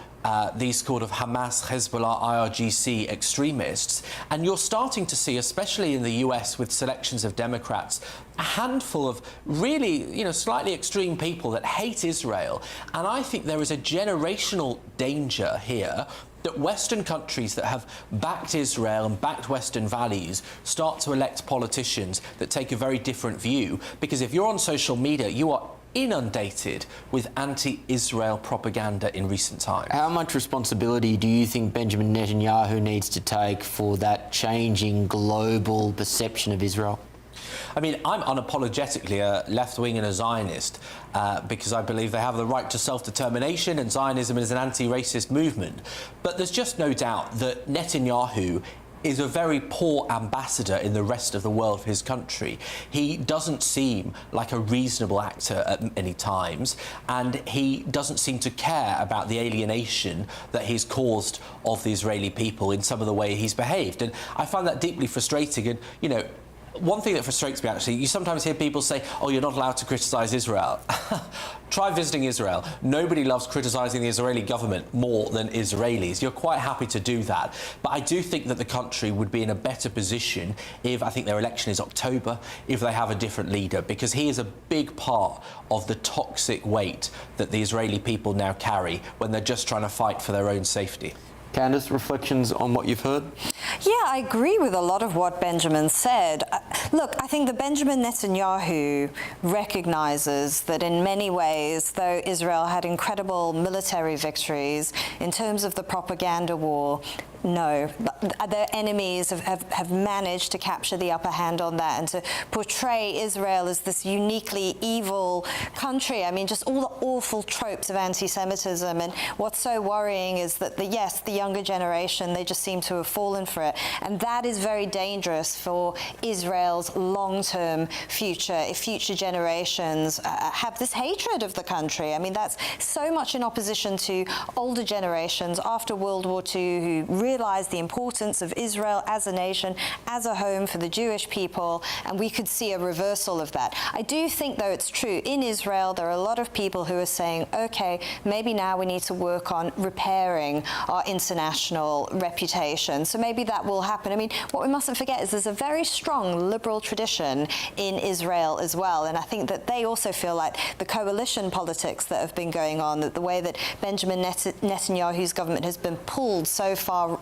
these sort of Hamas, Hezbollah, IRGC extremists. And you're starting to see, especially in the US with selections of Democrats, a handful of really, slightly extreme people that hate Israel. And I think there is a generational danger here that Western countries that have backed Israel and backed Western values start to elect politicians that take a very different view. Because if you're on social media, you are inundated with anti-Israel propaganda in recent times. How much responsibility do you think Benjamin Netanyahu needs to take for that changing global perception of Israel? I mean, I'm unapologetically a left-wing and a Zionist because I believe they have the right to self-determination, and Zionism is an anti-racist movement. But there's just no doubt that Netanyahu is a very poor ambassador in the rest of the world for his country. He doesn't seem like a reasonable actor at many times, and he doesn't seem to care about the alienation that he's caused of the Israeli people in some of the way he's behaved. And I find that deeply frustrating. And, one thing that frustrates me, actually, you sometimes hear people say, oh, you're not allowed to criticise Israel. Try visiting Israel. Nobody loves criticising the Israeli government more than Israelis. You're quite happy to do that. But I do think that the country would be in a better position if, I think their election is October, if they have a different leader, because he is a big part of the toxic weight that the Israeli people now carry when they're just trying to fight for their own safety. Candice, reflections on what you've heard? Yeah, I agree with a lot of what Benjamin said. Look, I think that Benjamin Netanyahu recognizes that in many ways, though Israel had incredible military victories, in terms of the propaganda war, no, their enemies have managed to capture the upper hand on that and to portray Israel as this uniquely evil country. I mean, just all the awful tropes of anti-Semitism. And what's so worrying is that, the younger generation, they just seem to have fallen for it. And that is very dangerous for Israel's long-term future, if future generations have this hatred of the country. I mean, that's so much in opposition to older generations after World War II who really realize the importance of Israel as a nation, as a home for the Jewish people, and we could see a reversal of that. I do think, though, it's true, in Israel, there are a lot of people who are saying, okay, maybe now we need to work on repairing our international reputation. So maybe that will happen. I mean, what we mustn't forget is there's a very strong liberal tradition in Israel as well, and I think that they also feel like the coalition politics that have been going on, that the way that Benjamin Netanyahu's government has been pulled so far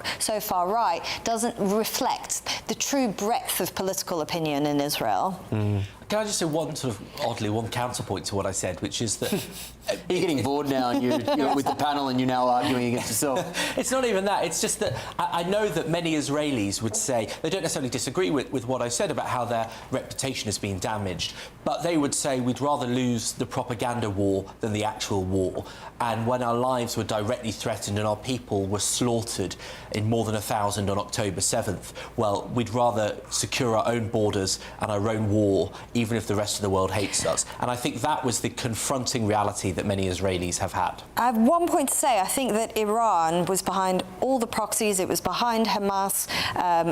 right, doesn't reflect the true breadth of political opinion in Israel. Can I just say one counterpoint to what I said, which is that... You're getting bored now and you're with the panel and you're now arguing against yourself. It's not even that. It's just that I know that many Israelis would say, they don't necessarily disagree with what I said about how their reputation has been damaged, but they would say we'd rather lose the propaganda war than the actual war. And when our lives were directly threatened and our people were slaughtered in more than 1,000 on October 7th, well, we'd rather secure our own borders and our own war, even if the rest of the world hates us. And I think that was the confronting reality that many Israelis have had. I have one point to say. I think that Iran was behind all the proxies. It was behind Hamas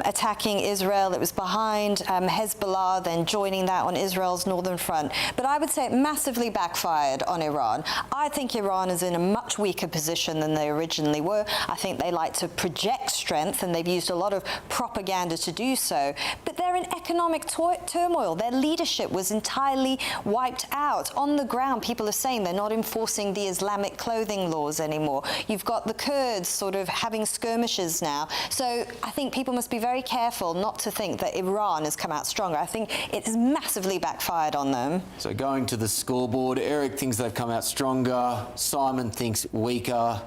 attacking Israel. It was behind Hezbollah then joining that on Israel's northern front. But I would say it massively backfired on Iran. I think Iran is in a much weaker position than they originally were. I think they like to project strength, and they've used a lot of propaganda to do so. But they're in economic turmoil. Their leadership was entirely wiped out. On the ground, people are saying they're not enforcing the Islamic clothing laws anymore. You've got the Kurds sort of having skirmishes now. So I think people must be very careful not to think that Iran has come out stronger. I think it has massively backfired on them. So going to the scoreboard, Eric thinks they've come out stronger, Simon thinks weaker,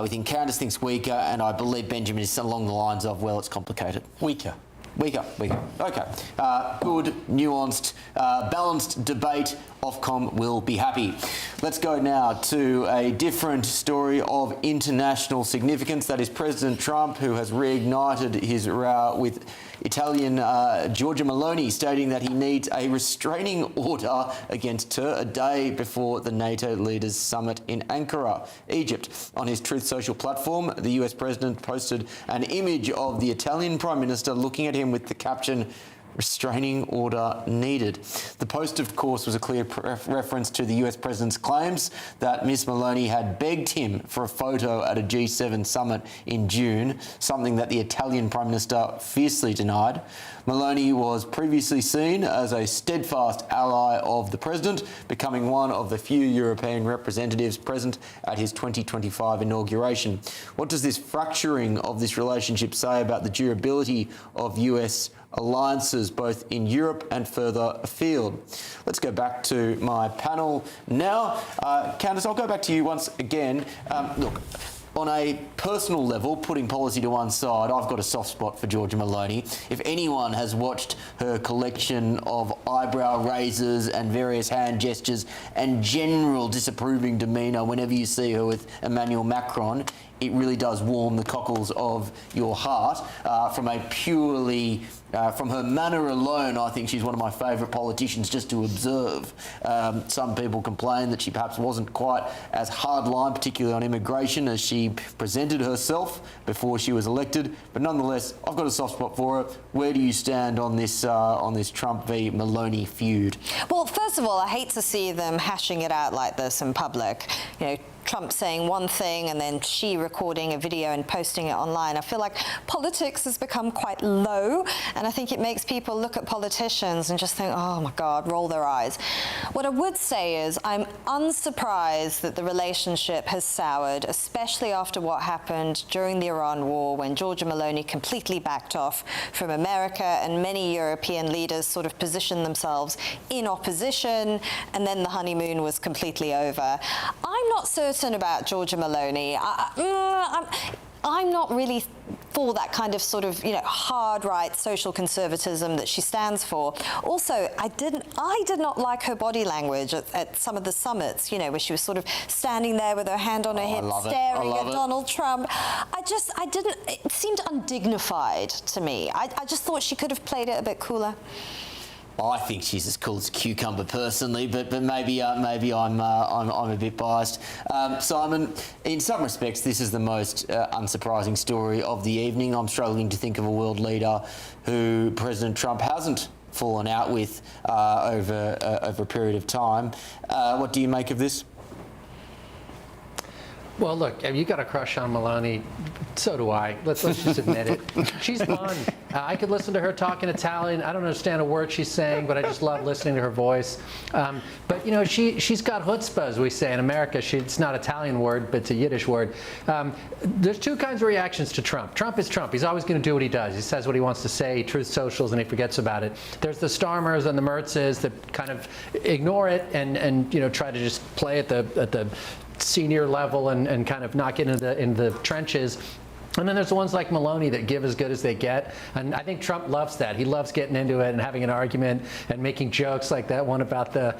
we think Candice thinks weaker, and I believe Benjamin is along the lines of, well, it's complicated. Weaker. Okay. Good, nuanced, balanced debate. Ofcom will be happy. Let's go now to a different story of international significance. That is President Trump, who has reignited his row with Italian Giorgia Meloni, stating that he needs a restraining order against her a day before the NATO leaders summit in Ankara, Egypt. On his Truth Social platform, the US president posted an image of the Italian Prime Minister looking at him with the caption, "Restraining order needed." The post, of course, was a clear reference to the US president's claims that Ms Meloni had begged him for a photo at a G7 summit in June, something that the Italian Prime Minister fiercely denied. Meloni was previously seen as a steadfast ally of the president, becoming one of the few European representatives present at his 2025 inauguration. What does this fracturing of this relationship say about the durability of US alliances both in Europe and further afield? Let's go back to my panel now. Candice, I'll go back to you once again. Look, on a personal level, putting policy to one side, I've got a soft spot for Giorgia Meloni. If anyone has watched her collection of eyebrow raisers and various hand gestures and general disapproving demeanour whenever you see her with Emmanuel Macron, it really does warm the cockles of your heart. From her manner alone, I think she's one of my favourite politicians just to observe. Some people complain that she perhaps wasn't quite as hardline, particularly on immigration, as she presented herself before she was elected. But nonetheless, I've got a soft spot for her. Where do you stand on this Trump v Meloni feud? Well, first of all, I hate to see them hashing it out like this in public. You know, Trump saying one thing and then she recording a video and posting it online. I feel like politics has become quite low, and I think it makes people look at politicians and just think, oh my God, roll their eyes. What I would say is I'm unsurprised that the relationship has soured, especially after what happened during the Iran war when Giorgia Meloni completely backed off from America and many European leaders sort of positioned themselves in opposition, and then the honeymoon was completely over. I'm not certain about Giorgia Meloni. I'm not really for that kind of sort of, hard right social conservatism that she stands for. Also, I did not like her body language at some of the summits, where she was sort of standing there with her hand on her hip, staring at Donald Trump. It seemed undignified to me. I just thought she could have played it a bit cooler. I think she's as cool as a cucumber personally, but maybe I'm a bit biased. Simon, in some respects, this is the most unsurprising story of the evening. I'm struggling to think of a world leader who President Trump hasn't fallen out with over a period of time. What do you make of this? Well, look, you got a crush on Meloni. So do I. Let's just admit it. She's fun. I could listen to her talk in Italian. I don't understand a word she's saying, but I just love listening to her voice. But, you know, she's got chutzpah, as we say in America. It's not an Italian word, but it's a Yiddish word. There's two kinds of reactions to Trump. Trump is Trump. He's always going to do what he does. He says what he wants to say, truth socials, and he forgets about it. There's the Starmers and the Mertzes that kind of ignore it and you know, try to just play at the senior level and kind of not get in the trenches. And then there's the ones like Meloni that give as good as they get. And I think Trump loves that. He loves getting into it and having an argument and making jokes like that one about the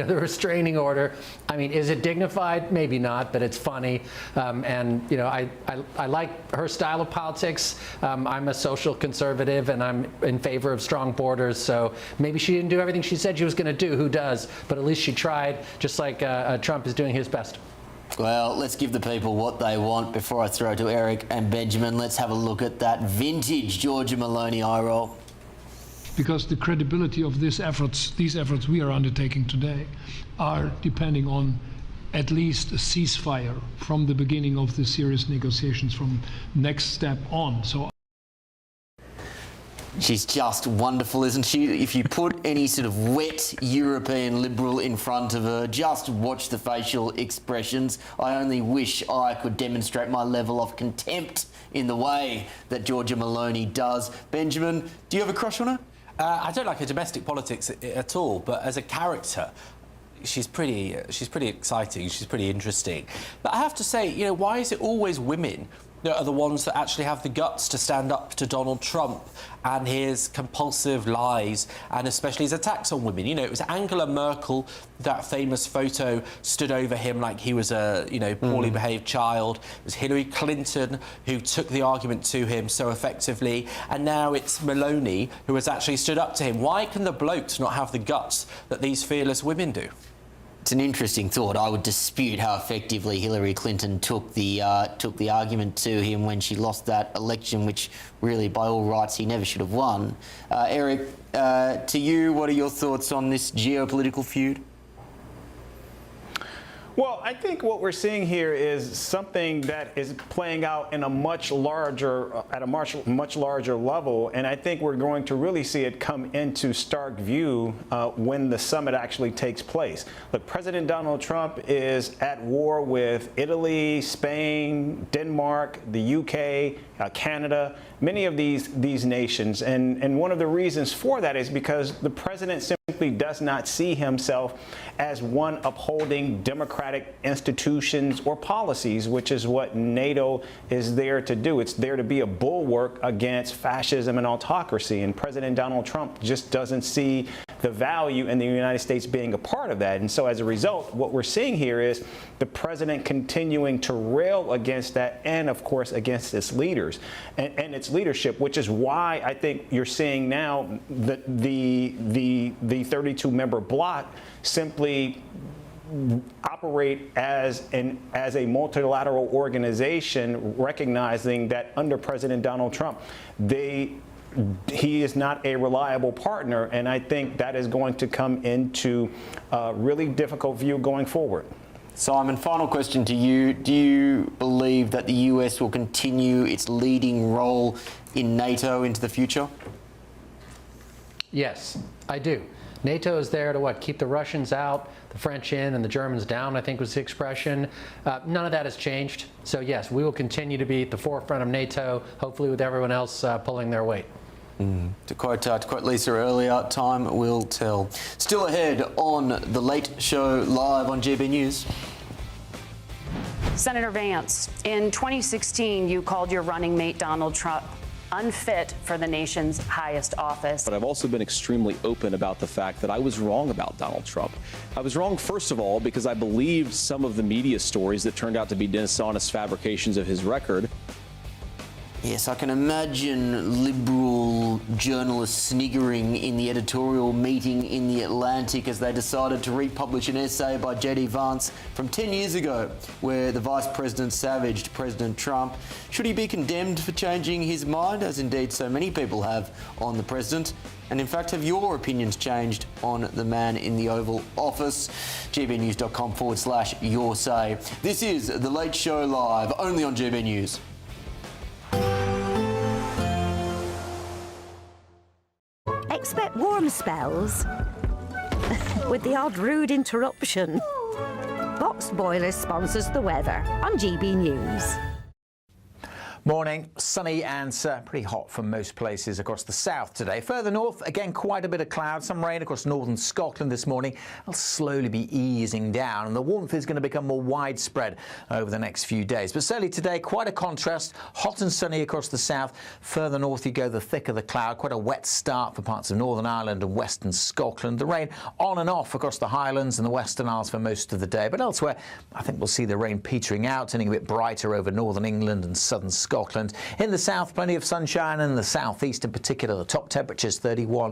restraining order. I mean, is it dignified? Maybe not, but it's funny. And, you know, I like her style of politics. I'm a social conservative and I'm in favor of strong borders. So maybe she didn't do everything she said she was going to do. Who does? But at least she tried, just like Trump is doing his best. Well, let's give the people what they want before I throw to Eric and Benjamin. Let's have a look at that vintage Giorgia Meloni eye roll. Because the credibility of these efforts we are undertaking today are depending on at least a ceasefire from the beginning of the serious negotiations from next step on. So she's just wonderful, isn't she? If you put any sort of wet European liberal in front of her, just watch the facial expressions. I only wish I could demonstrate my level of contempt in the way that Giorgia Meloni does. Benjamin, do you have a crush on her? I don't like her domestic politics at all, but as a character, she's pretty exciting. She's pretty interesting. But I have to say, you know, why is it always women that are the ones that actually have the guts to stand up to Donald Trump and his compulsive lies and especially his attacks on women? You know, it was Angela Merkel, that famous photo, stood over him like he was a, you know, poorly behaved child. It was Hillary Clinton who took the argument to him so effectively, and now it's Meloni who has actually stood up to him. Why can the blokes not have the guts that these fearless women do? It's an interesting thought. I would dispute how effectively Hillary Clinton took the argument to him when she lost that election, which really, by all rights, he never should have won. Eric, to you, what are your thoughts on this geopolitical feud? Well, I think what we're seeing here is something that is playing out in a much larger level, and I think we're going to really see it come into stark view when the summit actually takes place. Look, President Donald Trump is at war with Italy, Spain, Denmark, the UK, Canada, many of these nations, and one of the reasons for that is because the president simply does not see himself as one upholding democratic institutions or policies, which is what NATO is there to do. It's there to be a bulwark against fascism and autocracy, and President Donald Trump just doesn't see the value in the United States being a part of that. And so as a result, what we're seeing here is the president continuing to rail against that and, of course, against its leaders and its leadership, which is why I think you're seeing now the 32-member bloc simply operate as a multilateral organization, recognizing that under President Donald Trump, he is not a reliable partner, and I think that is going to come into a really difficult view going forward. Simon, final question to you. Do you believe that the US will continue its leading role in NATO into the future? Yes, I do. NATO is there to keep the Russians out, the French in, and the Germans down, I think was the expression. None of that has changed. So yes, we will continue to be at the forefront of NATO, hopefully with everyone else pulling their weight. To quote Lisa earlier, time will tell. Still ahead on The Late Show live on GB News. Senator Vance, in 2016, you called your running mate Donald Trump unfit for the nation's highest office. But I've also been extremely open about the fact that I was wrong about Donald Trump. I was wrong, first of all, because I believed some of the media stories that turned out to be dishonest fabrications of his record. Yes, I can imagine Liberal journalists sniggering in the editorial meeting in The Atlantic as they decided to republish an essay by J.D. Vance from 10 years ago where the Vice President savaged President Trump. Should he be condemned for changing his mind, as indeed so many people have on the President? And in fact, have your opinions changed on the man in the Oval Office? gbnews.com/your say. This is The Late Show Live, only on GB News. Expect warm spells with the odd rude interruption. Box Boiler sponsors the weather on GB News. Morning, sunny and pretty hot for most places across the south today. Further north, again, quite a bit of cloud, some rain across northern Scotland this morning. It'll slowly be easing down, and the warmth is going to become more widespread over the next few days. But certainly today, quite a contrast, hot and sunny across the south. Further north you go, the thicker the cloud. Quite a wet start for parts of Northern Ireland and western Scotland. The rain on and off across the Highlands and the Western Isles for most of the day. But elsewhere, I think we'll see the rain petering out, turning a bit brighter over northern England and southern Scotland. In the south, plenty of sunshine, and in the southeast in particular, the top temperatures 31,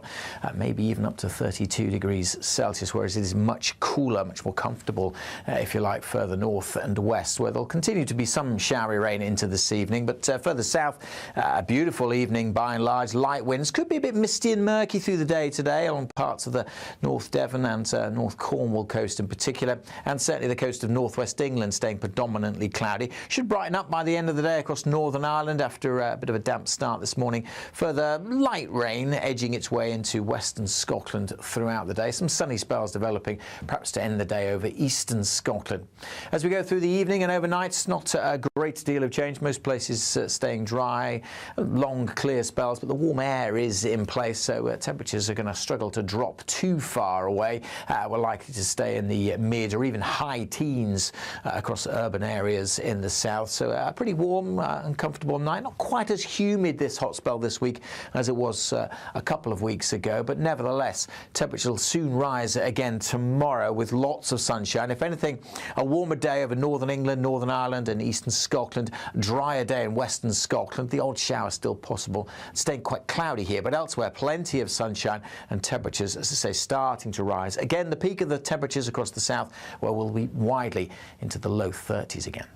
maybe even up to 32 degrees Celsius, whereas it is much cooler, much more comfortable, if you like, further north and west, where there'll continue to be some showery rain into this evening. But further south, a beautiful evening by and large. Light winds, could be a bit misty and murky through the day today along parts of the North Devon and North Cornwall coast in particular, and certainly the coast of northwest England staying predominantly cloudy. Should brighten up by the end of the day across Northern Ireland after a bit of a damp start this morning. Further light rain edging its way into western Scotland throughout the day. Some sunny spells developing, perhaps to end the day over eastern Scotland. As we go through the evening and overnight, not a great deal of change. Most places staying dry, long clear spells, but the warm air is in place, so temperatures are going to struggle to drop too far away. We're likely to stay in the mid or even high teens across urban areas in the south, so pretty warm and comfortable night. Not quite as humid this hot spell this week as it was a couple of weeks ago, but nevertheless temperatures will soon rise again tomorrow with lots of sunshine. If anything, a warmer day over northern England, Northern Ireland and eastern Scotland, drier day in western Scotland. The odd shower still possible, staying quite cloudy here, but elsewhere plenty of sunshine and temperatures, as I say, starting to rise. Again, the peak of the temperatures across the south, where we'll be widely into the low 30s again.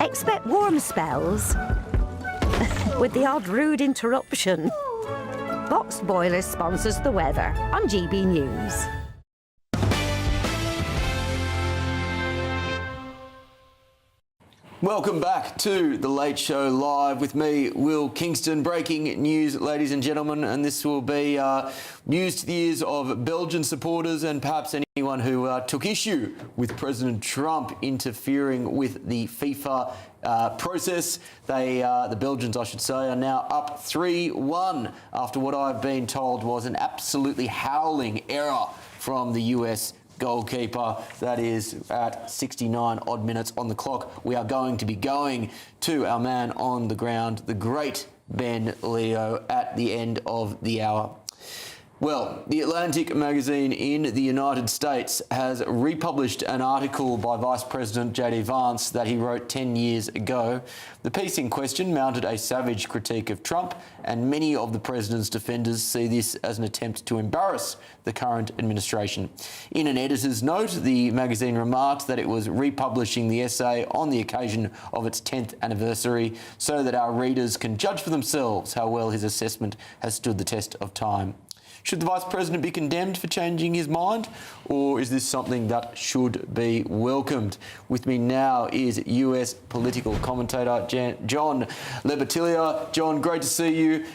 Expect warm spells with the odd rude interruption. Box Boiler sponsors the weather on GB News. Welcome back to The Late Show Live with me, Will Kingston. Breaking news, ladies and gentlemen, and this will be news to the ears of Belgian supporters and perhaps anyone who took issue with President Trump interfering with the FIFA process. The Belgians, I should say, are now up 3-1 after what I've been told was an absolutely howling error from the US goalkeeper. That is at 69 odd minutes on the clock. We are going to be going to our man on the ground, the great Ben Leo, at the end of the hour. Well, The Atlantic magazine in the United States has republished an article by Vice President J.D. Vance that he wrote 10 years ago. The piece in question mounted a savage critique of Trump, and many of the president's defenders see this as an attempt to embarrass the current administration. In an editor's note, the magazine remarked that it was republishing the essay on the occasion of its 10th anniversary so that our readers can judge for themselves how well his assessment has stood the test of time. Should the Vice President be condemned for changing his mind, or is this something that should be welcomed? With me now is US political commentator John Lebatilia. John, great to see you.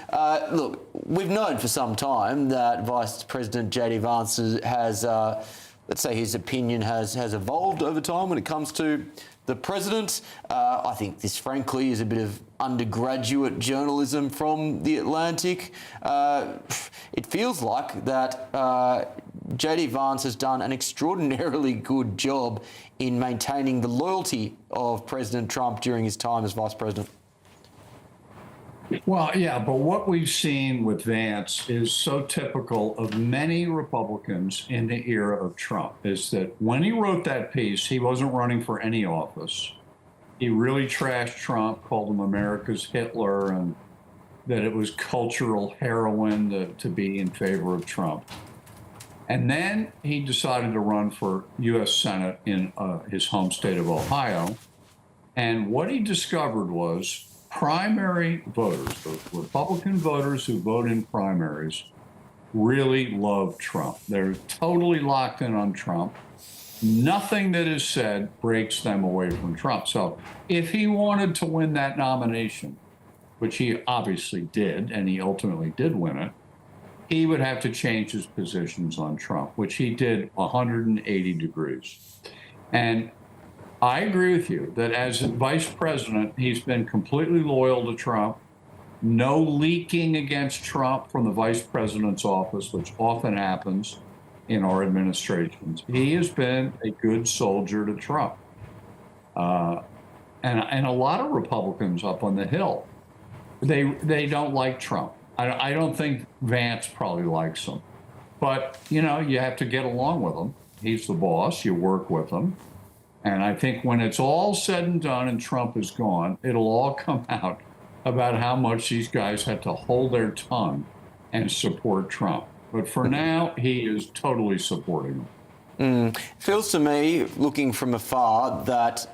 Look, we've known for some time that Vice President J.D. Vance has, let's say his opinion has evolved over time when it comes to the president. I think this, frankly, is a bit of undergraduate journalism from The Atlantic. It feels like that J.D. Vance has done an extraordinarily good job in maintaining the loyalty of President Trump during his time as vice president. Well, yeah, but what we've seen with Vance is so typical of many Republicans in the era of Trump, is that when he wrote that piece, he wasn't running for any office. He really trashed Trump, called him America's Hitler, and that it was cultural heroin to be in favor of Trump. And then he decided to run for U.S. Senate in his home state of Ohio. And what he discovered was primary voters, the Republican voters who vote in primaries, really love Trump. They're totally locked in on Trump. Nothing that is said breaks them away from Trump. So if he wanted to win that nomination, which he obviously did, and he ultimately did win it, he would have to change his positions on Trump, which he did 180 degrees. And I agree with you that as vice president, he's been completely loyal to Trump. No leaking against Trump from the vice president's office, which often happens in our administrations. He has been a good soldier to Trump. And a lot of Republicans up on the Hill, they don't like Trump. I don't think Vance probably likes him. But, you know, you have to get along with him. He's the boss. You work with him. And I think when it's all said and done and Trump is gone, it'll all come out about how much these guys had to hold their tongue and support Trump. But for now, he is totally supporting him. Feels to me, looking from afar, that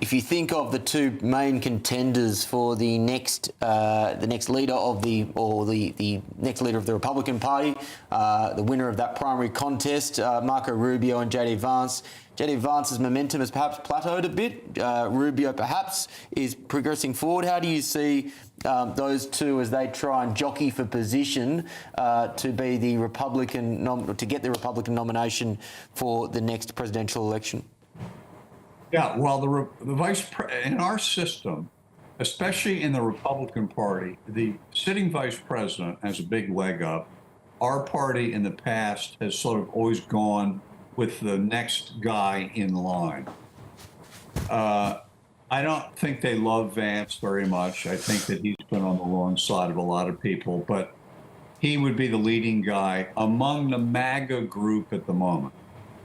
if you think of the two main contenders for the next leader of the next leader of the Republican Party, the winner of that primary contest, Marco Rubio and JD Vance. JD Vance's momentum has perhaps plateaued a bit. Rubio perhaps is progressing forward. How do you see those two as they try and jockey for position to be the Republican to get the Republican nomination for the next presidential election? Yeah, well, in our system, especially in the Republican Party, the sitting vice president has a big leg up. Our party in the past has sort of always gone with the next guy in line. I don't think they love Vance very much. I think that he's been on the wrong side of a lot of people, but he would be the leading guy among the MAGA group at the moment.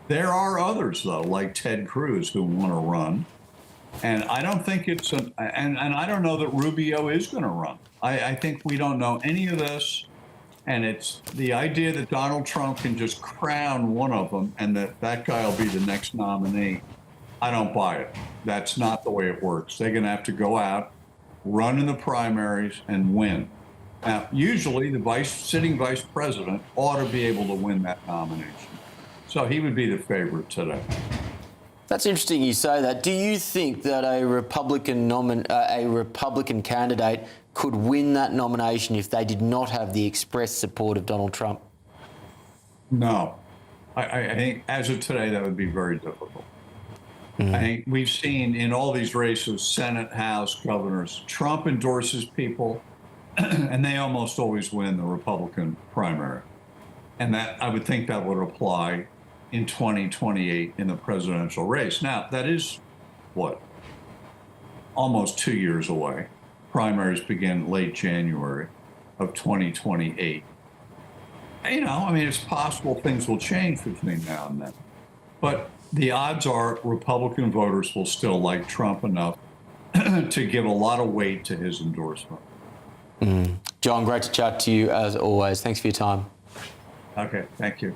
There are others, though, like Ted Cruz, who want to run. And I don't think it's and I don't know that Rubio is going to run. I think we don't know any of this. And it's the idea that Donald Trump can just crown one of them and that guy will be the next nominee. I don't buy it. That's not the way it works. They're going to have to go out, run in the primaries, and win. Now, usually the sitting vice president ought to be able to win that nomination. So he would be the favorite today. That's interesting you say that. Do you think that a Republican candidate could win that nomination if they did not have the express support of Donald Trump? No. I think as of today, that would be very difficult. I think we've seen in all these races, Senate, House, governors, Trump endorses people, and they almost always win the Republican primary. And that I would think that would apply in 2028 in the presidential race. Now, that is, almost 2 years away. Primaries begin late January of 2028. You know, I mean, it's possible things will change between now and then. But the odds are Republican voters will still like Trump enough to give a lot of weight to his endorsement. John, great to chat to you as always. Thanks for your time. Okay, thank you.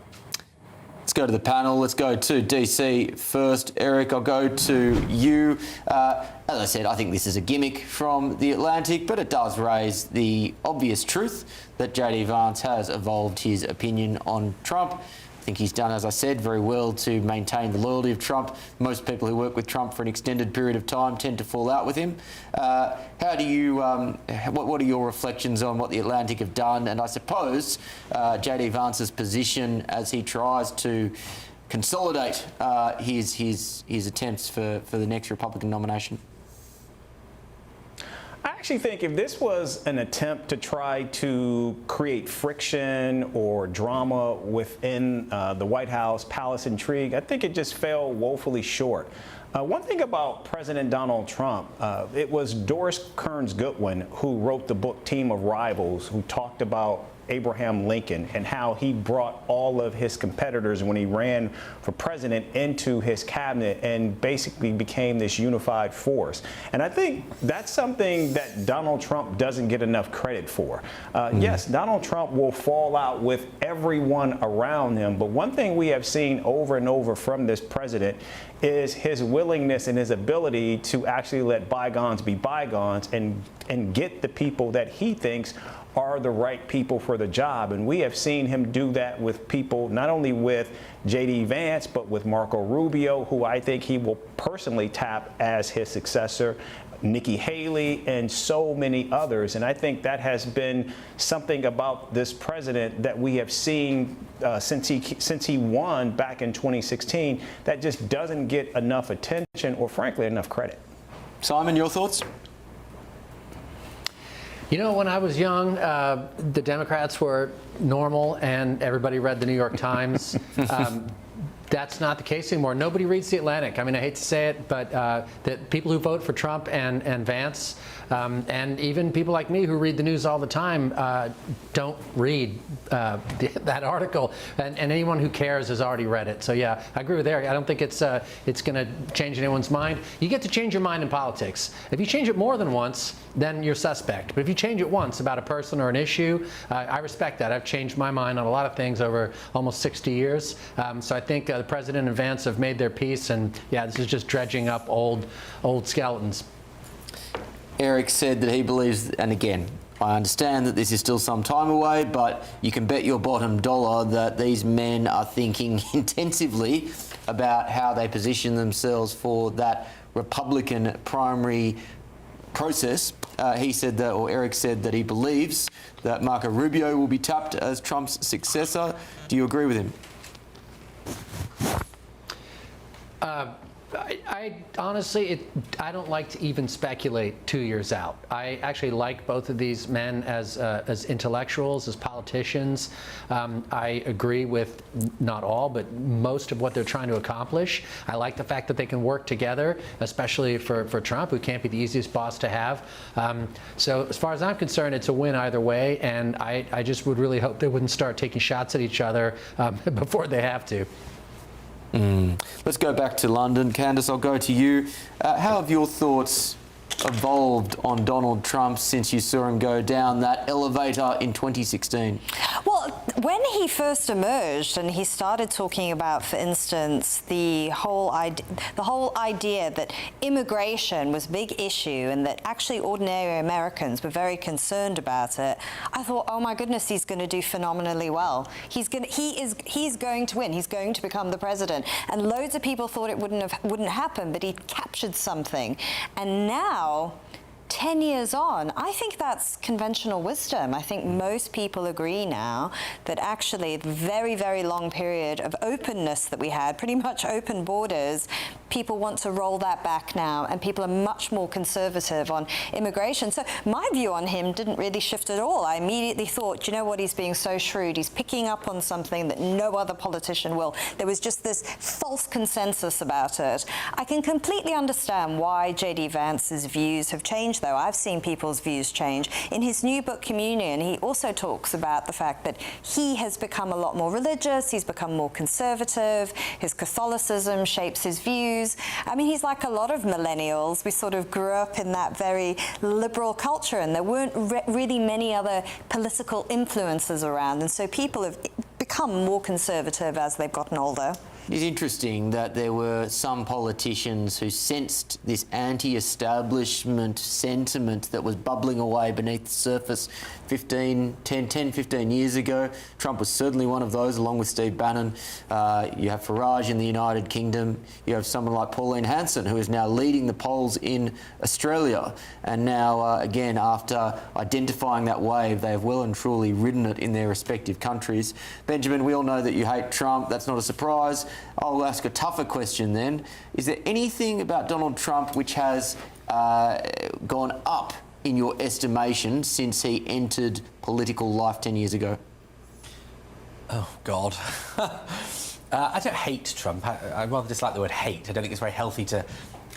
Let's go to the panel. Let's go to DC first. Eric, I'll go to you. As I said, I think this is a gimmick from The Atlantic, but it does raise the obvious truth that JD Vance has evolved his opinion on Trump. I think he's done, as I said, very well to maintain the loyalty of Trump. Most people who work with Trump for an extended period of time tend to fall out with him. How do you, what are your reflections on what The Atlantic have done? And I suppose JD Vance's position as he tries to consolidate his attempts for the next Republican nomination? I actually think if this was an attempt to try to create friction or drama within the White House, palace intrigue, I think it just fell woefully short. One thing about President Donald Trump, it was Doris Kearns Goodwin who wrote the book Team of Rivals, who talked about Abraham Lincoln and how he brought all of his competitors when he ran for president into his cabinet and basically became this unified force. And I think that's something that Donald Trump doesn't get enough credit for. Yes, Donald Trump will fall out with everyone around him, but one thing we have seen over and over from this president is his willingness and his ability to actually let bygones be bygones and get the people that he thinks are the right people for the job. And we have seen him do that with people, not only with J.D. Vance, but with Marco Rubio, who I think he will personally tap as his successor, Nikki Haley, and so many others. And I think that has been something about this president that we have seen since he won back in 2016 that just doesn't get enough attention or, frankly, enough credit. Simon, your thoughts? You know, when I was young, the Democrats were normal and everybody read the New York Times. That's not the case anymore. Nobody reads The Atlantic. I mean, I hate to say it, but the people who vote for Trump and Vance, and even people like me who read the news all the time, don't read that article. And anyone who cares has already read it. So yeah, I agree with Eric. I don't think it's going to change anyone's mind. You get to change your mind in politics. If you change it more than once, then you're suspect. But if you change it once about a person or an issue, I respect that. I've changed my mind on a lot of things over almost 60 years. So I think the president and Vance have made their peace, and yeah, this is just dredging up old skeletons. Eric said that he believes, and again, I understand that this is still some time away, but you can bet your bottom dollar that these men are thinking intensively about how they position themselves for that Republican primary process. He said that, or Eric said that he believes that Marco Rubio will be tapped as Trump's successor. Do you agree with him? I honestly, I don't like to even speculate 2 years out. I actually like both of these men as intellectuals, as politicians. I agree with not all, but most of what they're trying to accomplish. I like the fact that they can work together, especially for Trump, who can't be the easiest boss to have. So as far as I'm concerned, it's a win either way, and I just would really hope they wouldn't start taking shots at each other before they have to. Let's go back to London. Candice, I'll go to you. How have your thoughts evolved on Donald Trump since you saw him go down that elevator in 2016? Well, when he first emerged and he started talking about, for instance, the whole idea that immigration was a big issue and that actually ordinary Americans were very concerned about it, I thought, oh my goodness, he's going to do phenomenally well. He's going to win. He's going to become the president. And loads of people thought it wouldn't happen, but he captured something. And now, 10 years on, I think that's conventional wisdom. I think most people agree now that actually the very, very long period of openness that we had, pretty much open borders, people want to roll that back now, and people are much more conservative on immigration. So my view on him didn't really shift at all. I immediately thought, you know what, he's being so shrewd. He's picking up on something that no other politician will. There was just this false consensus about it. I can completely understand why J.D. Vance's views have changed, though. I've seen people's views change. In his new book, Communion, he also talks about the fact that he has become a lot more religious, he's become more conservative, his Catholicism shapes his views. I mean, he's like a lot of millennials. We sort of grew up in that very liberal culture, and there weren't really many other political influences around, and so people have become more conservative as they've gotten older. It's interesting that there were some politicians who sensed this anti-establishment sentiment that was bubbling away beneath the surface 10, 15 years ago. Trump was certainly one of those, along with Steve Bannon. You have Farage in the United Kingdom. You have someone like Pauline Hanson, who is now leading the polls in Australia. And now, again, after identifying that wave, they have well and truly ridden it in their respective countries. Benjamin, we all know that you hate Trump. That's not a surprise. I'll ask a tougher question then. Is there anything about Donald Trump which has gone up in your estimation since he entered political life 10 years ago? Oh, God. I don't hate Trump. I rather dislike the word hate. I don't think it's very healthy to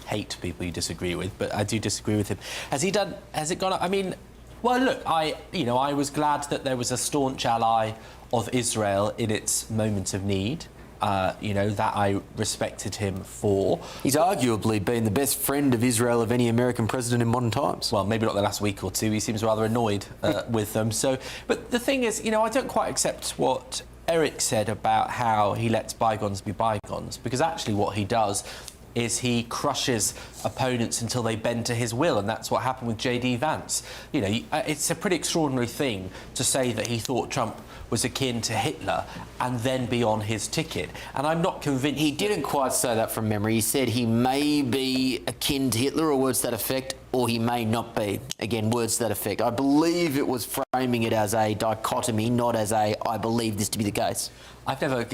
hate people you disagree with, but I do disagree with him. Has it gone up? I mean, Well, look, I was glad that there was a staunch ally of Israel in its moment of need. That I respected him for. He's arguably been the best friend of Israel of any American president in modern times. Well, maybe not the last week or two. He seems rather annoyed with them. So, but the thing is, I don't quite accept what Eric said about how he lets bygones be bygones, because actually what he does is he crushes opponents until they bend to his will, and that's what happened with J.D. Vance. It's a pretty extraordinary thing to say that he thought Trump was akin to Hitler and then be on his ticket. And I'm not convinced... He didn't quite say that from memory. He said he may be akin to Hitler, or words to that effect, or he may not be. Again, words to that effect. I believe it was framing it as a dichotomy, not as a, I believe this to be the case. I've never...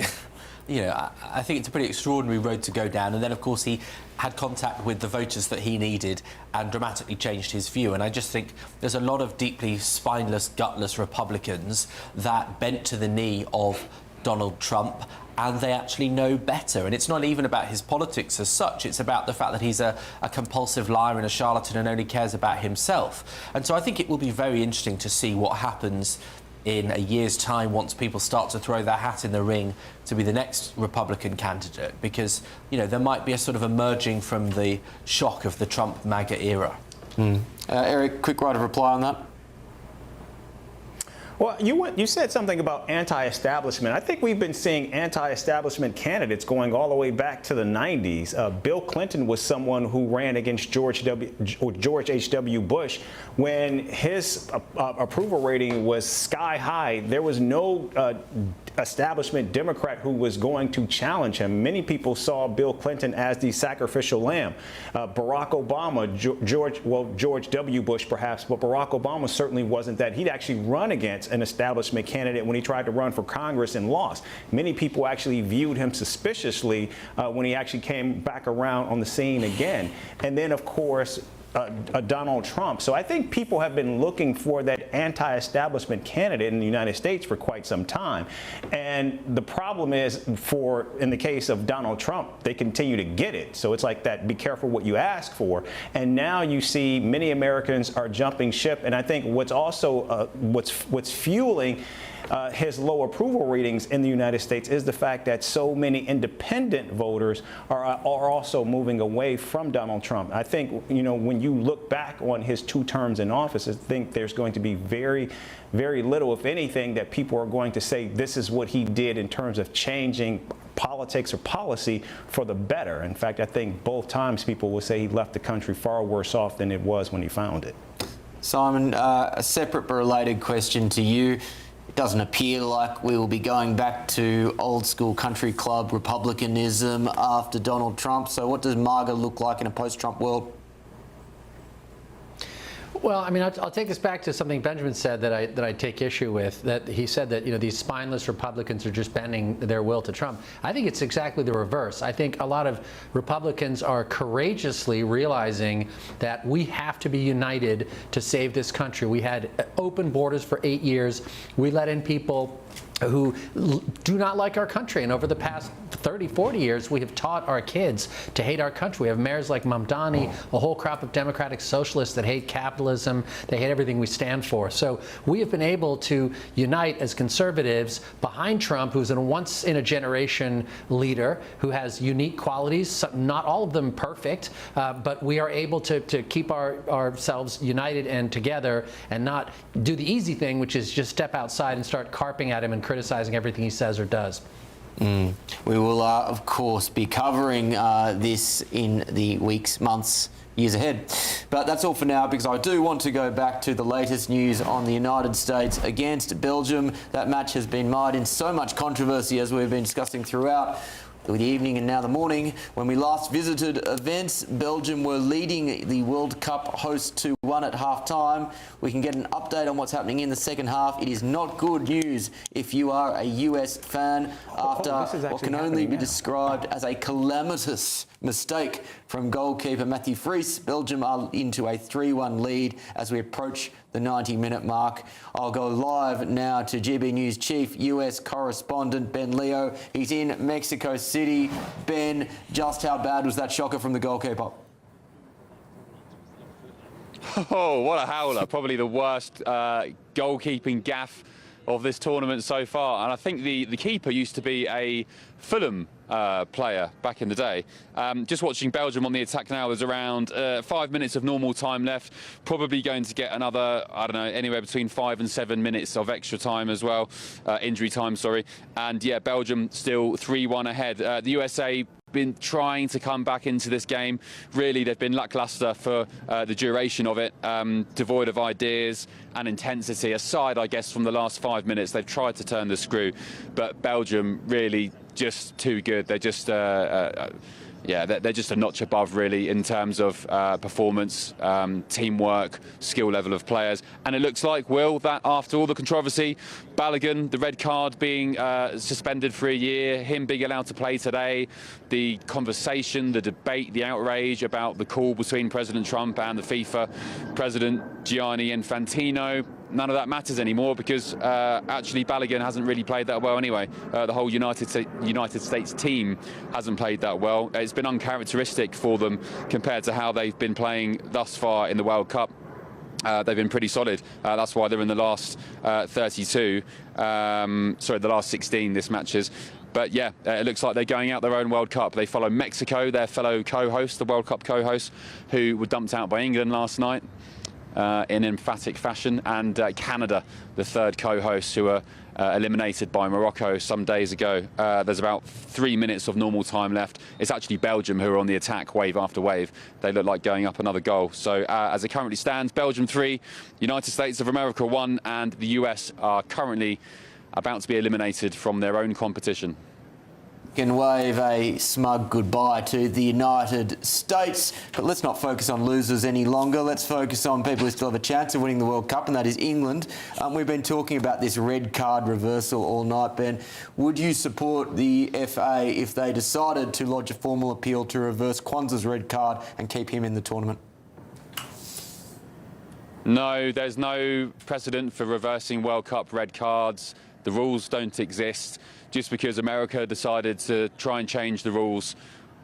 I think it's a pretty extraordinary road to go down. And then, of course, he had contact with the voters that he needed and dramatically changed his view. And I just think there's a lot of deeply spineless, gutless Republicans that bent to the knee of Donald Trump, and they actually know better. And it's not even about his politics as such. It's about the fact that he's a compulsive liar and a charlatan and only cares about himself. And so I think it will be very interesting to see what happens in a year's time once people start to throw their hat in the ring to be the next Republican candidate, because, there might be a sort of emerging from the shock of the Trump MAGA era. Eric, quick right of reply on that. Well, you said something about anti-establishment. I think we've been seeing anti-establishment candidates going all the way back to the 90s. Bill Clinton was someone who ran against George H.W. Bush when his approval rating was sky high. There was no establishment Democrat who was going to challenge him. Many people saw Bill Clinton as the sacrificial lamb. Barack Obama, George W. Bush perhaps, but Barack Obama certainly wasn't that. He'd actually run against an establishment candidate when he tried to run for Congress and lost. Many people actually viewed him suspiciously when he actually came back around on the scene again. And then, of course, Donald Trump. So I think people have been looking for that anti-establishment candidate in the United States for quite some time. And the problem is, in the case of Donald Trump, they continue to get it. So it's like that, be careful what you ask for. And now you see many Americans are jumping ship. And I think what's also what's fueling his low approval ratings in the United States is the fact that so many independent voters are also moving away from Donald Trump. I think, when you look back on his 2 terms in office, I think there's going to be very, very little, if anything, that people are going to say this is what he did in terms of changing politics or policy for the better. In fact, I think both times people will say he left the country far worse off than it was when he found it. Simon, a separate but related question to you. It doesn't appear like we will be going back to old school country club republicanism after Donald Trump. So what does MAGA look like in a post-Trump world? Well, I mean, I'll take this back to something Benjamin said that I take issue with. That he said that these spineless Republicans are just bending their will to Trump. I think it's exactly the reverse. I think a lot of Republicans are courageously realizing that we have to be united to save this country. We had open borders for 8 years. We let in people who do not like our country. And over the past 30, 40 years, we have taught our kids to hate our country. We have mayors like Mamdani, a whole crop of democratic socialists that hate capitalism. They hate everything we stand for. So we have been able to unite as conservatives behind Trump, who's a once-in-a-generation leader who has unique qualities, not all of them perfect, but we are able to keep ourselves united and together and not do the easy thing, which is just step outside and start carping at him and criticizing everything he says or does. We will, of course, be covering this in the weeks, months, years ahead. But that's all for now, because I do want to go back to the latest news on the United States against Belgium. That match has been mired in so much controversy, as we've been discussing throughout the evening and now the morning. When we last visited events, Belgium were leading the World Cup host 2-1 at half-time. We can get an update on what's happening in the second half. It is not good news if you are a US fan after what can only be described as a calamitous mistake from goalkeeper Matthew Fries. Belgium are into a 3-1 lead as we approach the 90-minute mark. I'll go live now to GB News chief US correspondent Ben Leo. He's in Mexico City. Ben, just how bad was that shocker from the goalkeeper? Oh, what a howler. Probably the worst goalkeeping gaffe of this tournament so far. And I think the keeper used to be a Fulham player back in the day. Just watching Belgium on the attack now, there's around 5 minutes of normal time left. Probably going to get another, I don't know, anywhere between 5 and 7 minutes of extra time as well. Injury time, sorry. And yeah, Belgium still 3-1 ahead. The USA been trying to come back into this game. Really, they've been lackluster for the duration of it, devoid of ideas and intensity. Aside, I guess, from the last 5 minutes, they've tried to turn the screw, but Belgium really just too good. They're just yeah, they're just a notch above, really, in terms of performance, teamwork, skill level of players. And it looks like, Will, that after all the controversy, Balogun, the red card being suspended for a year, him being allowed to play today, the conversation, the debate, the outrage about the call between President Trump and the FIFA President Gianni Infantino, none of that matters anymore because actually Balogun hasn't really played that well anyway. The whole United States team hasn't played that well. It's been uncharacteristic for them compared to how they've been playing thus far in the World Cup. They've been pretty solid. That's why they're in the last 32. Sorry, the last 16 this matches. But yeah, it looks like they're going out their own World Cup. They follow Mexico, their fellow co-host, the World Cup co-host, who were dumped out by England last night in emphatic fashion, and Canada, the third co-host, who were eliminated by Morocco some days ago. There's about 3 minutes of normal time left. It's actually Belgium who are on the attack wave after wave. They look like going up another goal. So as it currently stands, Belgium 3, United States of America 1, and the US are currently about to be eliminated from their own competition. Can wave a smug goodbye to the United States, but let's not focus on losers any longer. Let's focus on people who still have a chance of winning the World Cup, and that is England. We've been talking about this red card reversal all night, Ben. Would you support the FA if they decided to lodge a formal appeal to reverse Kwanzaa's red card and keep him in the tournament? No, there's no precedent for reversing World Cup red cards. The rules don't exist. Just because America decided to try and change the rules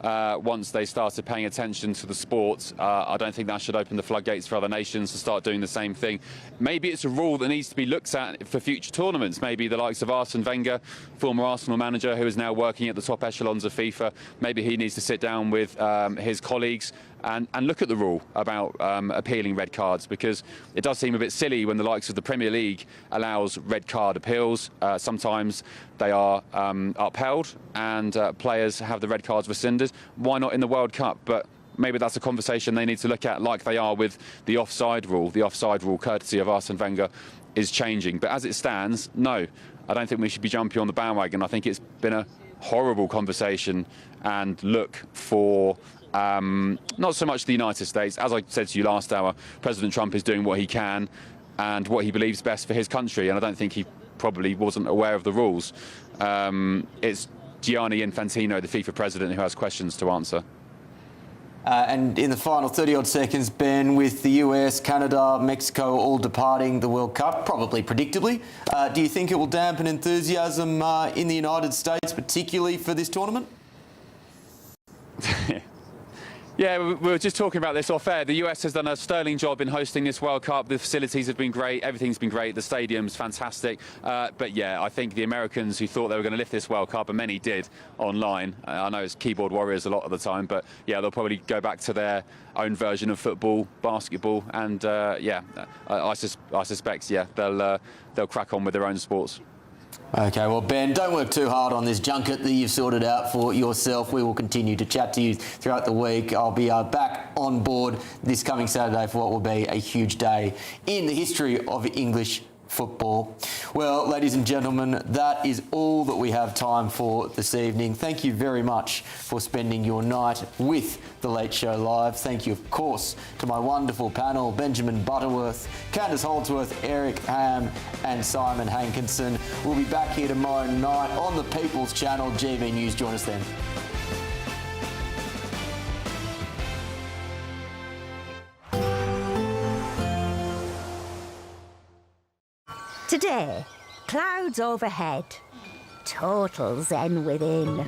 once they started paying attention to the sport, I don't think that should open the floodgates for other nations to start doing the same thing. Maybe it's a rule that needs to be looked at for future tournaments. Maybe the likes of Arsene Wenger, former Arsenal manager who is now working at the top echelons of FIFA, maybe he needs to sit down with his colleagues and look at the rule about appealing red cards, because it does seem a bit silly when the likes of the Premier League allows red card appeals. Sometimes they are upheld and players have the red cards rescinded. Why not in the World Cup? But maybe that's a conversation they need to look at, like they are with the offside rule. The offside rule, courtesy of Arsene Wenger, is changing. But as it stands, no, I don't think we should be jumping on the bandwagon. I think it's been a horrible conversation and look for not so much the United States. As I said to you last hour, President Trump is doing what he can and what he believes best for his country, and I don't think he probably wasn't aware of the rules. It's Gianni Infantino, the FIFA president, who has questions to answer. And in the final 30-odd seconds, Ben, with the US, Canada, Mexico all departing the World Cup, probably predictably, do you think it will dampen enthusiasm in the United States, particularly for this tournament? Yeah, we were just talking about this off air. The US has done a sterling job in hosting this World Cup. The facilities have been great. Everything's been great. The stadium's fantastic. But yeah, I think the Americans who thought they were going to lift this World Cup, and many did online. I know it's keyboard warriors a lot of the time, but yeah, they'll probably go back to their own version of football, basketball, and yeah, I suspect, yeah, they'll crack on with their own sports. OK, well, Ben, don't work too hard on this junket that you've sorted out for yourself. We will continue to chat to you throughout the week. I'll be back on board this coming Saturday for what will be a huge day in the history of English football. Well, ladies and gentlemen, that is all that we have time for this evening. Thank you very much for spending your night with The Late Show Live. Thank you, of course, to my wonderful panel, Benjamin Butterworth, Candace Holdsworth, Eric Ham and Simon Hankinson. We'll be back here tomorrow night on the People's Channel, GB News. Join us then. Today, clouds overhead, total zen within.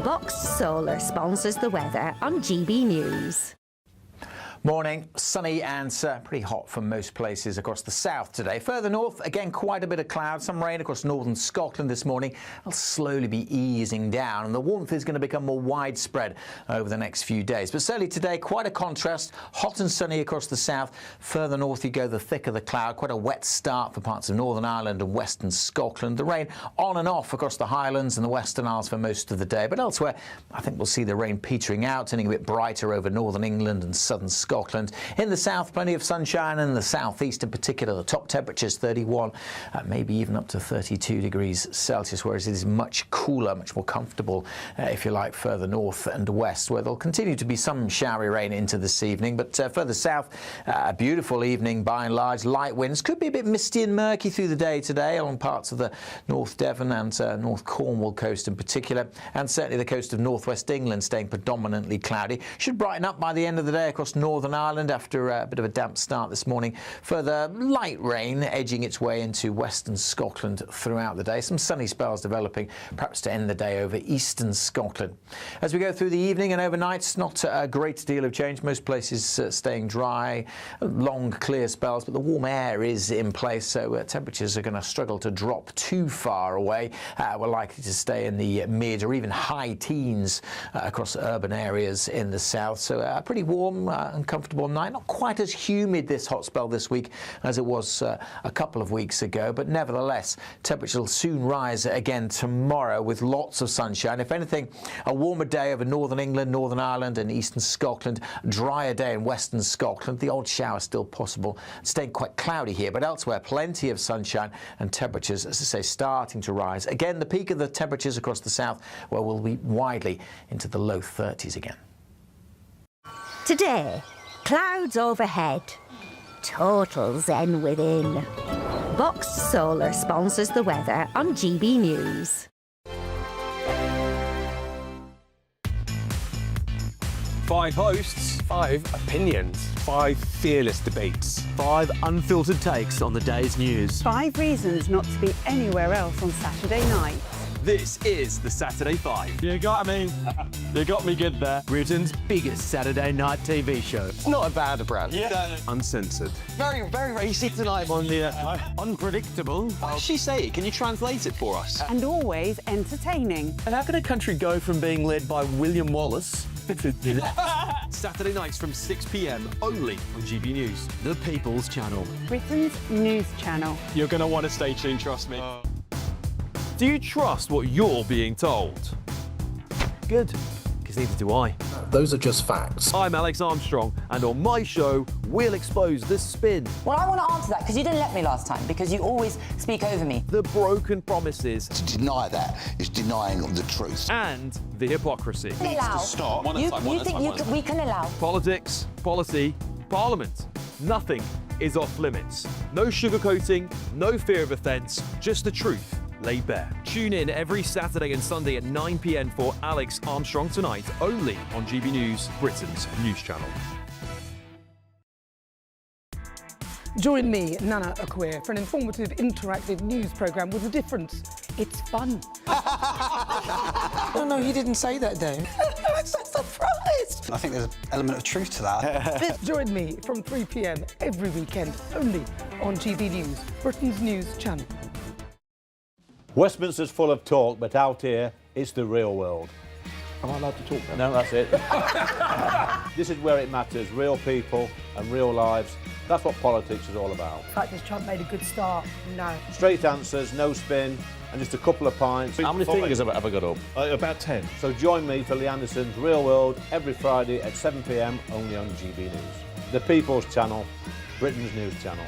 Boxed Solar sponsors the weather on GB News. Morning. Sunny and pretty hot for most places across the south today. Further north, again, quite a bit of cloud, some rain across northern Scotland this morning. It'll slowly be easing down, and the warmth is going to become more widespread over the next few days. But certainly today, quite a contrast. Hot and sunny across the south. Further north you go, the thicker the cloud. Quite a wet start for parts of Northern Ireland and western Scotland. The rain on and off across the Highlands and the Western Isles for most of the day. But elsewhere, I think we'll see the rain petering out, turning a bit brighter over northern England and southern Scotland. In the south, plenty of sunshine, and in the southeast in particular, the top temperatures 31, maybe even up to 32 degrees Celsius, whereas it is much cooler, much more comfortable, if you like, further north and west, where there'll continue to be some showery rain into this evening. But further south, a beautiful evening by and large. Light winds, could be a bit misty and murky through the day today along parts of the North Devon and North Cornwall coast in particular, and certainly the coast of northwest England staying predominantly cloudy. Should brighten up by the end of the day across Northern Ireland after a bit of a damp start this morning. Further light rain edging its way into western Scotland throughout the day. Some sunny spells developing, perhaps to end the day over eastern Scotland. As we go through the evening and overnight, not a great deal of change. Most places staying dry, long clear spells, but the warm air is in place, so temperatures are going to struggle to drop too far away. We're likely to stay in the mid or even high teens across urban areas in the south, so a pretty warm and comfortable night. Not quite as humid this hot spell this week as it was a couple of weeks ago, but nevertheless temperature will soon rise again tomorrow with lots of sunshine. If anything, a warmer day over northern England, Northern Ireland and eastern Scotland, drier day in western Scotland. The odd shower still possible, staying quite cloudy here, but elsewhere plenty of sunshine and temperatures, as I say, starting to rise. Again, the peak of the temperatures across the south, where we'll be widely into the low 30s again. Today, clouds overhead, total zen within. Boxed Solar sponsors the weather on GB News. 5 hosts, 5 opinions, 5 fearless debates, 5 unfiltered takes on the day's news. 5 reasons not to be anywhere else on Saturday night. This is the Saturday 5. You got me good there. Britain's biggest Saturday night TV show. It's not a bad brand. Yeah. Uncensored. Very, very racy tonight. On the unpredictable. What did she say? Can you translate it for us? And always entertaining. And how can a country go from being led by William Wallace to Saturday nights from 6 p.m. only on GB News, the People's Channel. Britain's news channel. You're going to want to stay tuned, trust me. Do you trust what you're being told? Good, because neither do I. Those are just facts. I'm Alex Armstrong, and on my show, we'll expose the spin. Well, I want to answer that, because you didn't let me last time, because you always speak over me. The broken promises. To deny that is denying the truth. And the hypocrisy. We can allow. Stop. We can allow. Politics, policy, parliament. Nothing is off limits. No sugarcoating, no fear of offence, just the truth laid bare. Tune in every Saturday and Sunday at 9 p.m. for Alex Armstrong Tonight, only on GB News, Britain's news channel. Join me, Nana Akweer, for an informative, interactive news programme with a difference. It's fun. No, he didn't say that, Dave. I'm so surprised. I think there's an element of truth to that. Join me from 3 p.m. every weekend, only on GB News, Britain's news channel. Westminster's full of talk, but out here, it's the real world. Am I allowed to talk now? No, that's it. This is where it matters, real people and real lives. That's what politics is all about. In fact, has Trump made a good start? No. Straight answers, no spin, and just a couple of pints. How many fingers have I got up? About 10. So join me for Lee Anderson's Real World every Friday at 7 p.m. only on GB News. The People's Channel, Britain's news channel.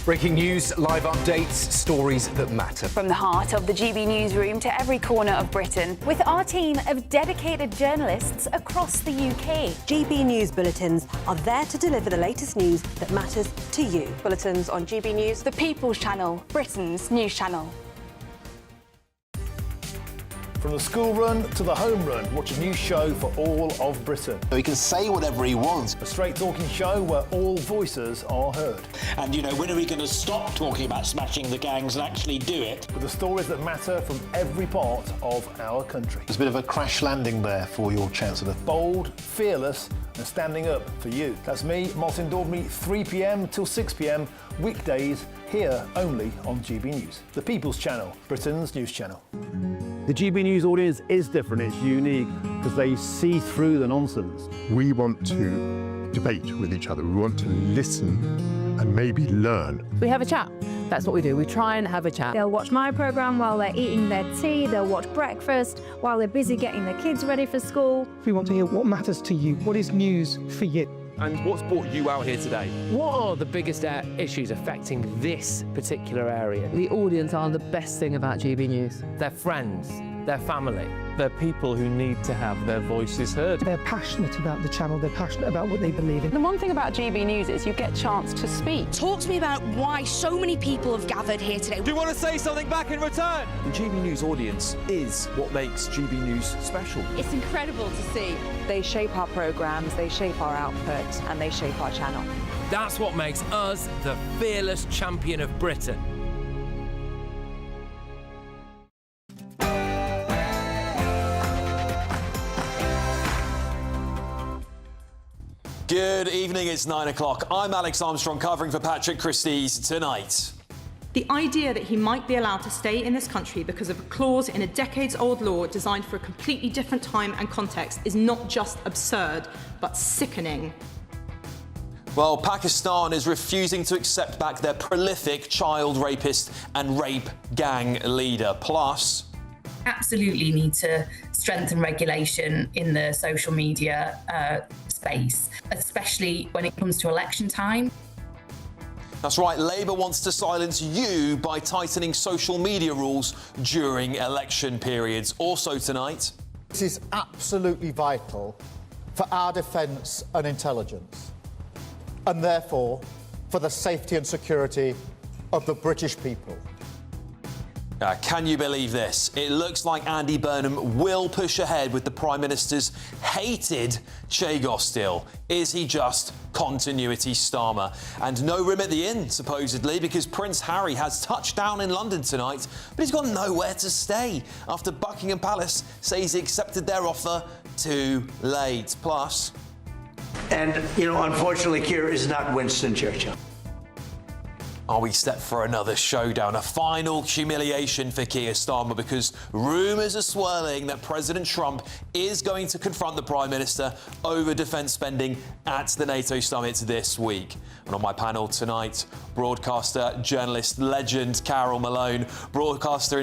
Breaking news, live updates, stories that matter. From the heart of the GB newsroom to every corner of Britain, with our team of dedicated journalists across the UK. GB News bulletins are there to deliver the latest news that matters to you. Bulletins on GB News, the People's Channel, Britain's news channel. From the school run to the home run, watch a new show for all of Britain. He can say whatever he wants. A straight talking show where all voices are heard. And, you know, when are we going to stop talking about smashing the gangs and actually do it? With the stories that matter from every part of our country. There's a bit of a crash landing there for your Chancellor. Bold, fearless and standing up for you. That's me, Martin Daubney, 3 p.m. till 6 p.m, weekdays, here only on GB News. The People's Channel, Britain's news channel. The GB News audience is different, it's unique, because they see through the nonsense. We want to debate with each other. We want to listen and maybe learn. We have a chat. That's what we do. We try and have a chat. They'll watch my programme while they're eating their tea. They'll watch breakfast while they're busy getting their kids ready for school. We want to hear what matters to you. What is news for you? And what's brought you out here today? What are the biggest issues affecting this particular area? The audience are the best thing about GB News. Their friends, their family. They're people who need to have their voices heard. They're passionate about the channel. They're passionate about what they believe in. The one thing about GB News is you get a chance to speak. Talk to me about why so many people have gathered here today. Do you want to say something back in return? The GB News audience is what makes GB News special. It's incredible to see. They shape our programmes, they shape our output, and they shape our channel. That's what makes us the fearless champion of Britain. Good evening, it's 9 o'clock. I'm Alex Armstrong covering for Patrick Christys tonight. The idea that he might be allowed to stay in this country because of a clause in a decades-old law designed for a completely different time and context is not just absurd, but sickening. Well, Pakistan is refusing to accept back their prolific child rapist and rape gang leader. Plus, absolutely need to strengthen regulation in the social media space, especially when it comes to election time. That's right, Labour wants to silence you by tightening social media rules during election periods. Also tonight, this is absolutely vital for our defence and intelligence, and therefore for the safety and security of the British people. Can you believe this? It looks like Andy Burnham will push ahead with the Prime Minister's hated Chagos deal. Is he just continuity Starmer? And no room at the inn, supposedly, because Prince Harry has touched down in London tonight, but he's got nowhere to stay after Buckingham Palace says he accepted their offer too late. Plus, and, you know, unfortunately, Keir is not Winston Churchill. Are we set for another showdown, a final humiliation for Keir Starmer, because rumours are swirling that President Trump is going to confront the Prime Minister over defence spending at the NATO summit this week. And on my panel tonight, broadcaster, journalist, legend Carol Malone, broadcaster